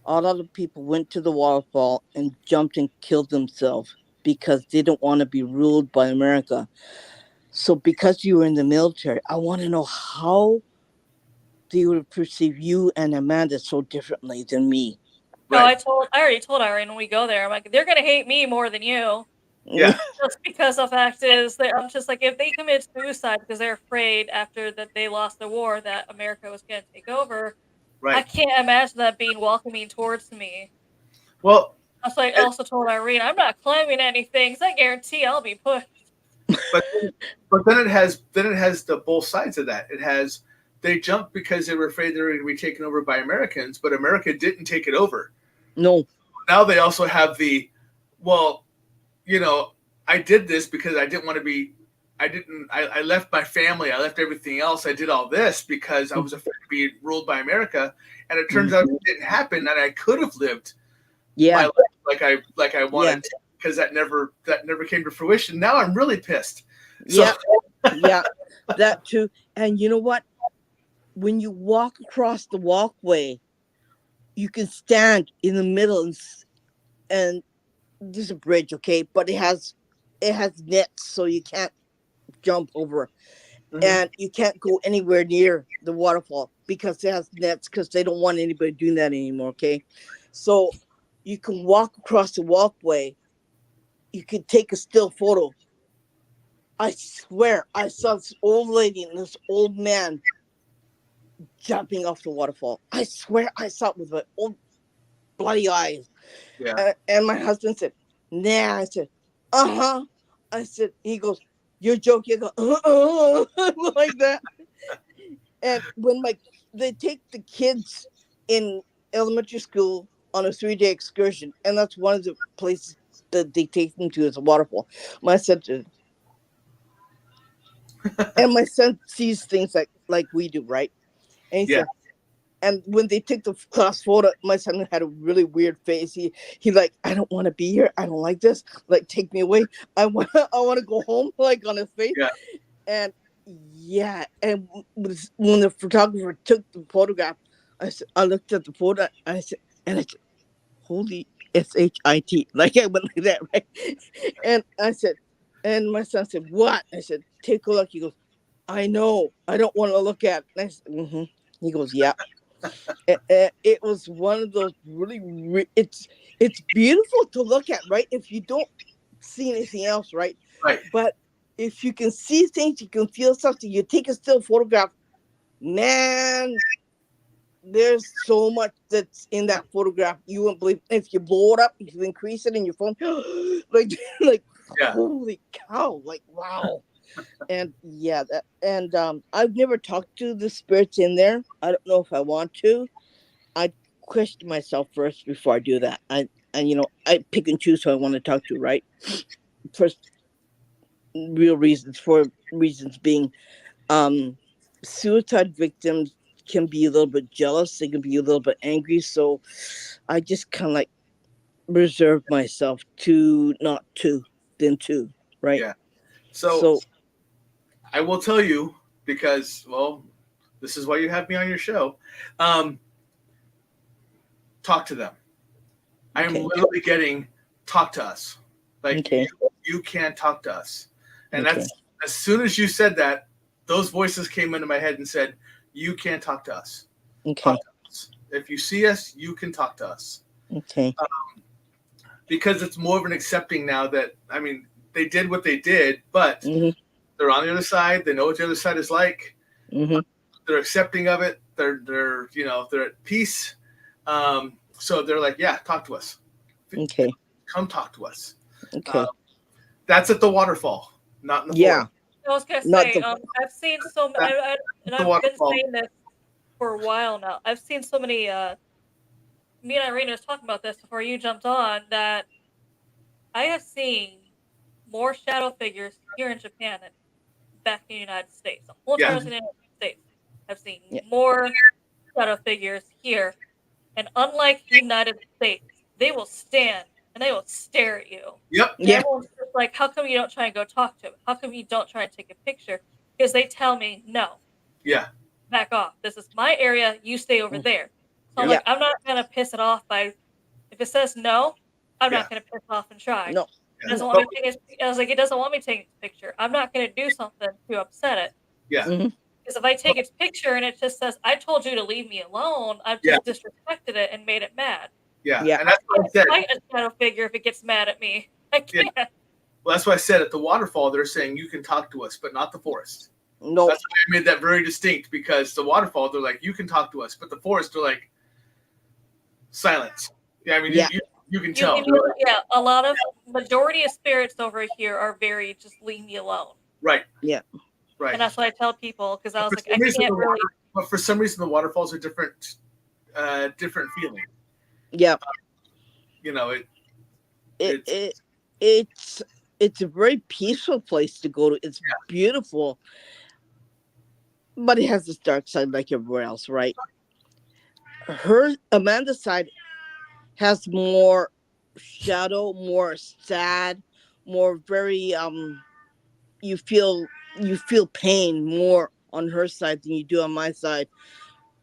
Speaker 3: a lot of people went to the waterfall and jumped and killed themselves because they didn't want to be ruled by America. So, because you were in the military, I want to know how they would perceive you and Amanda so differently than me.
Speaker 1: Oh,
Speaker 2: Right.
Speaker 1: I already told Irene when we go there, I'm like, they're gonna hate me more than you.
Speaker 2: Yeah.
Speaker 1: Just because the fact is that I'm just like, if they commit suicide because they're afraid after that they lost the war that America was gonna take over, I
Speaker 2: Right.
Speaker 1: can't imagine that being welcoming towards me.
Speaker 2: Well,
Speaker 1: That's why I also told Irene, I'm not climbing anything, 'cause I guarantee I'll be pushed.
Speaker 2: but then it has the both sides of that. It has they jumped because they were afraid they were going to be taken over by Americans, but America didn't take it over.
Speaker 3: No.
Speaker 2: Now they also have the, well, you know, I did this because I didn't want to be. I left my family. I left everything else. I did all this because I was afraid to be ruled by America. And it turns out it didn't happen. And I could have lived my
Speaker 3: Yeah.
Speaker 2: life like I wanted because that never came to fruition. Now I'm really pissed. So,
Speaker 3: Yeah. Yeah. That too. And you know what? When you walk across the walkway, you can stand in the middle and there's a bridge, okay, but it has nets so you can't jump over,
Speaker 2: mhm.
Speaker 3: and you can't go anywhere near the waterfall because it has nets because they don't want anybody doing that anymore, okay? So you can walk across the walkway, you can take a still photo. I swear I saw this old lady and this old man jumping off the waterfall. I swear I saw it with my own bloody eyes.
Speaker 2: Yeah.
Speaker 3: And my husband said, nah. I said, uh-huh. I said, he goes, you're joking. I go, like that. And when they take the kids in elementary school on a 3-day excursion, and that's one of the places that they take them to is a waterfall. My son said, and my son sees things like we do, right? And he
Speaker 2: Yeah.
Speaker 3: said, and when they took the class photo, my son had a really weird face. He like, I don't want to be here. I don't like this. Like, take me away. I want to go home. Like, on his face.
Speaker 2: Yeah.
Speaker 3: And yeah, and when the photographer took the photograph, I looked at the photo. I said, holy shit! Like, I went like that, right? And I said, and my son said, what? I said, take a look. He goes, I know. I don't want to look at. And I said, mm-hmm. He goes, yeah. It was one of those really it's beautiful to look at, right? If you don't see anything else, right?
Speaker 2: Right.
Speaker 3: But if you can see things, you can feel something, you take a still photograph, man, there's so much that's in that photograph you wouldn't believe. If you blow it up, you can increase it in your phone, like
Speaker 2: Yeah.
Speaker 3: holy cow, like wow. And yeah, that, and I've never talked to the spirits in there. I don't know if I want to. I question myself first before I do that. I pick and choose who I want to talk to, right? First, real reasons, for reasons being, um, suicide victims can be a little bit jealous. They can be a little bit angry. So I just kind of like reserve myself to not to, then to, right?
Speaker 2: Yeah. So
Speaker 3: So
Speaker 2: I will tell you because, well, this is why you have me on your show. Um, talk to them. I am
Speaker 3: okay,
Speaker 2: literally getting talk to us. Like
Speaker 3: okay,
Speaker 2: you can talk to us. And
Speaker 3: okay,
Speaker 2: that's as soon as you said that, those voices came into my head and said, you can talk to us.
Speaker 3: okay,
Speaker 2: Talk to us. If you see us, you can talk to us.
Speaker 3: okay.
Speaker 2: Because it's more of an accepting now that, I mean, they did what they did, but
Speaker 3: Mhm,
Speaker 2: they're on the other side. They know what the other side is like.
Speaker 3: mhm,
Speaker 2: They're accepting of it. They're they're at peace. So they're like, yeah, talk to us.
Speaker 3: Okay.
Speaker 2: Come talk to us.
Speaker 3: Okay.
Speaker 2: That's at the waterfall, not in the
Speaker 3: Yeah.
Speaker 2: forest.
Speaker 1: I was gonna
Speaker 3: Not
Speaker 1: say,
Speaker 3: the
Speaker 1: I've seen so many, and
Speaker 2: The
Speaker 1: I've been
Speaker 2: waterfall.
Speaker 1: saying this for a while now. I've seen so many. Me and Irene was talking about this before you jumped on. That I have seen more shadow figures here in Japan than back in the United States. The whole time I was in the United States, I've seen
Speaker 3: Yeah.
Speaker 1: more shadow figures here. And unlike United States, they will stand and they will stare at you.
Speaker 2: Yep.
Speaker 1: And
Speaker 3: Yeah.
Speaker 1: everyone's just like, how come you don't try and go talk to them? How come you don't try and take a picture? Because they tell me, no,
Speaker 2: Yeah.
Speaker 1: back off. This is my area. You stay over there. So I'm
Speaker 3: Yeah.
Speaker 1: like, I'm not going to piss it off by, if it says no, I'm
Speaker 2: Yeah.
Speaker 1: not going to piss off and try.
Speaker 3: No.
Speaker 1: It doesn't want me to take I was like, it doesn't want me taking its picture. I'm not going to do something to upset it.
Speaker 2: Yeah.
Speaker 3: Mhm.
Speaker 1: Because if I take its picture and it just says, I told you to leave me alone, I've just disrespected it and made it mad.
Speaker 2: Yeah.
Speaker 3: Yeah.
Speaker 2: And that's what I said.
Speaker 1: Fight a shadow figure if it gets mad at me. I can't.
Speaker 2: Well, that's why I said at the waterfall, they're saying you can talk to us, but not the forest.
Speaker 3: No.
Speaker 2: That's why I made that very distinct, because the waterfall, they're like, you can talk to us, but the forest, they're like, silence. Yeah, I mean,
Speaker 3: Yeah.
Speaker 2: you can tell.
Speaker 1: Yeah, a lot of majority of spirits over here are very just leave me alone.
Speaker 2: Right.
Speaker 3: Yeah.
Speaker 2: Right.
Speaker 1: And that's what I tell people, because I was
Speaker 2: For
Speaker 1: like,
Speaker 2: some
Speaker 1: I
Speaker 2: reason,
Speaker 1: can't really.
Speaker 2: But for some reason, the waterfalls are different feeling.
Speaker 3: Yeah.
Speaker 2: You know,
Speaker 3: it's a very peaceful place to go to. It's beautiful, but it has this dark side like everywhere else, right? Amanda's side has more shadow, more sad, more very you feel pain more on her side than you do on my side.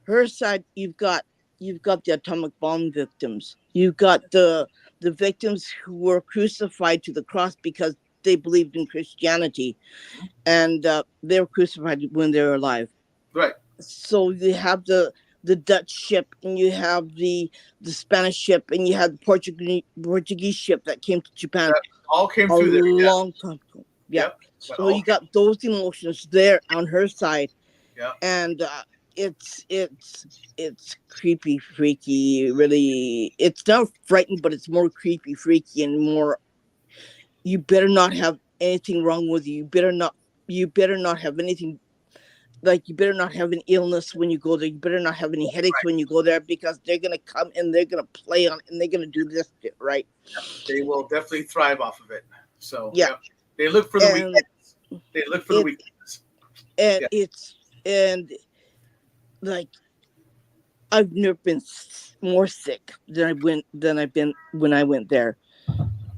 Speaker 3: Her side, you've got the atomic bomb victims. You've got the victims who were crucified to the cross because they believed in Christianity, and they were crucified when they were alive.
Speaker 2: right.
Speaker 3: So you have the Dutch ship, and you have the Spanish ship, and you have the Portuguese ship that came to Japan
Speaker 2: All came
Speaker 3: a
Speaker 2: through there. Yeah.
Speaker 3: long time ago. Yeah.
Speaker 2: Yep.
Speaker 3: So you got those emotions there on her side.
Speaker 2: Yeah.
Speaker 3: And it's creepy, freaky, really. It's not frightened, but it's more creepy, freaky, and more, you better not have anything wrong with you. You better not have anything, like, you better not have an illness when you go there. You better not have any headaches when you go there, because they're gonna come and they're gonna play on it, and they're gonna do this shit, right?
Speaker 2: They will definitely thrive off of it. So
Speaker 3: yeah.
Speaker 2: They look for the weaknesses. They look for the weaknesses.
Speaker 3: And and like, I've never been more sick than I've been when I went there.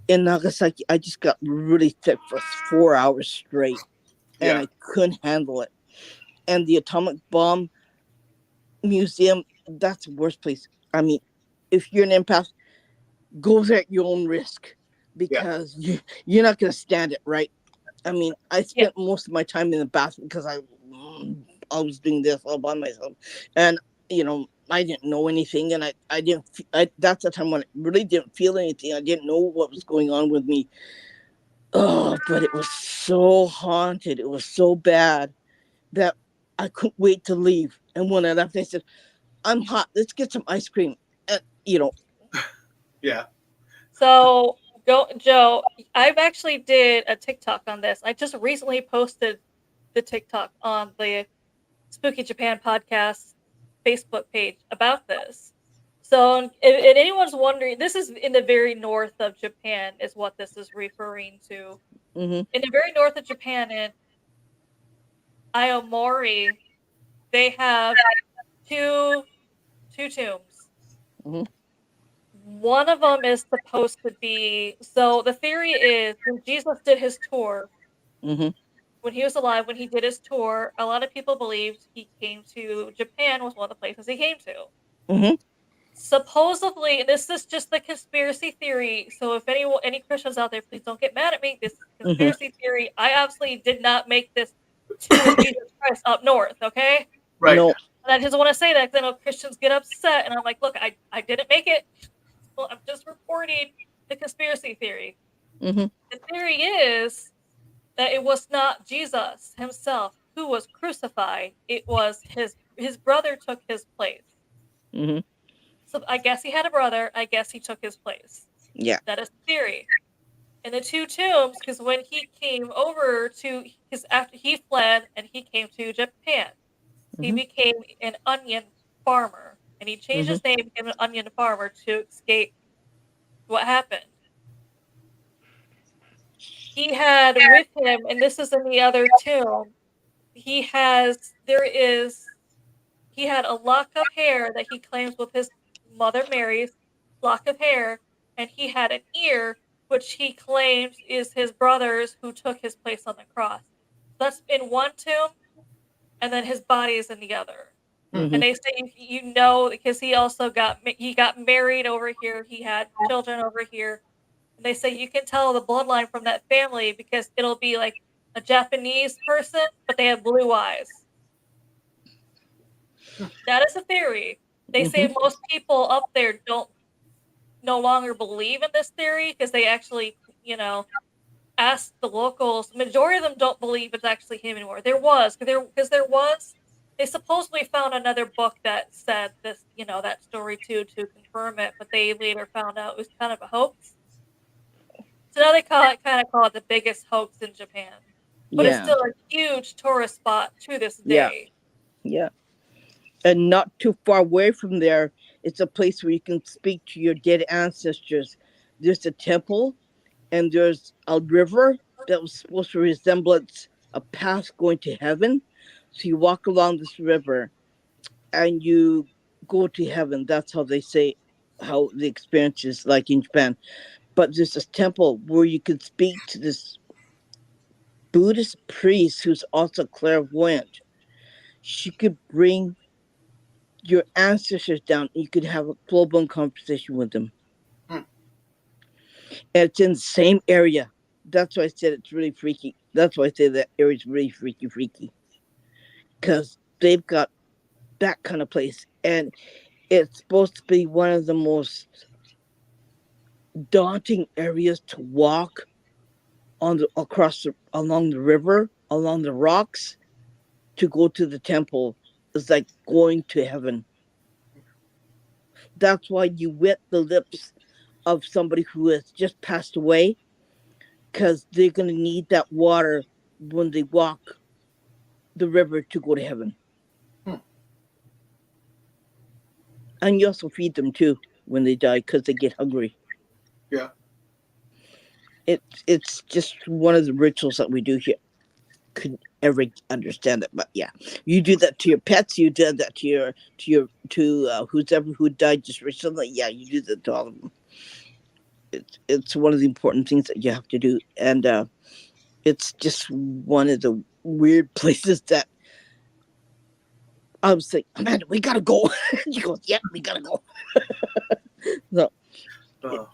Speaker 3: In Nagasaki, I just got really sick for 4 hours straight, and I couldn't handle it. And the atomic bomb museum, that's the worst place. I mean, if you're an empath, go there at your own risk, because you're not going to stand it, right? I mean, I spent most of my time in the bathroom because I was doing this all by myself, and I didn't know anything, and I didn't. That's the time when I really didn't feel anything. I didn't know what was going on with me. Oh, but it was so haunted. It was so bad that I couldn't wait to leave. And when I left, I said, "I'm hot. Let's get some ice cream." And
Speaker 2: Yeah.
Speaker 1: So, Joe, I've actually did a TikTok on this. I just recently posted the TikTok on the Spooky Japan podcast Facebook page about this. So, if anyone's wondering, this is in the very north of Japan, is what this is referring to.
Speaker 3: Mm-hmm.
Speaker 1: In the very north of Japan, in Aomori, they have two tombs.
Speaker 3: Mm-hmm.
Speaker 1: One of them is supposed to be, so the theory is when Jesus did his tour,
Speaker 3: Mm-hmm.
Speaker 1: when he was alive, when he did his tour, a lot of people believed he came to Japan, was one of the places he came to.
Speaker 3: Mm-hmm.
Speaker 1: Supposedly, this is just the conspiracy theory. So if any Christians out there, please don't get mad at me. This conspiracy theory, I absolutely did not make this to Jesus Christ up north, okay?
Speaker 2: Right.
Speaker 3: No.
Speaker 1: And I just want to say that because I know Christians get upset, and I'm like, look, I didn't make it. Well, I'm just reporting the conspiracy theory.
Speaker 3: Mm-hmm.
Speaker 1: The theory is that it was not Jesus himself who was crucified. It was his brother took his place.
Speaker 3: Mm-hmm.
Speaker 1: So I guess he had a brother. I guess he took his place.
Speaker 3: Yeah.
Speaker 1: That is the theory. And the two tombs, because when he came over to, because after he fled and he came to Japan, he
Speaker 3: Mhm.
Speaker 1: became an onion farmer. And he changed
Speaker 3: Mhm.
Speaker 1: his name, became an onion farmer to escape what happened. He had with him, and this is in the other tomb, he had a lock of hair that he claims was his mother Mary's lock of hair, and he had an ear which he claims is his brother's who took his place on the cross. That's in one tomb, and then his body is in the other. And
Speaker 3: Mhm.
Speaker 1: they say you know because he also got married over here. He had children over here. And they say you can tell the bloodline from that family because it'll be like a Japanese person, but they have blue eyes. That is a theory. They say
Speaker 3: Mhm.
Speaker 1: most people up there don't no longer believe in this theory because they actually, ask the locals. Majority of them don't believe it's actually him anymore. They supposedly found another book that said this, that story too to confirm it, but they later found out it was kind of a hoax. So now they kind of call it the biggest hoax in Japan, but it's
Speaker 3: Yeah.
Speaker 1: still a huge tourist spot to this
Speaker 3: Yeah.
Speaker 1: day.
Speaker 3: Yeah. And not too far away from there, it's a place where you can speak to your dead ancestors. There's a temple, and there's a river that was supposed to resemble a path going to heaven. So you walk along this river, and you go to heaven. That's how they say how the experience is like in Japan. But there's this temple where you can speak to this Buddhist priest who's also clairvoyant. She could bring your ancestors down. You could have a full blown conversation with them.
Speaker 2: Hmm.
Speaker 3: And it's in the same area. That's why I said it's really freaky. That's why I say that area's really freaky. Because they've got that kind of place. And it's supposed to be one of the most daunting areas to walk along the river, along the rocks, to go to the temple. Is like going to heaven. That's why you wet the lips of somebody who has just passed away, because they're going to need that water when they walk the river to go to heaven.
Speaker 2: Hmm.
Speaker 3: And you also feed them too when they die because they get hungry.
Speaker 2: Yeah.
Speaker 3: It's just one of the rituals that we do here. Could ever understand it, but yeah, you do that to your pets. You did that to who's ever who died just recently. Yeah, you do that to all of them. It's one of the important things that you have to do, and it's just one of the weird places that I was like, Amanda, we gotta go. She goes, yep, we gotta go. So it,
Speaker 2: Uh,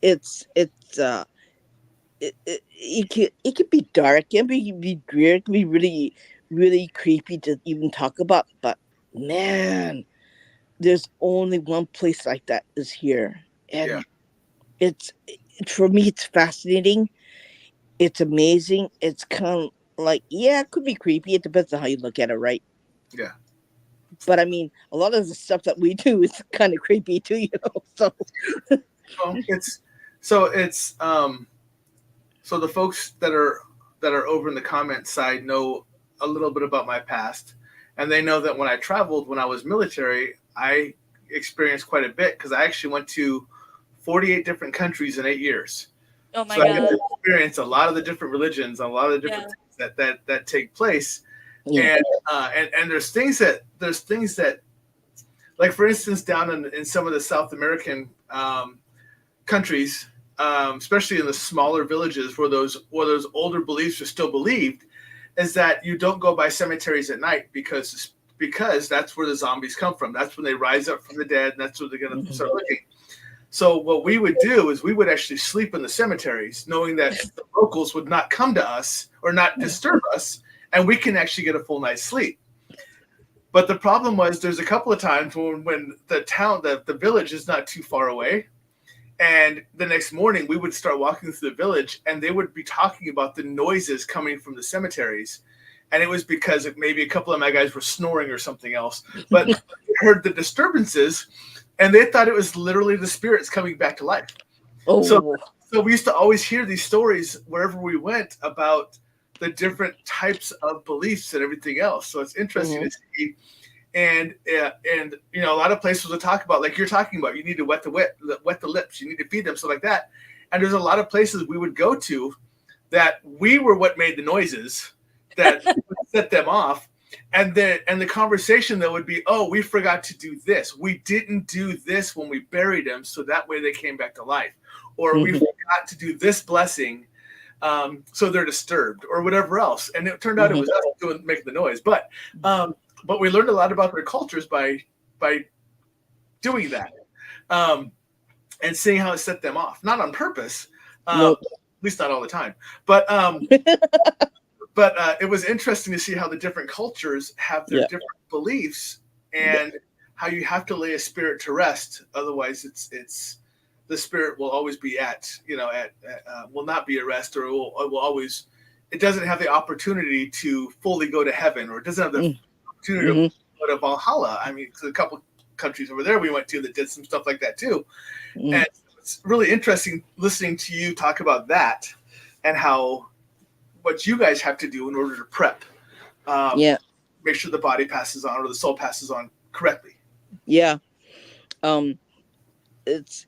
Speaker 3: it's it can be dark, it can be weird, it can be really really creepy to even talk about. But man, there's only one place like that is here,
Speaker 2: yeah.
Speaker 3: and it's for me, it's fascinating. It's amazing. It's kind of like, yeah, it could be creepy. It depends on how you look at it, right?
Speaker 2: Yeah.
Speaker 3: But I mean, a lot of the stuff that we do is kind of creepy too, So
Speaker 2: Well, so the folks that are over in the comment side know a little bit about my past, and they know that when I traveled when I was military, I experienced quite a bit because I actually went to 48 different countries in 8 years.
Speaker 1: Oh my
Speaker 2: So I got
Speaker 1: god.
Speaker 2: to experience a lot of the different religions, a lot of the different
Speaker 1: Yeah.
Speaker 2: things that take place,
Speaker 3: yeah.
Speaker 2: and there's things that like for instance down in some of the South American countries, especially in the smaller villages where those older beliefs are still believed, is that you don't go by cemeteries at night because that's where the zombies come from. That's when they rise up from the dead, and that's where they're going to
Speaker 3: Mhm.
Speaker 2: start looking. So what we would do is we would actually sleep in the cemeteries, knowing that the locals would not come to us or not disturb us, and we can actually get a full night's sleep. But the problem was there's a couple of times when the village is not too far away, and the next morning we would start walking through the village, and they would be talking about the noises coming from the cemeteries. And it was because maybe a couple of my guys were snoring or something else, but we heard the disturbances, and they thought it was literally the spirits coming back to life.
Speaker 3: Oh,
Speaker 2: So we used to always hear these stories wherever we went about the different types of beliefs and everything else. So it's interesting to see. And you know, a lot of places will talk about, like you're talking about, you need to wet the lips, you need to feed them, stuff like that. And there's a lot of places we would go to that we were what made the noises that set them off. And the conversation that would be, oh, we forgot to do this. We didn't do this when we buried them, so that way they came back to life. Or we forgot to do this blessing, so they're disturbed, or whatever else. And it turned out it was us making the noise. But we learned a lot about their cultures by doing that, and seeing how it set them off. Not on purpose, at least not all the time. But it was interesting to see how the different cultures have their different beliefs, and how you have to lay a spirit to rest. Otherwise, it's the spirit will always be will not be at rest, or it will always. It doesn't have the opportunity to fully go to heaven, or it doesn't have the opportunity to go to Valhalla. I mean, a couple countries over there we went to that did some stuff like that too, and it's really interesting listening to you talk about that and how what you guys have to do in order to prep, make sure the body passes on, or the soul passes on correctly.
Speaker 3: It's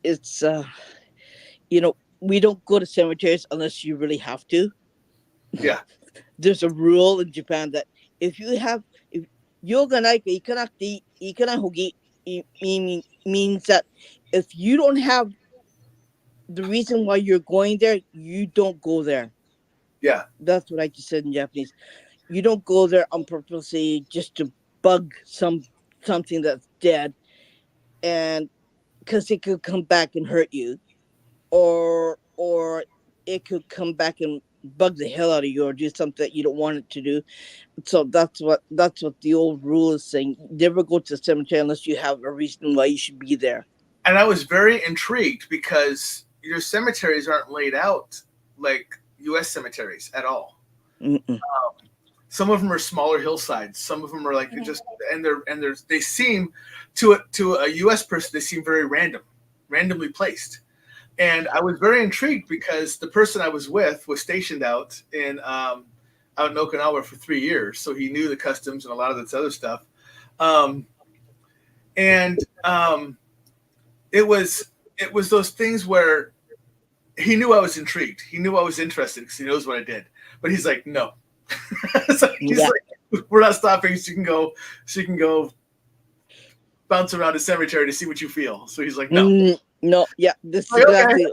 Speaker 3: you know, we don't go to cemeteries unless you really have to. There's a rule in Japan that if means that if you don't have the reason why you're going there, you don't go there. That's what I just said in Japanese. You don't go there on purposely just to bug something that's dead, and because it could come back and hurt you, or it could come back and bug the hell out of you, or do something that you don't want it to do. So that's what the old rule is saying. Never go to the cemetery unless you have a reason why you should be there.
Speaker 2: And I was very intrigued because your cemeteries aren't laid out like U.S. cemeteries at all. Some of them are smaller hillsides. Some of them are like they seem to a U.S. person, they seem very randomly placed. And I was very intrigued because the person I was with was stationed out in Okinawa for 3 years, so he knew the customs and a lot of this other stuff. It was those things where he knew I was intrigued. He knew I was interested because he knows what I did. But he's like, no. So he's like, we're not stopping. So you can go bounce around a cemetery to see what you feel. So he's like, no.
Speaker 3: This is exactly.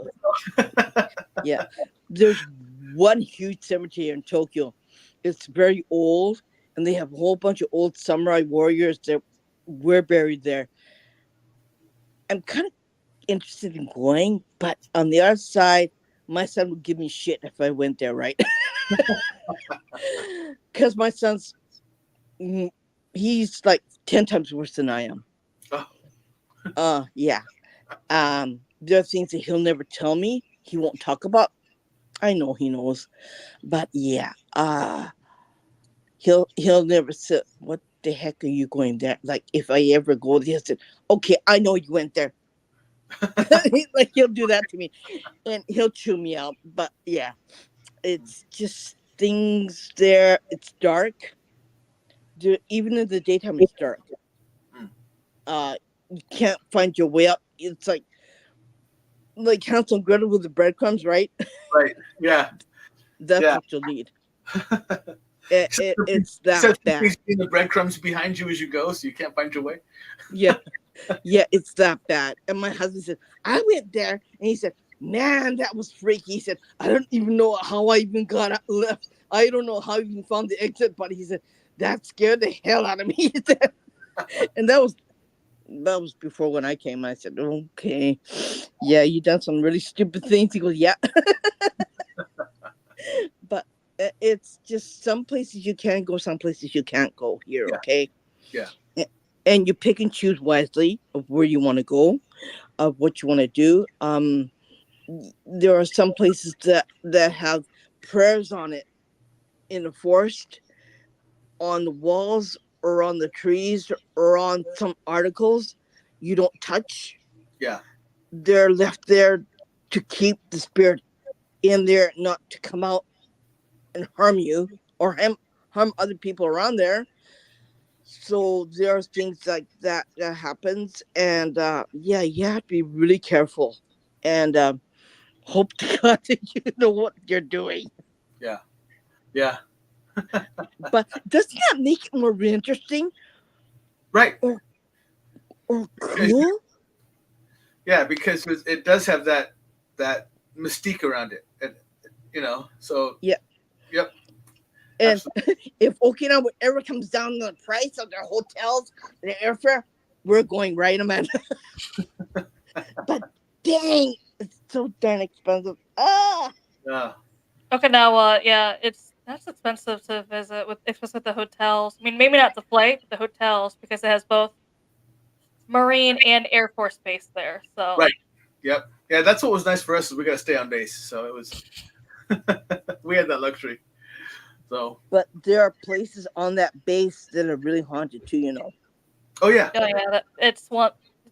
Speaker 3: There's one huge cemetery in Tokyo. It's very old, and they have a whole bunch of old samurai warriors that were buried there. I'm kind of interested in going, but on the other side, my son would give me shit if I went there, right? Because my son's, he's like 10 times worse than I am. There are things that he'll never tell me. He won't talk about. I know he knows, but he'll never say, "What the heck are you going there?" Like if I ever go there, he'll say, "Okay, I know you went there." Like he'll do that to me, and he'll chew me out. But yeah, it's just things there. It's dark. Even in the daytime, it's dark. You can't find your way up. It's like Hansel and Gretel with the breadcrumbs, right?
Speaker 2: Right. Yeah.
Speaker 3: That's what you'll need. It's that bad.
Speaker 2: The breadcrumbs behind you as you go, so you can't find your way.
Speaker 3: Yeah, it's that bad. And my husband said, I went there, and he said, man, that was freaky. He said, I don't even know how I even got left. I don't know how I even found the exit, but he said, that scared the hell out of me. He said, and that was before when I came. I said, okay, yeah, you done some really stupid things. He goes, yeah. But it's just some places you can go, some places you can't go here, okay?
Speaker 2: Yeah.
Speaker 3: And you pick and choose wisely of where you want to go, of what you want to do. There are some places that have prayers on it in the forest, on the walls, or on the trees, or on some articles. you don't touch.
Speaker 2: Yeah.
Speaker 3: They're left there to keep the spirit in there, not to come out and harm you or harm other people around there. So there's things like that that happens, and yeah, you have to be really careful, and hope to God that you know what you're doing.
Speaker 2: Yeah. Yeah.
Speaker 3: But doesn't that make it more interesting
Speaker 2: Right.
Speaker 3: or
Speaker 2: Because,
Speaker 3: cool?
Speaker 2: yeah, because it does have that mystique around it, and so
Speaker 3: Yeah.
Speaker 2: yep,
Speaker 3: And
Speaker 2: absolutely.
Speaker 3: if Okinawa ever comes down on the price of their hotels and their airfare, we're going, right, Amanda? But dang, it's so darn expensive. Ah,
Speaker 2: Yeah.
Speaker 1: Okinawa, yeah, that's expensive to visit with, especially with the hotels. I mean, maybe not the flight, but the hotels, because it has both Marine and Air Force base there. So
Speaker 2: Right. Yep. Yeah, that's what was nice for us is we got to stay on base, so it was we had that luxury. So.
Speaker 3: but there are places on that base that are really haunted too, you know.
Speaker 2: Oh yeah.
Speaker 1: oh yeah, it's one.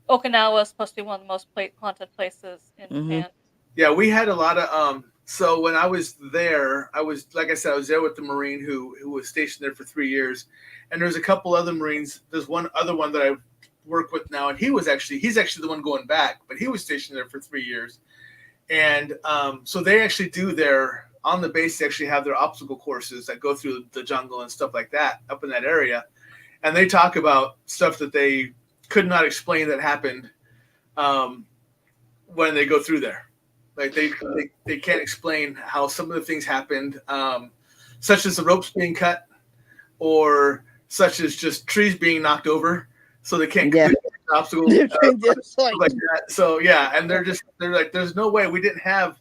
Speaker 1: Okinawa is supposed to be one of the most haunted places in
Speaker 3: Mm-hmm.
Speaker 1: Japan.
Speaker 2: Yeah, we had a lot of so when I was there, I was like I said, I was there with the Marine who was stationed there for 3 years. And there's a couple other Marines. There's one other one that I work with now, and he's actually the one going back, but he was stationed there for 3 years. And so they actually do their on the base, they actually have their obstacle courses that go through the jungle and stuff like that up in that area. And they talk about stuff that they could not explain that happened when they go through there. Like they can't explain how some of the things happened, such as the ropes being cut, or such as just trees being knocked over, so they can't
Speaker 3: Yeah.
Speaker 2: complete the obstacle,
Speaker 3: They're trying to,
Speaker 2: like that. So yeah, and they're like, there's no way we didn't have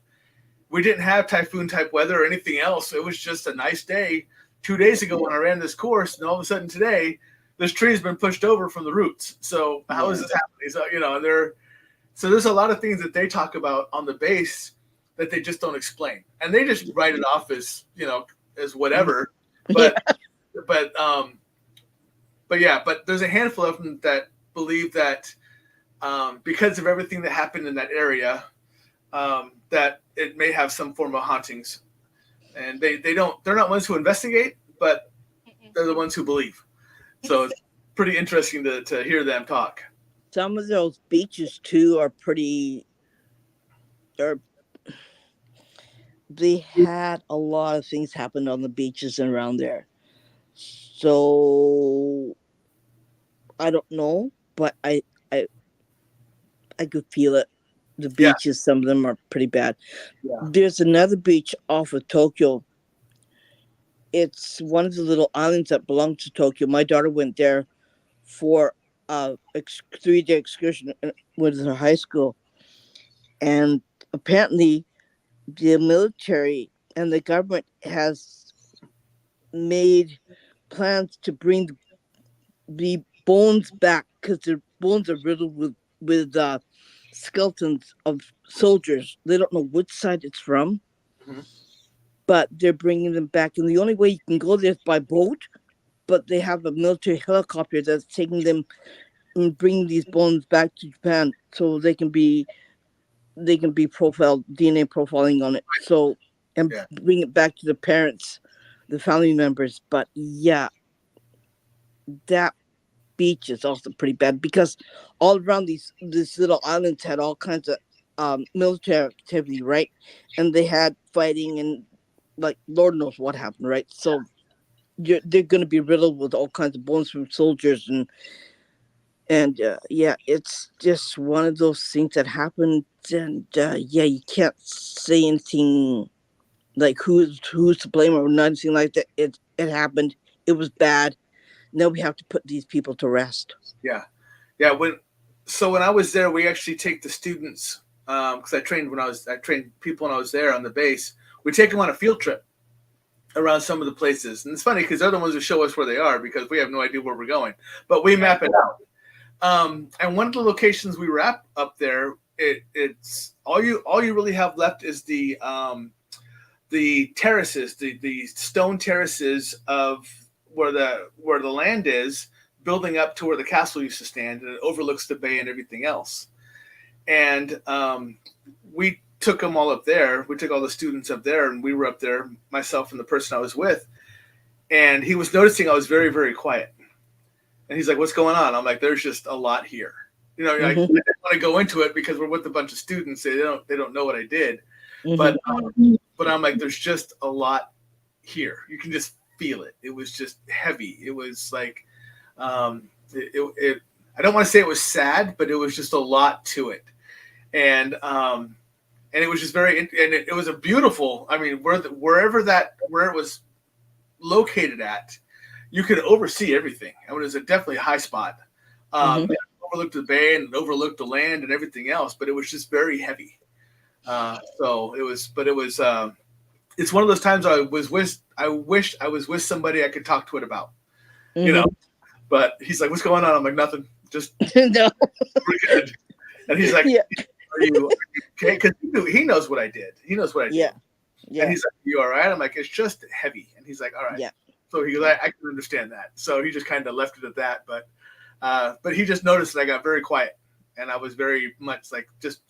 Speaker 2: typhoon type weather or anything else. It was just a nice day 2 days ago when I ran this course, and all of a sudden today, this tree has been pushed over from the roots. So how is this happening? So and so there's a lot of things that they talk about on the base that they just don't explain, and they just write it off as as whatever. But but there's a handful of them that believe that because of everything that happened in that area, that it may have some form of hauntings, and they're not ones who investigate, but they're the ones who believe. So it's pretty interesting to hear them talk.
Speaker 3: some of those beaches too are pretty. They had a lot of things happen on the beaches and around there. So I don't know, but I could feel it. The
Speaker 2: Yeah.
Speaker 3: beaches, some of them are pretty bad.
Speaker 2: Yeah.
Speaker 3: There's another beach off of Tokyo. It's one of the little islands that belongs to Tokyo. My daughter went there for a 3-day excursion with her high school, and apparently the military and the government has made plans to bring the bones back because the bones are riddled with skeletons of soldiers. They don't know which side it's from,
Speaker 2: Mhm.
Speaker 3: but they're bringing them back. And the only way you can go there is by boat. But they have a military helicopter that's taking them and bringing these bones back to Japan so they can be profiled, DNA profiling on it. So and
Speaker 2: Yeah.
Speaker 3: bring it back to the parents, the family members. But yeah, that beach is also pretty bad because all around these little islands had all kinds of military activity, right? And they had fighting and like Lord knows what happened, right? So they're going to be riddled with all kinds of bones from soldiers and yeah, it's just one of those things that happened, and yeah, you can't say anything like who's to blame or nothing like that. It happened. It was bad. Now we have to put these people to rest.
Speaker 2: Yeah. Yeah. When I was there, we actually take the students because I trained people when I was there on the base. We take them on a field trip around some of the places, and it's funny because they're the ones who show us where they are because we have no idea where we're going, but we map it out. And one of the locations we were at up there, it's all you really have left is the terraces, the stone terraces of where the land is, building up to where the castle used to stand, and it overlooks the bay and everything else. And we took them all up there. We took all the students up there, and we were up there, myself and the person I was with. And he was noticing I was very, very quiet. And he's like, "What's going on?" I'm like, "There's just a lot here." You know, I didn't want to go into it because we're with a bunch of students. They don't know what I did. But I'm like, "There's just a lot here. You can just feel it." It was just heavy. It was like, I don't want to say it was sad, but it was just a lot to it. And it was just it was a beautiful, I mean, where it was located at, you could oversee everything. I mean, it was definitely a high spot. It overlooked the bay and overlooked the land and everything else, but it was just very heavy. It's one of those times I wish I was with somebody I could talk to it about, you know, but he's like, "What's going on?" I'm like, "Nothing, just
Speaker 3: No.
Speaker 2: we're good." And he's like, "Are you okay?" Because he knows what I did. He knows what I did.
Speaker 3: Yeah.
Speaker 2: And he's like, "You all right?" I'm like, "It's just heavy." And he's like, "All right."
Speaker 3: Yeah.
Speaker 2: So he goes, I can understand that. So he just kind of left it at that. But he just noticed that I got very quiet, and I was very much like just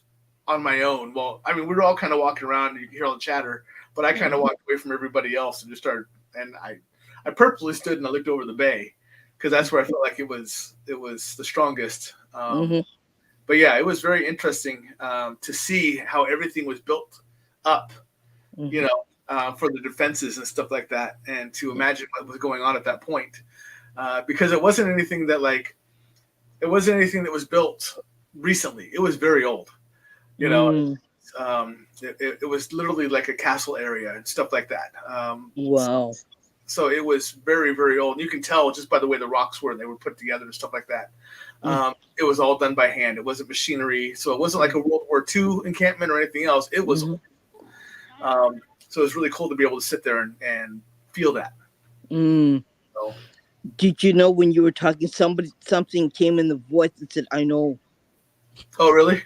Speaker 2: on my own. Well, I mean, we were all kind of walking around, and you could hear all the chatter, but I kind of walked away from everybody else and just started. And I purposely stood and I looked over the bay because that's where I felt like it was the strongest. But yeah, it was very interesting to see how everything was built up, you know, for the defenses and stuff like that, and to imagine what was going on at that point, because it wasn't anything that was built recently. It was very old, you know. It was literally like a castle area and stuff like that.
Speaker 3: Wow.
Speaker 2: So it was very, very old. You can tell just by the way the rocks were, they were put together and stuff like that. It was all done by hand. It wasn't machinery. So it wasn't like a World War II encampment or anything else. It was. So it was really cool to be able to sit there and feel that. So,
Speaker 3: did you know when you were talking, something came in the voice that said, "I know"?
Speaker 2: Oh, really?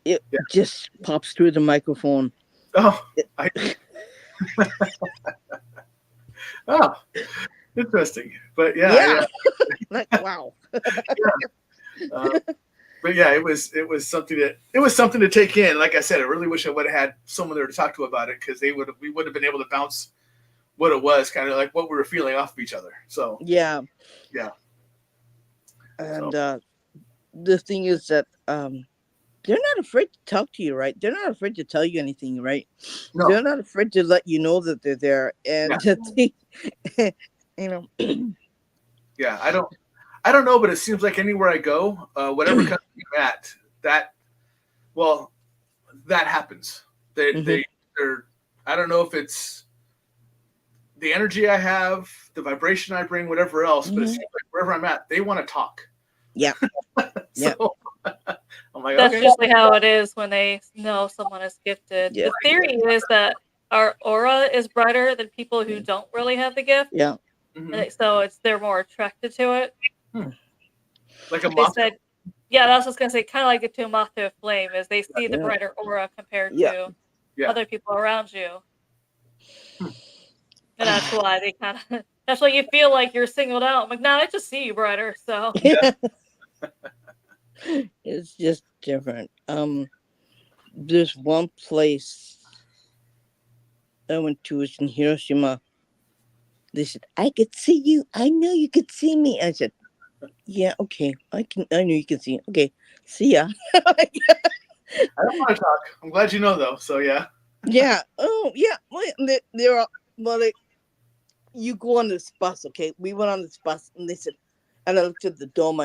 Speaker 3: It just pops through the microphone.
Speaker 2: Oh, oh, interesting. But yeah.
Speaker 3: Like, wow.
Speaker 2: But yeah, it was something to take in. Like I said, I really wish I would have had someone there to talk to about it, because we would have been able to bounce what it was, kind of like what we were feeling off of each other. So
Speaker 3: yeah. And the thing is that they're not afraid to talk to you, right? They're not afraid to tell you anything, right?
Speaker 2: No.
Speaker 3: They're not afraid to let you know that they're there, and you know.
Speaker 2: Yeah, I don't know, but it seems like anywhere I go, whatever country I'm at, that happens. They're I don't know if it's the energy I have, the vibration I bring, whatever else, but it seems like wherever I'm at, they want to talk.
Speaker 3: Yeah.
Speaker 2: So, I'm like,
Speaker 1: That's
Speaker 2: okay.
Speaker 1: usually how it is when they know someone is gifted.
Speaker 3: Yeah.
Speaker 1: The theory is that our aura is brighter than people who don't really have the gift.
Speaker 3: Yeah.
Speaker 1: And so they're more attracted to it.
Speaker 2: Like a
Speaker 1: They
Speaker 2: moth.
Speaker 1: said, yeah, that's what I was gonna say. Kind of like a moth to a flame, is they see the brighter aura compared to other people around you, and that's why they kind of. That's why you feel like you're singled out. I'm like, no, I just see you brighter. So
Speaker 3: it's just different. There's one place I went to, was in Hiroshima. They said, "I could see you. I know you could see me." I said, "Yeah, okay. I know you can see. Okay, see ya."
Speaker 2: I don't want to talk. I'm glad you know, though. So yeah.
Speaker 3: Yeah. Oh, yeah. They're all, you go on this bus, okay? We went on this bus, and they said, and I looked at the dome,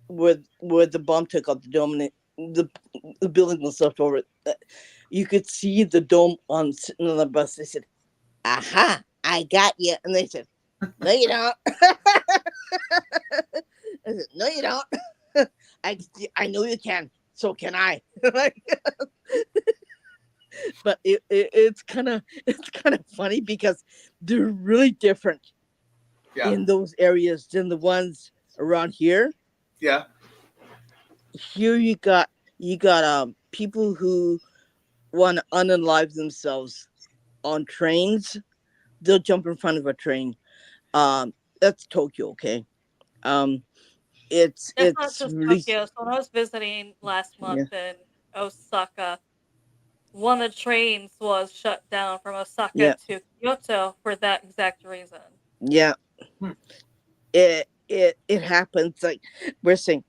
Speaker 3: where the bomb took out the dome, and the building was left over. You could see the dome sitting on the bus. They said, "Aha, I got you." And they said, "No, you don't." I said, "No, you don't." I know you can. So can I. But it's kind of funny, because they're really different in those areas than the ones around here.
Speaker 2: Yeah.
Speaker 3: Here you got people who want to unalive themselves on trains. They'll jump in front of a train. that's Tokyo. Okay. Um,
Speaker 1: It's not
Speaker 3: it's
Speaker 1: just
Speaker 3: really,
Speaker 1: Tokyo. So when I was visiting last month
Speaker 3: yeah,
Speaker 1: in Osaka, one of the trains was shut down from Osaka
Speaker 3: yeah,
Speaker 1: to Kyoto for that exact reason.
Speaker 3: yeah.
Speaker 2: Hmm.
Speaker 3: It happens. Like we're saying,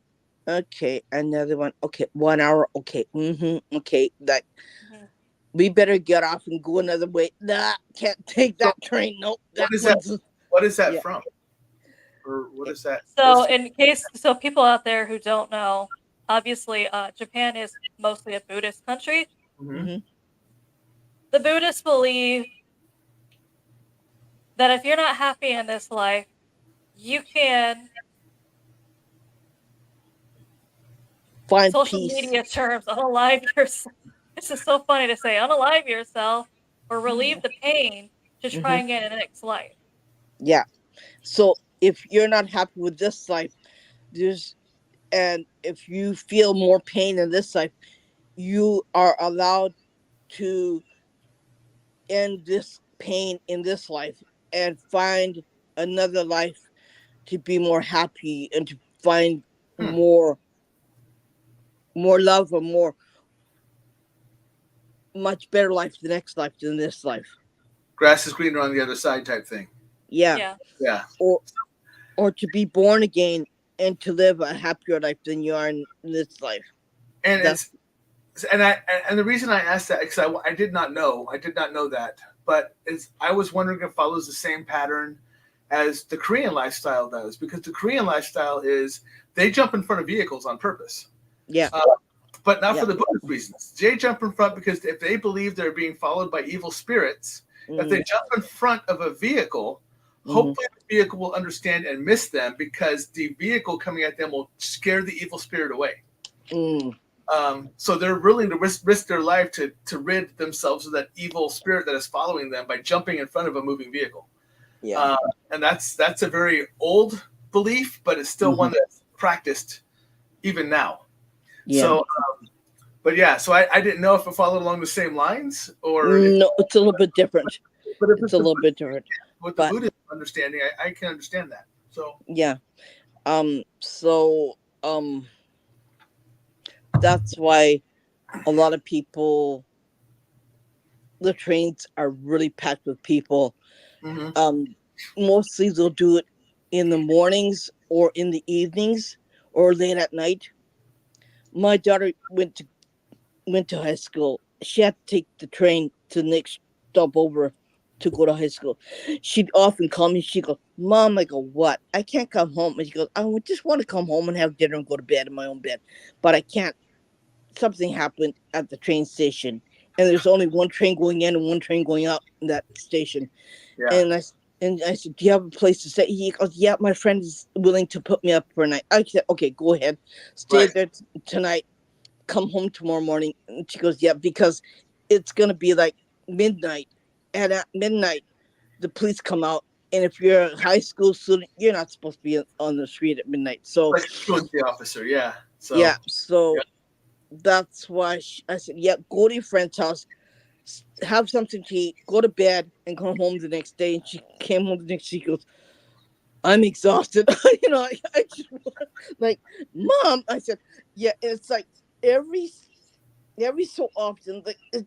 Speaker 3: okay, another one. Okay, 1 hour. Okay, okay. Like
Speaker 1: Mhm.
Speaker 3: we better get off and go another way. Nah, can't take
Speaker 2: So
Speaker 3: that train. Nope,
Speaker 2: what
Speaker 3: that
Speaker 2: is that?
Speaker 3: one's
Speaker 2: What is that
Speaker 3: yeah,
Speaker 2: from? Or what is that?
Speaker 1: So,
Speaker 2: What's
Speaker 1: in case, so people out there who don't know, obviously, Japan is mostly a Buddhist country.
Speaker 2: mm-hmm.
Speaker 3: mm-hmm,
Speaker 1: The Buddhists believe that if you're not happy in this life, you can,
Speaker 3: find
Speaker 1: social
Speaker 3: peace.
Speaker 1: media terms, unalive yourself. This is so funny to say, unalive yourself or relieve the pain to try
Speaker 3: hmm
Speaker 1: and get in the next life.
Speaker 3: Yeah. So if you're not happy with this life, there's and if you feel more pain in this life, you are allowed to end this pain in this life and find another life to be more happy and to find
Speaker 2: Hmm.
Speaker 3: more love or more much better life the next life than this life.
Speaker 2: Grass is greener on the other side type thing.
Speaker 3: Yeah.
Speaker 1: Yeah.
Speaker 2: Yeah.
Speaker 3: Or to be born again and to live a happier life than you are in this life.
Speaker 2: And
Speaker 3: That's
Speaker 2: the reason I asked that, because I did not know that, but I was wondering if it follows the same pattern as the Korean lifestyle does, because the Korean lifestyle is they jump in front of vehicles on purpose,
Speaker 3: yeah.
Speaker 2: but not
Speaker 3: Yeah.
Speaker 2: for the Buddhist reasons. They jump in front because if they believe they're being followed by evil spirits, if they jump in front of a vehicle, hopefully the vehicle will understand and miss them, because the vehicle coming at them will scare the evil spirit away.
Speaker 3: Mm.
Speaker 2: So they're willing to risk their life to rid themselves of that evil spirit that is following them by jumping in front of a moving vehicle.
Speaker 3: Yeah.
Speaker 2: And that's a very old belief, but it's still one that's practiced even now.
Speaker 3: Yeah.
Speaker 2: So, but yeah, so I didn't know if it followed along the same lines, or
Speaker 3: No, it's a little bit different.
Speaker 2: but if
Speaker 3: It's a little bit different.
Speaker 2: with the
Speaker 3: But
Speaker 2: Buddhist understanding, I can understand that. So
Speaker 3: yeah. So that's why a lot of people, the trains are really packed with people.
Speaker 2: mm-hmm.
Speaker 3: Mostly they'll do it in the mornings or in the evenings or late at night. My daughter went to high school. She had to take the train to the next stop over to go to high school. She'd often call me. She'd go, "Mom," I go, "What? I can't come home." And she goes, "I would just want to come home and have dinner and go to bed in my own bed, but I can't. Something happened at the train station, and there's only one train going in and one train going out in that station."
Speaker 2: Yeah,
Speaker 3: And I said, "Do you have a place to stay?" He goes, "Yeah, my friend is willing to put me up for a night." I said, "Okay, go ahead, stay
Speaker 2: right,
Speaker 3: there tonight. Come home tomorrow morning." And she goes, "Yeah, because it's gonna be like midnight, and at midnight the police come out, and if you're a high school student, you're not supposed to be on the street at midnight." So
Speaker 2: like a truancy officer. Yeah,
Speaker 3: yeah,
Speaker 2: so
Speaker 3: so
Speaker 2: yeah,
Speaker 3: that's why I said, "Yeah, go to your friend's house, have something to eat, go to bed, and come home the next day." And she came home the next. She goes, "I'm exhausted." I just like, "Mom," I said, "Yeah." It's like every so often, like it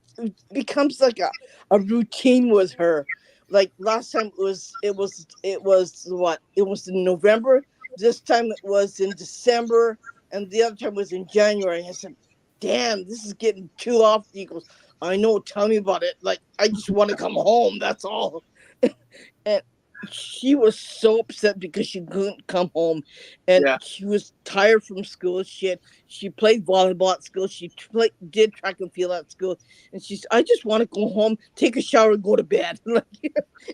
Speaker 3: becomes like a routine with her. Like last time it was what, it was in November. This time it was in December, and the other time was in January. I said, "Damn, this is getting too often." He goes, "I know. Tell me about it. Like I just want to come home. That's all." And she was so upset because she couldn't come home, and
Speaker 2: yeah,
Speaker 3: she was tired from school. She played volleyball at school. She did track and field at school, and she's, "I just want to go home, take a shower, and go to bed." Like,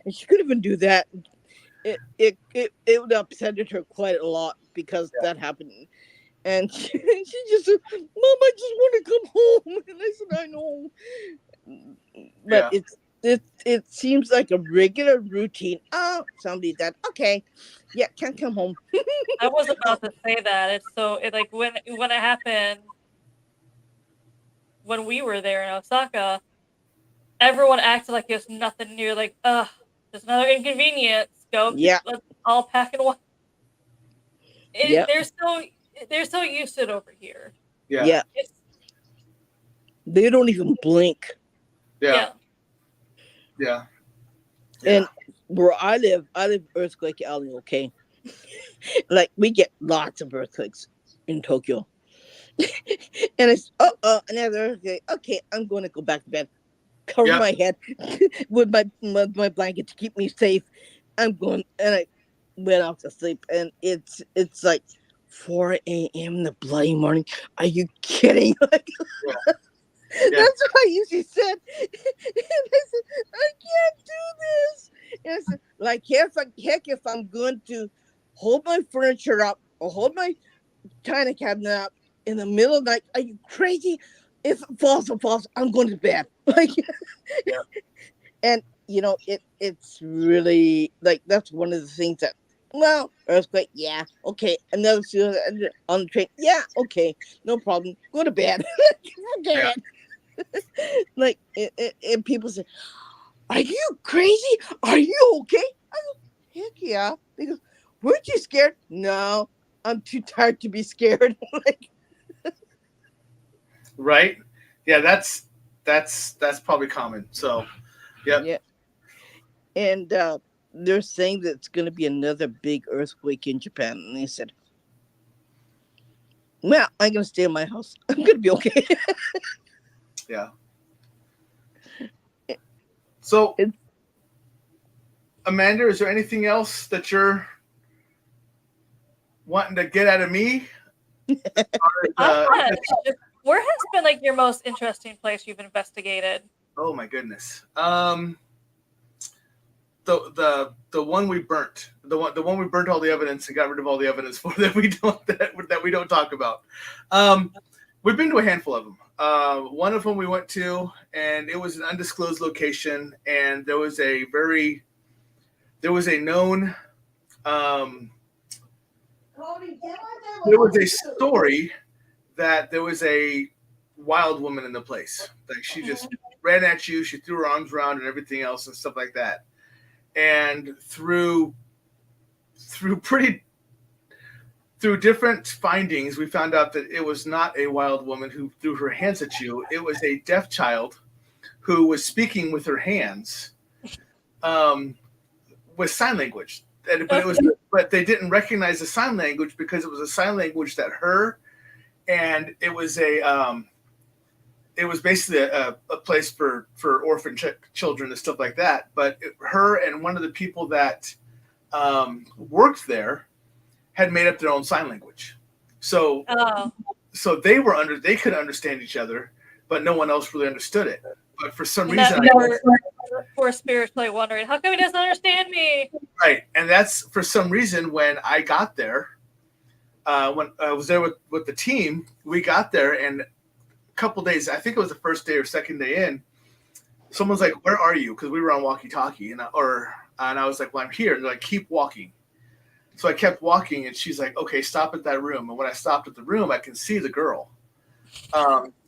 Speaker 3: and she couldn't even do that. It would upset her quite a lot because
Speaker 2: yeah,
Speaker 3: that happened. And she just said, "Mom, I just want to come home." And I said, "I know." But
Speaker 2: yeah.
Speaker 3: it seems like a regular routine. Oh, somebody that, okay, yeah, can't come home.
Speaker 1: I was about to say that. It's so like when it happened when we were there in Osaka, everyone acted like it was nothing new. Like, just another inconvenience. go.
Speaker 3: Yeah.
Speaker 1: Let's all pack and walk.
Speaker 3: Yeah.
Speaker 1: They're so used to it over here.
Speaker 2: Yeah.
Speaker 3: Yeah.
Speaker 1: It's,
Speaker 3: They don't even blink.
Speaker 2: Yeah.
Speaker 1: yeah.
Speaker 2: Yeah.
Speaker 3: And where I live Earthquake Alley, okay? Like, we get lots of earthquakes in Tokyo. And it's, another earthquake. Okay, I'm going to go back to bed. Cover
Speaker 2: Yep.
Speaker 3: my head with my blanket to keep me safe. I'm going, and I went off to sleep. And it's like 4 a.m. in the bloody morning. Are you kidding? Like,
Speaker 2: Yeah.
Speaker 3: that's what I usually said. And I said, I can't do this. And I said, like, if I'm going to hold my furniture up or hold my china cabinet up in the middle of the night, are you crazy? If it falls, it falls. I'm going to bed. Like,
Speaker 2: Yeah.
Speaker 3: and it's really like, that's one of the things that, well, earthquake, yeah, okay. Another on the train, yeah, okay, no problem. Go to bed. Forget it. Like, and people say, "Are you crazy? Are you okay?" I go, "Heck yeah." They go, "Weren't you scared?" "No, I'm too tired to be scared." Like,
Speaker 2: Right. Yeah. That's probably common. So, yep.
Speaker 3: yeah. And they're saying that it's going to be another big earthquake in Japan. And they said, "Well, I'm going to stay in my house. I'm going to be okay."
Speaker 2: Yeah. So,
Speaker 3: It's-
Speaker 2: Amanda, is there anything else that you're wanting to get out of me?
Speaker 1: Where has been like your most interesting place you've investigated?
Speaker 2: Oh my goodness. The one we burnt, the one we burnt all the evidence and got rid of all the evidence for that we don't talk about. We've been to a handful of them. One of them we went to, and it was an undisclosed location, and there was a known there was a story that there was a wild woman in the place. Like, she just ran at you, she threw her arms around and everything else and stuff like that. And through different findings, we found out that it was not a wild woman who threw her hands at you. It was a deaf child who was speaking with her hands, with sign language. But they didn't recognize the sign language because it was a sign language that and it was basically a place for orphan children and stuff like that. But her and one of the people that worked there had made up their own sign language. So they could understand each other, but no one else really understood it. But for some reason,
Speaker 1: Poor spiritually wondering, how come he doesn't understand me?
Speaker 2: right. And that's for some reason when I got there, when I was there with the team, we got there, and a couple days, I think it was the first day or second day in, someone's like, "Where are you?" Because we were on walkie-talkie, and I was like, "Well, I'm here." And they're like, "Keep walking." So I kept walking, and she's like, "Okay, stop at that room." And when I stopped at the room, I can see the girl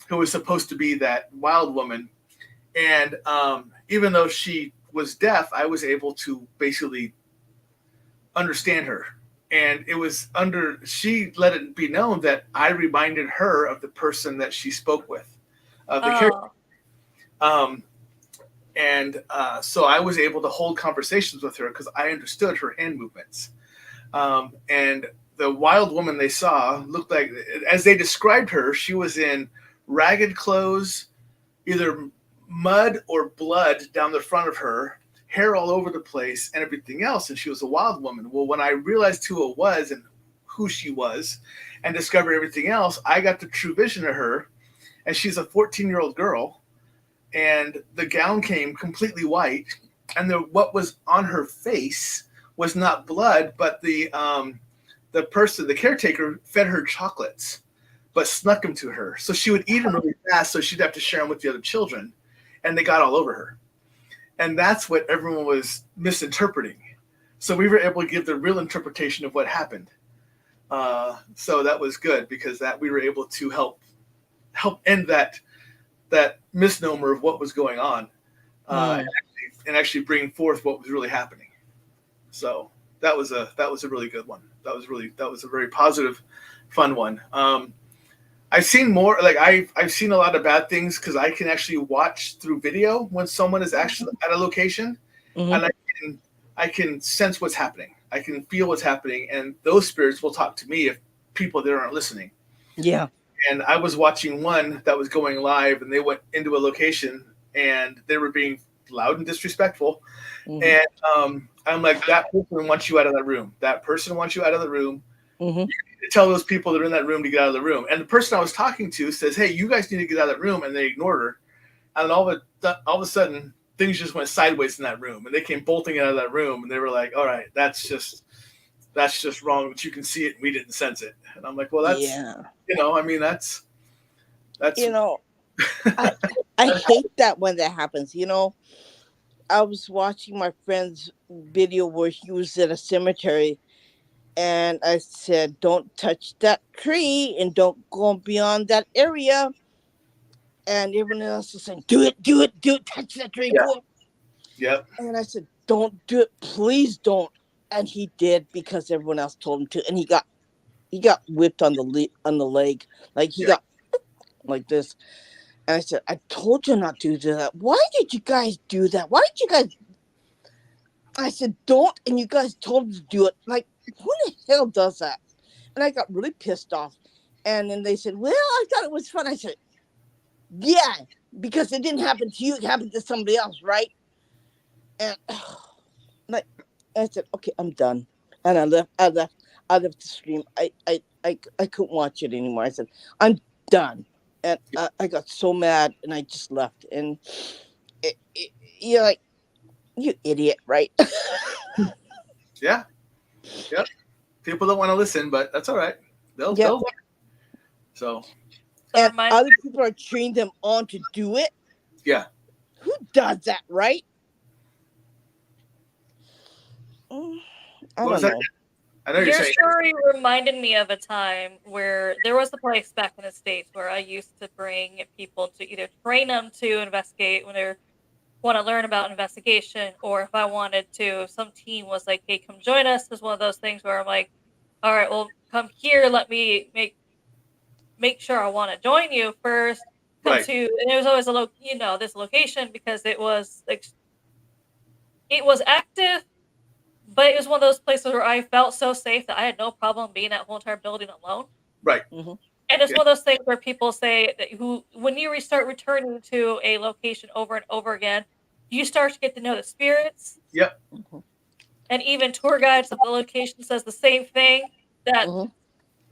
Speaker 2: who was supposed to be that wild woman. And even though she was deaf, I was able to basically understand her. And it was she let it be known that I reminded her of the person that she spoke with, of the character. So I was able to hold conversations with her because I understood her hand movements. And the wild woman they saw looked like, as they described her, she was in ragged clothes, either mud or blood down the front of her, hair all over the place and everything else. And she was a wild woman. Well, when I realized who it was and who she was and discovered everything else, I got the true vision of her. And she's a 14-year-old girl. And the gown came completely white. And what was on her face was not blood, but the caretaker, fed her chocolates, but snuck them to her. So she would eat them really fast, so she'd have to share them with the other children. And they got all over her. And that's what everyone was misinterpreting. So we were able to give the real interpretation of what happened. So that was good because we were able to help end that misnomer of what was going on, and actually bring forth what was really happening. So that was a really good one. That was a very positive, fun one. I've seen more, like I've seen a lot of bad things because I can actually watch through video when someone is actually at a location,
Speaker 3: Mm-hmm.
Speaker 2: and I can sense what's happening. I can feel what's happening, and those spirits will talk to me if people there aren't listening.
Speaker 3: Yeah.
Speaker 2: And I was watching one that was going live, and they went into a location, and they were being loud and disrespectful.
Speaker 3: Mm-hmm.
Speaker 2: And I'm like, that person wants you out of that room. That person wants you out of the room.
Speaker 3: Mm-hmm.
Speaker 2: Tell those people that are in that room to get out of the room. And the person I was talking to says, "Hey, you guys need to get out of that room," and they ignored her. And all of a sudden, things just went sideways in that room, and they came bolting out of that room, and they were like, "All right, that's just wrong. But you can see it, and we didn't sense it." And I'm like, "Well, that's I mean, that's
Speaker 3: I hate that when that happens. I was watching my friend's video where he was at a cemetery, and I said, "Don't touch that tree and don't go beyond that area." And everyone else was saying, "Do it, do it, do it, touch that tree."
Speaker 2: Yeah.
Speaker 3: Do it.
Speaker 2: Yep.
Speaker 3: And I said, "Don't do it, please don't." And he did because everyone else told him to, and he got whipped on the leg, like he got like this. And I said, "I told you not to do that. Why did you guys do that? Why did you guys?" I said, "Don't," and you guys told me to do it. Like, who the hell does that? And I got really pissed off. And then they said, "Well, I thought it was fun." I said, "Yeah, because it didn't happen to you. It happened to somebody else, right?" And like, I said, "Okay, I'm done." And I left the stream. I couldn't watch it anymore. I said, "I'm done." And I got so mad, and I just left. And you're like, "You idiot," right?
Speaker 2: Yeah. Yep. People don't want to listen, but that's all right. They'll learn. So.
Speaker 3: And other people are cheering them on to do it.
Speaker 2: Yeah.
Speaker 3: Who does that, right? I don't know.
Speaker 2: I know you're saying.
Speaker 1: Your story reminded me of a time where there was a place back in the States where I used to bring people to either train them to investigate when they want to learn about investigation, or if I wanted to, some team was like, "Hey, come join us." It's one of those things where I'm like, "All right, well, come here. Let me make sure I want to join you first." Come to, and it was always this location because it was active. But it was one of those places where I felt so safe that I had no problem being that whole entire building alone.
Speaker 2: Right.
Speaker 3: Mm-hmm.
Speaker 1: And it's one of those things where people say that when you start returning to a location over and over again, you start to get to know the spirits.
Speaker 2: Yep.
Speaker 3: Mm-hmm.
Speaker 1: And even tour guides of the location says the same thing. That
Speaker 3: Mm-hmm.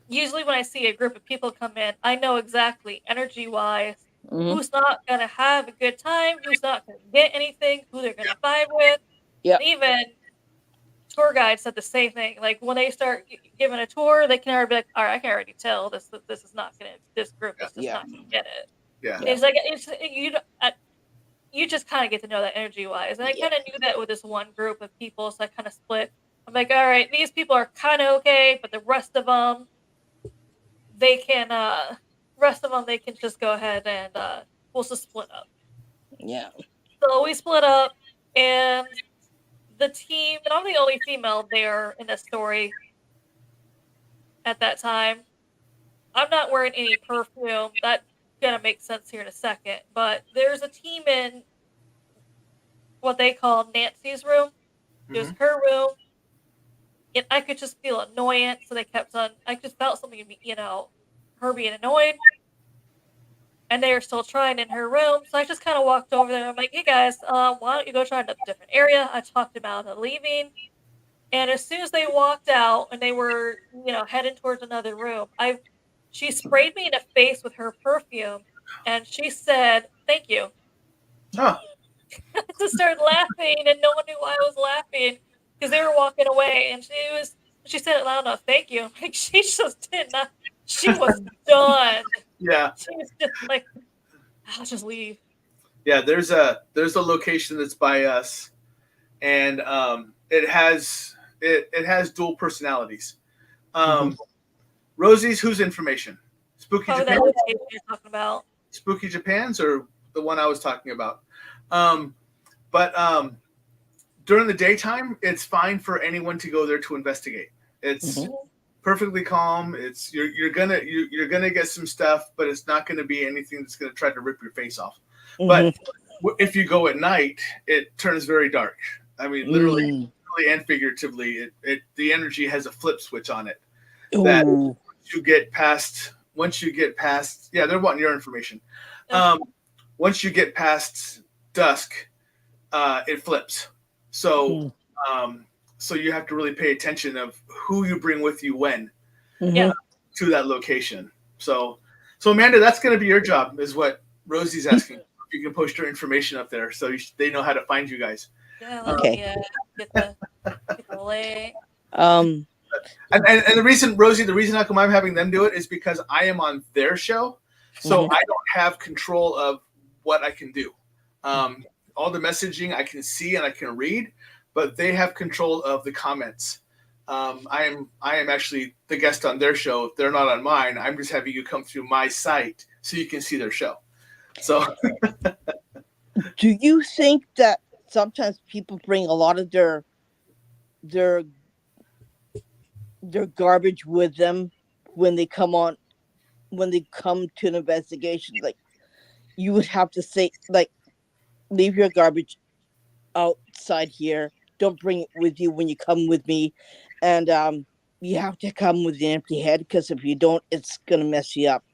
Speaker 1: usually when I see a group of people come in, I know exactly energy-wise
Speaker 3: Mm-hmm.
Speaker 1: who's not going to have a good time, who's not going to get anything, who they're going to vibe with.
Speaker 3: Yep.
Speaker 1: And even tour guides said the same thing. Like when they start giving a tour, they can already be like, "All right, I can already tell this is not gonna. This group is just not gonna get it."
Speaker 2: Yeah.
Speaker 1: It's like you just kind of get to know that energy wise, and I kind of knew that with this one group of people, so I kind of split. I'm like, "All right, these people are kind of okay, but the rest of them, they can just go ahead and we'll just split up."
Speaker 3: Yeah.
Speaker 1: So we split up, and the team, and I'm the only female there in the story at that time. I'm not wearing any perfume. That's gonna make sense here in a second. But there's a team in what they call Nancy's room. It was her room, and I could just feel annoyance. So they kept on. I just felt something, her being annoyed, and they were still trying in her room. So I just kind of walked over there. I'm like, "Hey guys, why don't you go try a different area?" I talked about leaving. And as soon as they walked out and they were, heading towards another room, she sprayed me in the face with her perfume, and she said, "Thank you."
Speaker 2: Huh.
Speaker 1: I just started laughing, and no one knew why I was laughing because they were walking away, and she said it loud enough, "Thank you." Like she just did not. She was done.
Speaker 2: Yeah.
Speaker 1: She was just like, "I'll just leave."
Speaker 2: Yeah. There's a location that's by us, and it has dual personalities. Rosie's whose information? Spooky
Speaker 1: Oh, that
Speaker 2: Japan?
Speaker 1: location you're talking about.
Speaker 2: Spooky Japan's or the one I was talking about? But during the daytime, it's fine for anyone to go there to investigate. It's perfectly calm. It's you're gonna get some stuff, but it's not gonna be anything that's gonna try to rip your face off. But if you go at night, it turns very dark. I mean, literally and figuratively, the energy has a flip switch on it. That once you get past, yeah, they're wanting your information. Once you get past dusk, it flips. So, so you have to really pay attention of who you bring with you when to that location. So Amanda, that's going to be your job, is what Rosie's asking. You can post your information up there so they know how to find you guys.
Speaker 1: Yeah, okay. Get the link.
Speaker 2: And the reason, Rosie, the reason how come I'm having them do it is because I am on their show, so I don't have control of what I can do. All the messaging I can see and I can read, but they have control of the comments. I am actually the guest on their show. They're not on mine. I'm just having you come through my site so you can see their show. So,
Speaker 3: do you think that sometimes people bring a lot of their garbage with them when they come to an investigation? Like, you would have to say, like, leave your garbage outside here. Don't bring it with you when you come with me. And you have to come with an empty head, because if you don't, it's going to mess you up.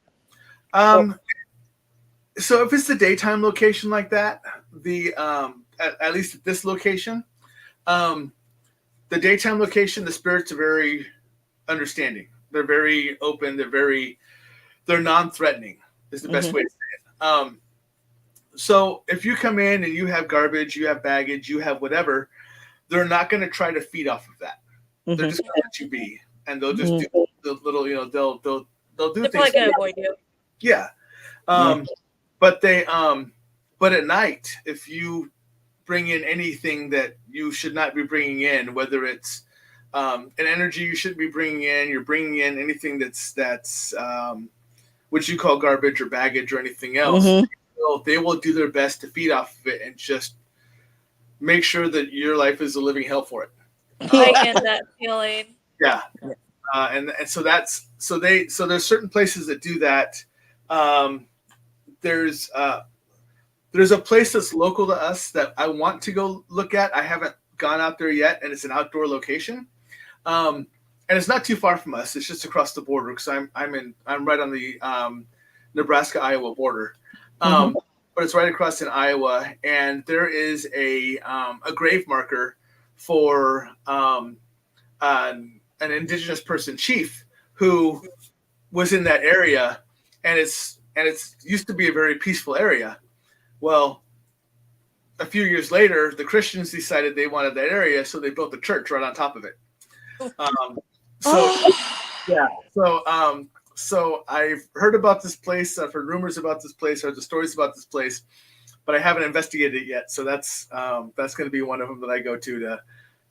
Speaker 2: So if it's the daytime location like that, at least at this location, the daytime location, the spirits are very understanding. They're very open. They're non-threatening is the best way to say it. So if you come in and you have garbage, you have baggage, you have whatever, they're not going to try to feed off of that. They're just going to let you be, and they'll just do the little, they'll do
Speaker 1: They're
Speaker 2: things.
Speaker 1: probably going to avoid you.
Speaker 2: Yeah. But at night, if you bring in anything that you should not be bringing in, whether it's an energy you shouldn't be bringing in, you're bringing in anything that's what you call garbage or baggage or anything else, they will do their best to feed off of it and just make sure that your life is a living hell for it.
Speaker 1: Heighten that feeling.
Speaker 2: Yeah. And so there's certain places that do that. There's a place that's local to us that I want to go look at. I haven't gone out there yet, and it's an outdoor location. And it's not too far from us. It's just across the border, because I'm right on the Nebraska-Iowa border. But it's right across in Iowa, and there is a grave marker for an indigenous person chief who was in that area, and it's used to be a very peaceful area. Well, a few years later, the Christians decided they wanted that area, so they built a church right on top of it. So I've heard about this place. I've heard rumors about this place, heard the stories about this place, but I haven't investigated it yet. So that's going to be one of them that I go to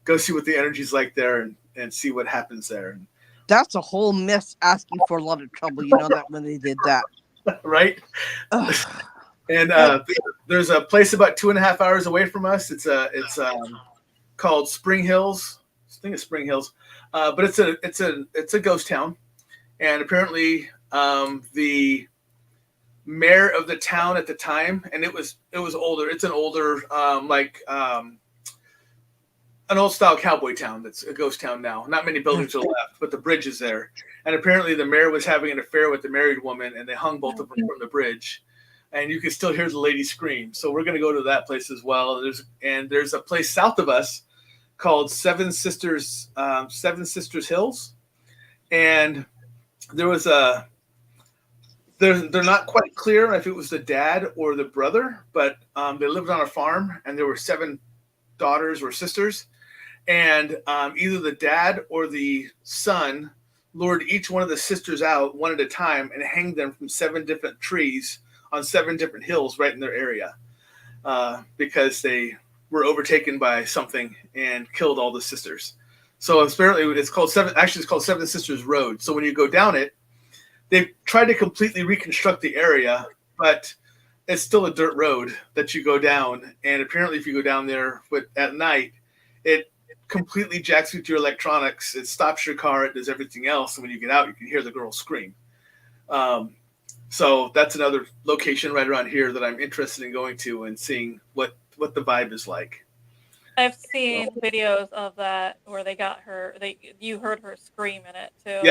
Speaker 2: go see what the energy's like there and see what happens there.
Speaker 3: That's a whole mess, asking for a lot of trouble. You know that when they did that,
Speaker 2: right? And there's a place about 2.5 hours away from us. It's called Spring Hills. I think it's Spring Hills, but it's a ghost town. And apparently, the mayor of the town at the time, and it was older. It's an older, an old style cowboy town. That's a ghost town now. Not many buildings are left, but the bridge is there. And apparently, the mayor was having an affair with the married woman, and they hung both of them from the bridge. And you can still hear the lady scream. So we're going to go to that place as well. There's a place south of us called Seven Sisters Hills, and there was they're not quite clear if it was the dad or the brother, but they lived on a farm, and there were 7 daughters or sisters, and either the dad or the son lured each one of the sisters out one at a time and hanged them from 7 different trees on 7 different hills right in their area, because they were overtaken by something and killed all the sisters. So apparently it's called Seven Sisters Road. So when you go down it, they've tried to completely reconstruct the area, but it's still a dirt road that you go down. And apparently if you go down there at night, it completely jacks with your electronics. It stops your car. It does everything else. And when you get out, you can hear the girl scream. So that's another location right around here that I'm interested in going to and seeing what the vibe is like.
Speaker 1: I've seen videos of that where they got her. You heard her scream in it too.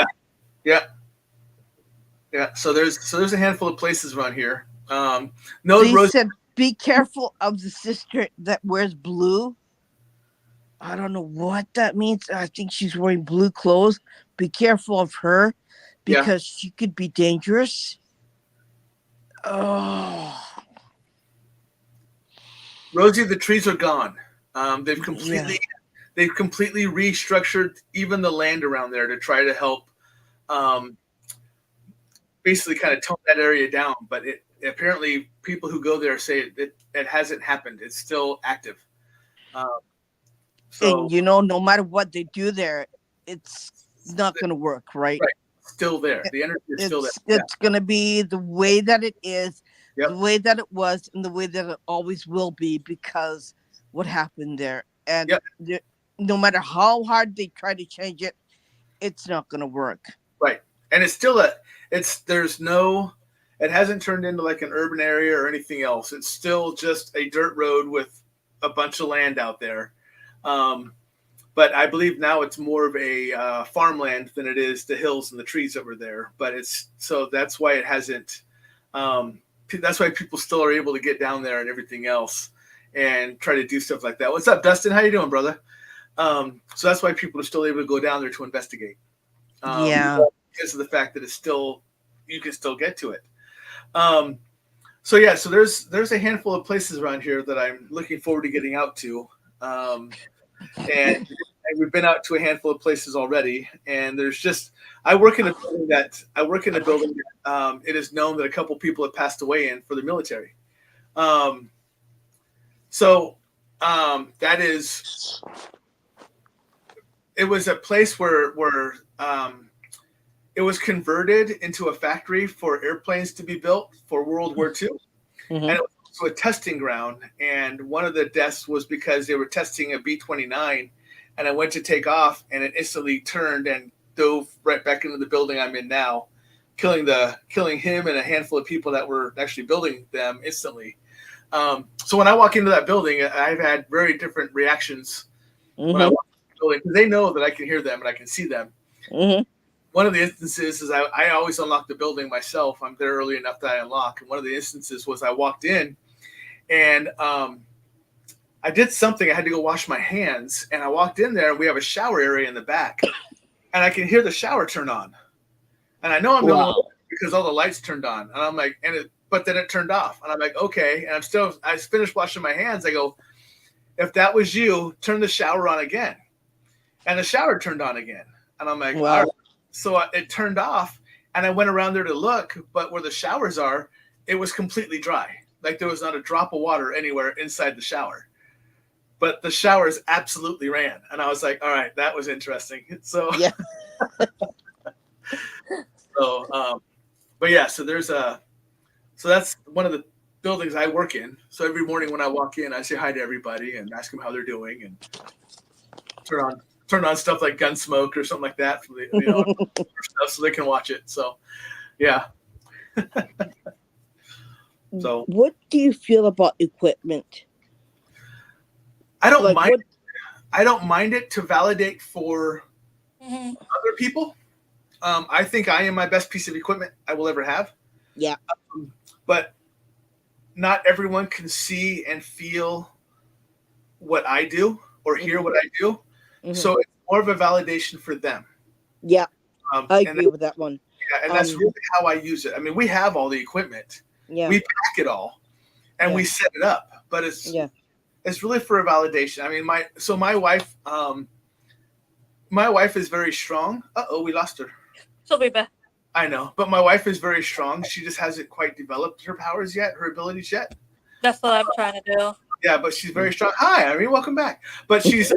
Speaker 2: Yeah. So there's a handful of places around here.
Speaker 3: They said be careful of the sister that wears blue. I don't know what that means. I think she's wearing blue clothes. Be careful of her because she could be dangerous. Oh,
Speaker 2: Rosie, the trees are gone. They've completely restructured even the land around there to try to help, basically kind of tone that area down. But apparently people who go there say it hasn't happened. It's still active.
Speaker 3: And no matter what they do there, it's not going to work, right?
Speaker 2: Right. Still there. The energy is still there.
Speaker 3: It's going to be the way that it is, the way that it was, and the way that it always will be because what happened there. And no matter how hard they try to change it, it's not going to work.
Speaker 2: Right. And it's still it hasn't turned into like an urban area or anything else. It's still just a dirt road with a bunch of land out there. But I believe now it's more of a farmland than it is the hills and the trees that were there. But that's why it hasn't. That's why people still are able to get down there and everything else and try to do stuff like that. What's up, Dustin? How you doing, brother? So that's why people are still able to go down there to investigate. Because of the fact that you can still get to it. So there's a handful of places around here that I'm looking forward to getting out to. And we've been out to a handful of places already. And I work in a building that it is known that a couple people have passed away in for the military. It was a place where it was converted into a factory for airplanes to be built for World War II. Mm-hmm. And it was also a testing ground. And one of the deaths was because they were testing a B-29 and I went to take off and it instantly turned and dove right back into the building I'm in now, killing him and a handful of people that were actually building them instantly. So when I walk into that building, I've had very different reactions when I walk into the building because they know that I can hear them and I can see them. Mm-hmm. One of the instances is I always unlock the building myself. I'm there early enough that I unlock. And one of the instances was I walked in and I did something. I had to go wash my hands. And I walked in there and we have a shower area in the back. And I can hear the shower turn on. And I know I'm the only one because all the lights turned on. And I'm like, but then it turned off. And I'm like, okay. And I finished washing my hands. I go, if that was you, turn the shower on again. And the shower turned on again. And I'm like, wow. All right. So it turned off and I went around there to look, but where the showers are, it was completely dry. Like there was not a drop of water anywhere inside the shower, but the showers absolutely ran. And I was like, all right, that was interesting. So, yeah. So that's one of the buildings I work in. So every morning when I walk in, I say hi to everybody and ask them how they're doing and turn on stuff like Gunsmoke or something like that for the stuff so they can watch it. So, yeah. So,
Speaker 3: what do you feel about equipment?
Speaker 2: I don't mind. I don't mind it to validate for other people. I think I am my best piece of equipment I will ever have.
Speaker 3: Yeah.
Speaker 2: But not everyone can see and feel what I do or hear what I do. Mm-hmm. So it's more of a validation for them.
Speaker 3: Yeah, I agree with that one.
Speaker 2: Yeah, and that's really how I use it. I mean, we have all the equipment. Yeah. We pack it all, and we set it up. But it's really for a validation. I mean, my wife is very strong. We lost her.
Speaker 1: She'll be back.
Speaker 2: I know, but my wife is very strong. She just hasn't quite developed her powers yet, her abilities yet.
Speaker 1: That's what I'm trying to do.
Speaker 2: Yeah, but she's very strong. Hi, Irene, welcome back. But she's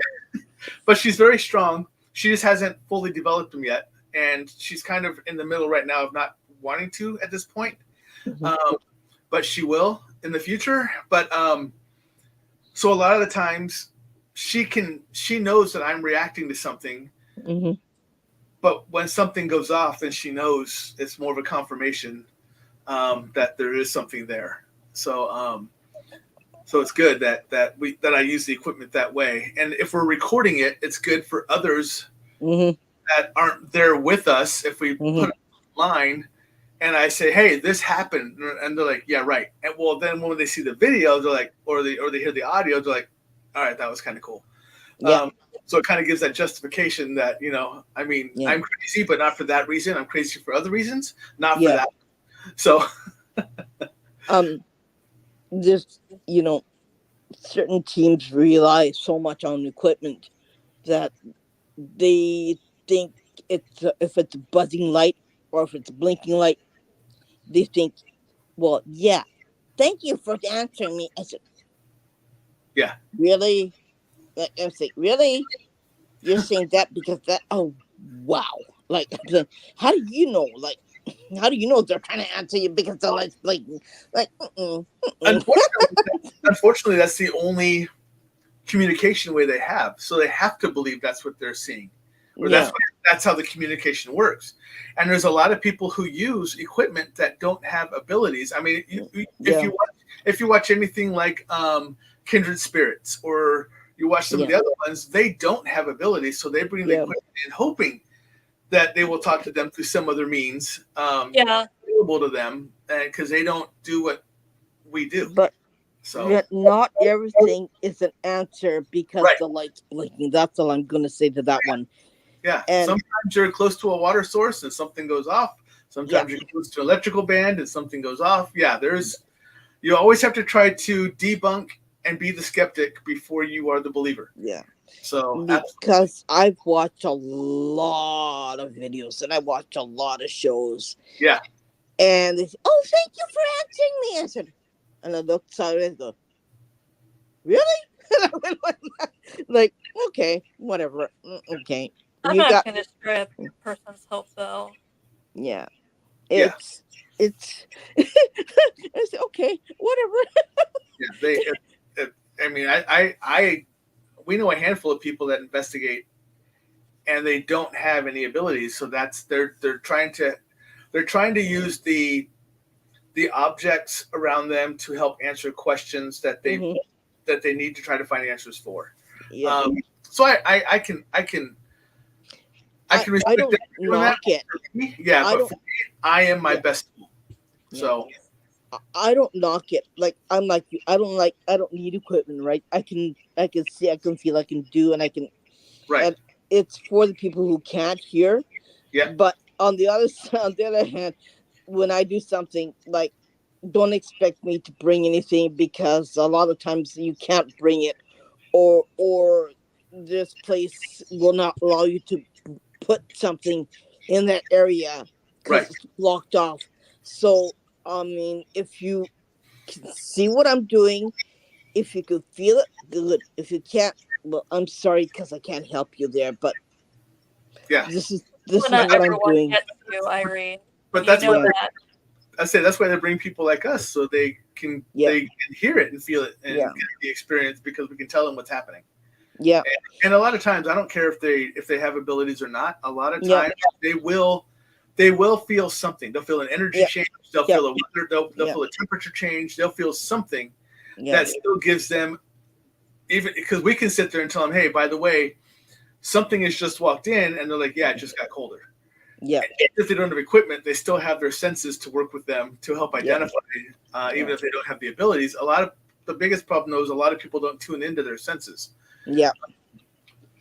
Speaker 2: very strong. She just hasn't fully developed them yet. And she's kind of in the middle right now of not wanting to at this point. Mm-hmm. But she will in the future. But so a lot of the times she knows that I'm reacting to something,
Speaker 3: Mm-hmm.
Speaker 2: but when something goes off, then she knows it's more of a confirmation that there is something there. So it's good that I use the equipment that way. And if we're recording it, it's good for others
Speaker 3: Mm-hmm.
Speaker 2: that aren't there with us. If we
Speaker 3: Mm-hmm.
Speaker 2: put it online and I say, "Hey, this happened," and they're like, "Yeah, right." And well, then when they see the video, they're like, or they hear the audio, they're like, "All right, that was kind of cool."
Speaker 3: Yeah.
Speaker 2: So it kind of gives that justification that, I mean,
Speaker 3: Yeah.
Speaker 2: I'm crazy, but not for that reason. I'm crazy for other reasons, not for
Speaker 3: Yeah.
Speaker 2: that. So
Speaker 3: There's, certain teams rely so much on equipment that they think if it's a buzzing light or if it's a blinking light, they think, well, yeah, thank you for answering me. I said,
Speaker 2: yeah,
Speaker 3: really? Like, I say, really? You're saying that because that? Oh, wow! Like, how do you know? Like, how do you know they're trying to answer you because the light's blinking? Like,
Speaker 2: unfortunately, that's the only communication way they have. So they have to believe that's what they're seeing, or
Speaker 3: yeah,
Speaker 2: that's how the communication works. And there's a lot of people who use equipment that don't have abilities. I mean,
Speaker 3: yeah,
Speaker 2: if you watch anything like Kindred Spirits, or you watch some of
Speaker 3: yeah,
Speaker 2: the other ones, they don't have abilities, so they bring the
Speaker 3: yeah,
Speaker 2: equipment in hoping that they will talk to them through some other means
Speaker 1: Yeah.
Speaker 2: available to them, because they don't do what we do.
Speaker 3: but
Speaker 2: So
Speaker 3: not everything is an answer because
Speaker 2: right,
Speaker 3: the light's blinking. That's all I'm gonna say to that one.
Speaker 2: yeah.
Speaker 3: And
Speaker 2: Sometimes you're close to a water source and something goes off.
Speaker 3: yeah,
Speaker 2: Sometimes you're close to an electrical band and something goes off. Yeah, you always have to try to debunk and be the skeptic before you are the believer.
Speaker 3: yeah.
Speaker 2: So
Speaker 3: Because I've watched a lot of videos and I watch a lot of shows,
Speaker 2: yeah,
Speaker 3: and they say, "Oh, thank you for answering me." I said, and I looked sideways and go, "Really?" And I went like, okay, whatever. Okay,
Speaker 1: I'm
Speaker 3: you
Speaker 1: not
Speaker 3: got,
Speaker 1: going to strip a person's hope, though.
Speaker 3: yeah.
Speaker 2: yeah,
Speaker 3: It's. I said, okay, whatever.
Speaker 2: yeah. I mean, we know a handful of people that investigate, and they don't have any abilities. So they're trying to use the objects around them to help answer questions that
Speaker 3: Hmm.
Speaker 2: they need to try to find answers for.
Speaker 3: Yeah,
Speaker 2: So I can
Speaker 3: I
Speaker 2: respect
Speaker 3: don't
Speaker 2: that you're doing that.
Speaker 3: knock it.
Speaker 2: Yeah,
Speaker 3: I
Speaker 2: but
Speaker 3: don't.
Speaker 2: for me, I am my
Speaker 3: Yeah,
Speaker 2: best tool.
Speaker 3: yeah.
Speaker 2: So
Speaker 3: I don't knock it. Like, I'm like you. I don't need equipment, right? I can see, I can feel, I can do, and I can,
Speaker 2: right,
Speaker 3: and it's for the people who can't hear.
Speaker 2: yeah,
Speaker 3: But on the other side, on the other hand, when I do something, like, don't expect me to bring anything because a lot of times you can't bring it, or this place will not allow you to put something in that area
Speaker 2: right,
Speaker 3: because it's blocked off. So, I mean, if you can see what I'm doing, if you can feel it, good. If you can't, well, I'm sorry because I can't help you there. But
Speaker 2: yeah.
Speaker 3: this
Speaker 1: Well,
Speaker 3: is
Speaker 1: not
Speaker 3: what I'm
Speaker 1: everyone
Speaker 3: doing.
Speaker 1: gets you, Irene.
Speaker 2: But
Speaker 1: You
Speaker 2: that's
Speaker 1: know
Speaker 2: what
Speaker 3: Yeah,
Speaker 1: that.
Speaker 2: I say. That's why they bring people like us, so they can
Speaker 3: yeah,
Speaker 2: hear it and feel it and
Speaker 3: yeah,
Speaker 2: get the experience, because we can tell them what's happening.
Speaker 3: yeah,
Speaker 2: And a lot of times, I don't care if they have abilities or not. A lot of
Speaker 3: yeah,
Speaker 2: times, they will feel something. They'll feel an energy
Speaker 3: yeah,
Speaker 2: change. They'll
Speaker 3: yeah,
Speaker 2: feel a weather. They'll
Speaker 3: yeah,
Speaker 2: feel a temperature change. They'll feel something
Speaker 3: yeah,
Speaker 2: that still gives them, even because we can sit there and tell them, "Hey, by the way, something has just walked in," and they're like, "Yeah, it just got colder."
Speaker 3: yeah,
Speaker 2: And if they don't have equipment, they still have their senses to work with them to help
Speaker 3: yeah,
Speaker 2: identify, even
Speaker 3: yeah,
Speaker 2: if they don't have the abilities. The biggest problem, though, is a lot of people don't tune into their senses,
Speaker 3: yeah,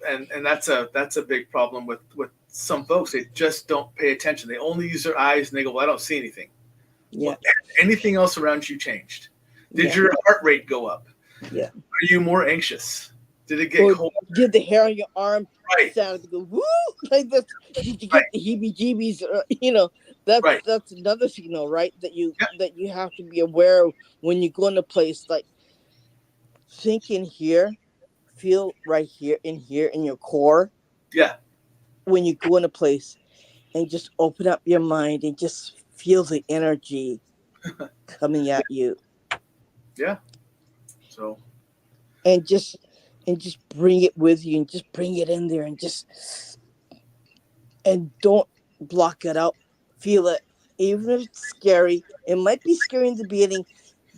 Speaker 2: and that's a big problem with some folks. They just don't pay attention. They only use their eyes, and they go, "Well, I don't see anything."
Speaker 3: yeah,
Speaker 2: Well, anything else around you changed? Did
Speaker 3: yeah,
Speaker 2: your heart rate go up?
Speaker 3: yeah.
Speaker 2: Are you more anxious? Did it get
Speaker 3: Or
Speaker 2: cold?
Speaker 3: did the hair on your arm
Speaker 2: Right,
Speaker 3: stand to go woo like this? Did you
Speaker 2: right,
Speaker 3: get the heebie-jeebies?
Speaker 2: right.
Speaker 3: That's another signal, right?
Speaker 2: Yeah,
Speaker 3: That you have to be aware of when you go in a place. Like, think in here, feel right here in your core
Speaker 2: yeah,
Speaker 3: when you go in a place, and just open up your mind and just feel the energy coming at you,
Speaker 2: yeah. So
Speaker 3: and just and just bring it with you and just bring it in there and don't block it out. Feel it. Even if it's scary, it might be scary in the beginning,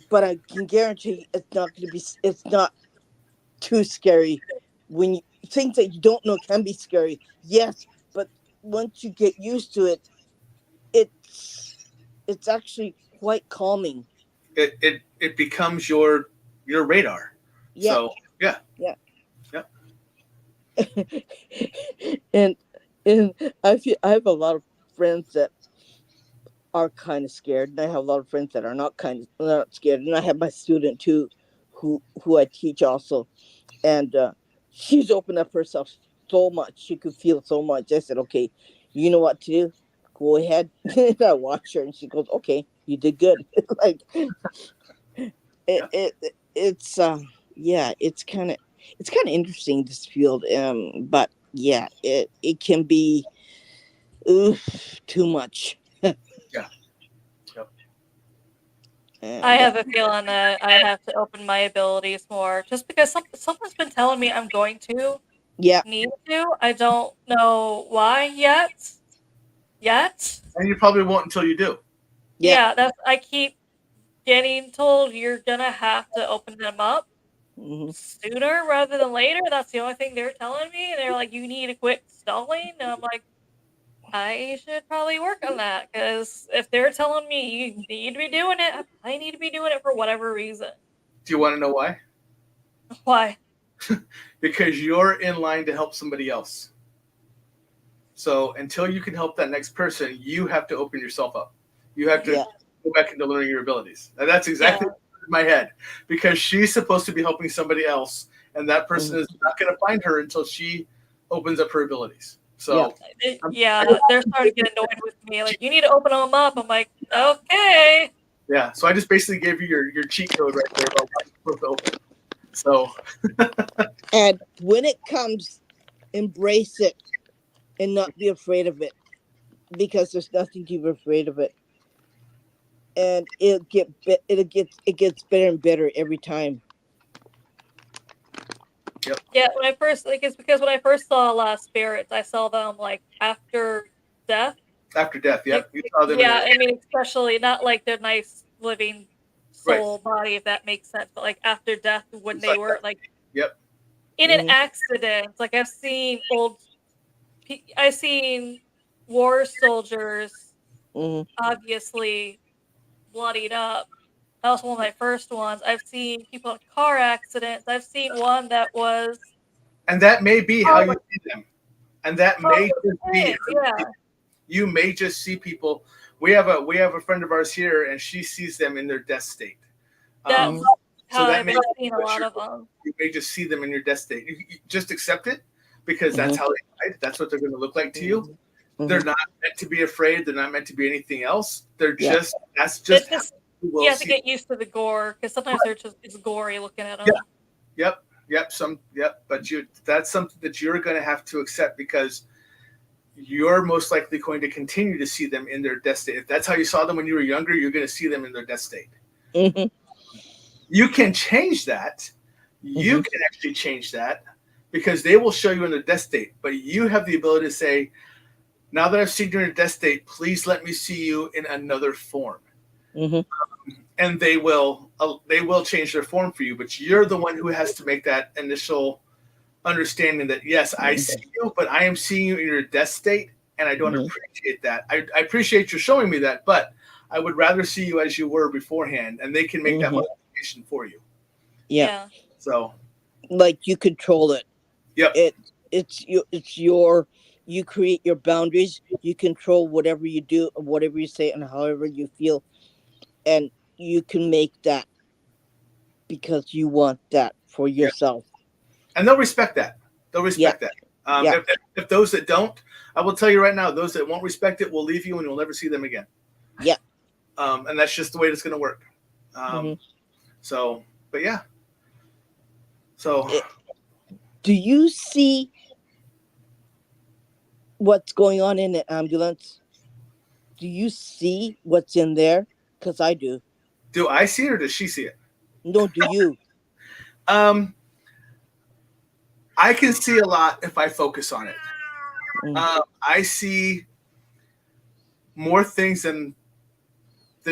Speaker 3: but I can guarantee it's not too scary. When you, things that you don't know can be scary, yes, but once you get used to it, it's actually quite calming.
Speaker 2: It becomes your radar.
Speaker 3: Yeah,
Speaker 2: So yeah,
Speaker 3: yeah.
Speaker 2: yeah,
Speaker 3: and and I have a lot of friends that are kind of scared, and I have a lot of friends that are not scared, and I have my student too, who I teach also, and she's opened up herself so much. She could feel so much. I said, okay, you know what to do. Go ahead. And I watch her, and she goes, okay, you did good. Like
Speaker 2: yeah.
Speaker 3: it's yeah, it's kind of interesting, this field, but yeah, it can be, oof, too much.
Speaker 2: Yeah. Yep.
Speaker 1: I
Speaker 3: And
Speaker 1: have a feeling that I have to open my abilities more, just because someone's been telling me I'm going to
Speaker 3: yeah,
Speaker 1: need to. I don't know why yet. Yet.
Speaker 2: And you probably won't until you do.
Speaker 3: yeah.
Speaker 1: Yeah, that's I keep getting told you're gonna have to open them up
Speaker 3: Hmm.
Speaker 1: sooner rather than later. That's the only thing they're telling me. They're like, you need to quit stalling. And I'm like, I should probably work on that, because if they're telling me you need to be doing it, I need to be doing it for whatever reason.
Speaker 2: Do you want to know why?
Speaker 1: Why?
Speaker 2: Because you're in line to help somebody else. So until you can help that next person, you have to open yourself up. You have to
Speaker 3: Yeah.
Speaker 2: go back into learning your abilities. And that's
Speaker 1: Yeah.
Speaker 2: exactly in my head, because she's supposed to be helping somebody else, and that person
Speaker 3: Mhm.
Speaker 2: is not going to find her until she opens up her abilities.
Speaker 3: Yeah.
Speaker 2: So I'm,
Speaker 1: Yeah, they're starting to get annoyed with me. Like, you need to open them up. I'm like, okay.
Speaker 2: yeah, so I just basically gave you your cheat code right there about what you're supposed to open. So
Speaker 3: And when it comes, embrace it and not be afraid of it, because there's nothing to be afraid of it. And it gets better and better every time.
Speaker 2: yep,
Speaker 1: Yeah, when I first, like, it's because when I first saw a lot of spirits, I saw them, like, after death.
Speaker 2: after death,
Speaker 1: Like,
Speaker 2: yep, you saw them in
Speaker 1: yeah,
Speaker 2: their
Speaker 1: I mean, especially not like the nice living
Speaker 2: right.
Speaker 1: soul body, if that makes sense, but like after death, when
Speaker 2: It's
Speaker 1: they
Speaker 2: like
Speaker 1: were
Speaker 2: that.
Speaker 1: like
Speaker 2: Yep,
Speaker 1: in an
Speaker 3: Mhm.
Speaker 1: accident. Like, I've seen war soldiers
Speaker 3: Mhm.
Speaker 1: obviously bloodied up. That was one of my first ones. I've seen people in car accidents. I've seen one that was
Speaker 2: and that may be how you
Speaker 1: probably,
Speaker 2: see them, and that may
Speaker 1: probably
Speaker 2: just be
Speaker 1: is, yeah.
Speaker 2: you may just see people. We have a friend of ours here, and she sees them in their death state.
Speaker 1: That's
Speaker 3: Mhm.
Speaker 2: Um, so
Speaker 1: how
Speaker 2: that
Speaker 1: I've
Speaker 2: may
Speaker 1: been
Speaker 2: be
Speaker 1: seeing a
Speaker 2: what
Speaker 1: lot of them.
Speaker 2: you may just see them in your death state. You just accept it, because that's
Speaker 3: Mhm.
Speaker 2: how they died. That's what they're going to look like to you.
Speaker 3: Mhm.
Speaker 2: They're
Speaker 3: Mhm.
Speaker 2: not meant to be afraid. They're not meant to be anything else. They're
Speaker 3: Yeah.
Speaker 2: just that's
Speaker 1: It's
Speaker 2: just how
Speaker 1: just
Speaker 2: you
Speaker 1: you
Speaker 2: will
Speaker 1: have to
Speaker 2: see.
Speaker 1: get used to the gore, because sometimes they're just it's gory looking at
Speaker 2: Yeah.
Speaker 1: them.
Speaker 2: Yep. Yep. But that's something that you're going to have to accept, because you're most likely going to continue to see them in their death state. If that's how you saw them when you were younger, you're going to see them in their death state.
Speaker 3: Mhm.
Speaker 2: You can change that. You
Speaker 3: Mhm.
Speaker 2: can actually change that, because they will show you in their death state. But you have the ability to say, now that I've seen you in your death state, please let me see you in another form.
Speaker 3: Mhm.
Speaker 2: And they will change their form for you. But you're the one who has to make that initial understanding that, yes, I see you, but I am seeing you in your death state, and I don't
Speaker 3: Mhm.
Speaker 2: appreciate that. I appreciate you showing me that, but I would rather see you as you were beforehand, and they can make that
Speaker 3: Mhm.
Speaker 2: modification for you.
Speaker 3: Yeah.
Speaker 1: Yeah.
Speaker 2: So,
Speaker 3: Like, you control it.
Speaker 2: yep,
Speaker 3: It it's your, you create your boundaries. You control whatever you do, whatever you say, and however you feel, and you can make that because you want that for
Speaker 2: yeah,
Speaker 3: yourself.
Speaker 2: and they'll respect that. They'll
Speaker 3: Yeah.
Speaker 2: respect that.
Speaker 3: Yeah.
Speaker 2: If those that don't, I will tell you right now, those that won't respect it will leave you, and you'll never see them again.
Speaker 3: Yeah.
Speaker 2: And that's just the way it's going to work.
Speaker 3: Hmm.
Speaker 2: So, but yeah. So,
Speaker 3: Do you see what's going on in the ambulance? Do you see what's in there? Because I do.
Speaker 2: do I see it or does she see it?
Speaker 3: No, do you?
Speaker 2: Um, I can see a lot if I focus on it. I see more things than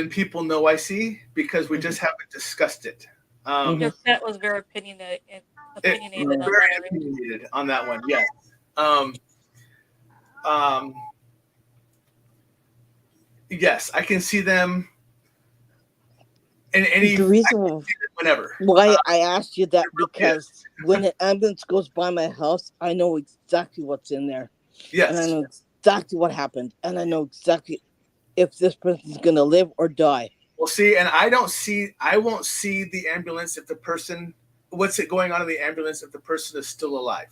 Speaker 2: people know I see because we just haven't discussed it.
Speaker 1: Your set was very opinionated
Speaker 2: Very opinionated on that one. Yes. Yes, I can see them in any.
Speaker 3: The reason
Speaker 2: whenever.
Speaker 3: why I asked you that because when an ambulance goes by my house, I know exactly what's in there.
Speaker 2: Yes.
Speaker 3: And I know exactly what happened, and I know exactly if this person's gonna live or die.
Speaker 2: Well, see, and I won't see the ambulance if the person, what's it going on in the ambulance if the person is still alive.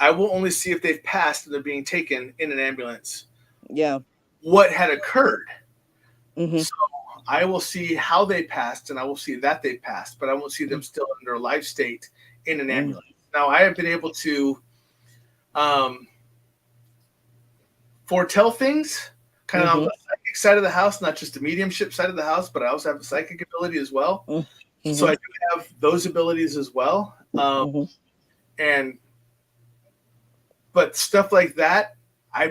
Speaker 2: I will only see if they've passed and they're being taken in an ambulance.
Speaker 3: Yeah.
Speaker 2: What had occurred. So I will see how they passed and I will see that they passed, but I won't see them still in their life state in an ambulance. Now, I have been able to foretell things kind of on the psychic side of the house, not just the mediumship side of the house, but I also have a psychic ability as well. So I do have those abilities as well. But stuff like that, I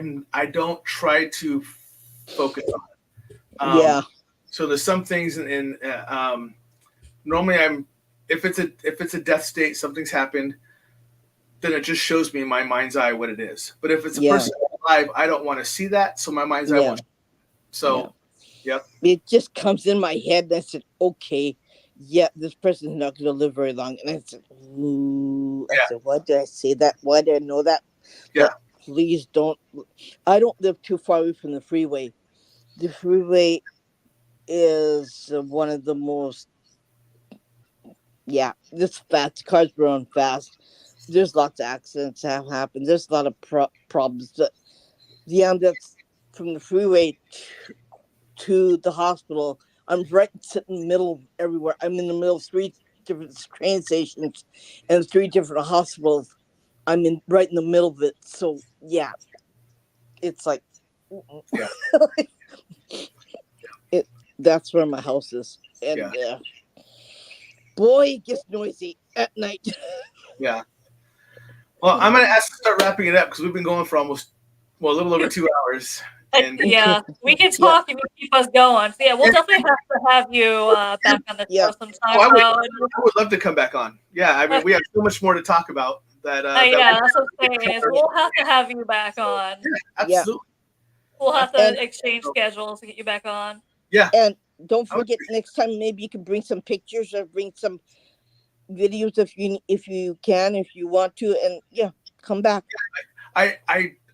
Speaker 2: don't try to focus on. So there's some things in normally if it's a death state, something's happened, then it just shows me in my mind's eye what it is. But if it's a person alive, I don't want to see that, so my mind's eye won't. So,
Speaker 3: it just comes in my head. And I said, okay, this person's not going to live very long. And I said, ooh. I said, why did I say that? Why did I know that?
Speaker 2: Yeah.
Speaker 3: But please don't. I don't live too far away from the freeway. The freeway is one of the most, this fast. Cars run fast. There's lots of accidents that have happened. There's a lot of problems. But the ambulance from the freeway to the hospital, I'm right sitting in the middle of everywhere. I'm in the middle of 3 different train stations and 3 different hospitals. I'm right in the middle of it. So it's like, that's where my house is. And boy, it gets noisy at night.
Speaker 2: Yeah. Well, I'm going to ask to start wrapping it up because we've been going for almost, a little over 2 hours. And
Speaker 1: we can talk and keep us going. So we'll definitely have to have you back on the show sometime.
Speaker 2: I would love to come back on. Yeah, I mean, we have so much more to talk about. That's
Speaker 1: what I'm saying. We'll have to have you back on.
Speaker 2: Yeah, absolutely.
Speaker 1: We'll have to exchange schedules to get you back on.
Speaker 2: Yeah.
Speaker 3: And don't forget, next time maybe you can bring some pictures or bring some videos if you can, if you want to, and come back.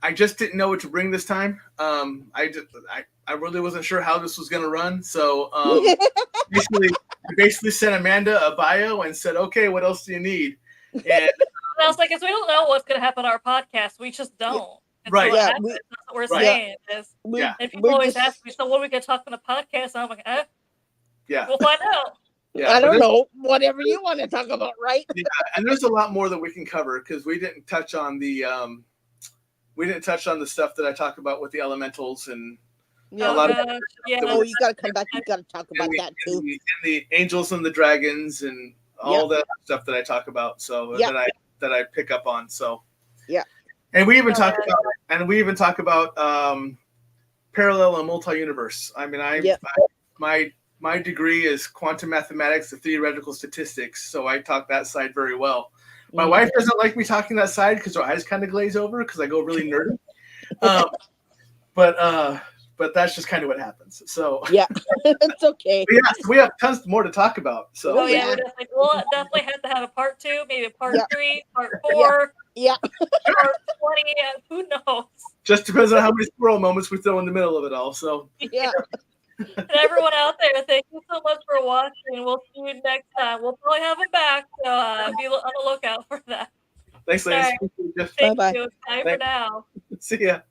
Speaker 2: I just didn't know what to bring this time. I really wasn't sure how this was going to run. So basically sent Amanda a bio and said, okay, what else do you need? And
Speaker 1: I was like, we don't know what's going to happen on our podcast. We just don't.
Speaker 2: Right.
Speaker 1: That's what we're saying. And people always ask me, so what are we going to talk on the podcast? And I'm like, we'll find out.
Speaker 3: Yeah, I don't know. Whatever you want to talk about, right?
Speaker 2: Yeah, and there's a lot more that we can cover because we didn't touch on the stuff that I talk about with the elementals and a lot of
Speaker 3: you got to come back. You got to talk about that too.
Speaker 2: And the angels and the dragons and all that stuff that I talk about. So that I pick up on. So and we even talk about parallel and multi-universe. I mean, my degree is quantum mathematics and theoretical statistics, so I talk that side very well. My wife doesn't like me talking that side because her eyes kind of glaze over because I go really nerdy. But that's just kind of what happens. So
Speaker 3: it's okay.
Speaker 2: We have tons more to talk about. So
Speaker 1: we'll definitely have to have a part 2, maybe a part 3, part 4. Part 20. Who knows?
Speaker 2: Just depends on how many squirrel moments we throw in the middle of it all. So
Speaker 1: And everyone out there, thank you so much for watching. We'll see you next time. We'll probably have it back, so be on the lookout for that.
Speaker 2: Thanks, Lance.
Speaker 1: Thank you. Bye for now.
Speaker 2: See ya.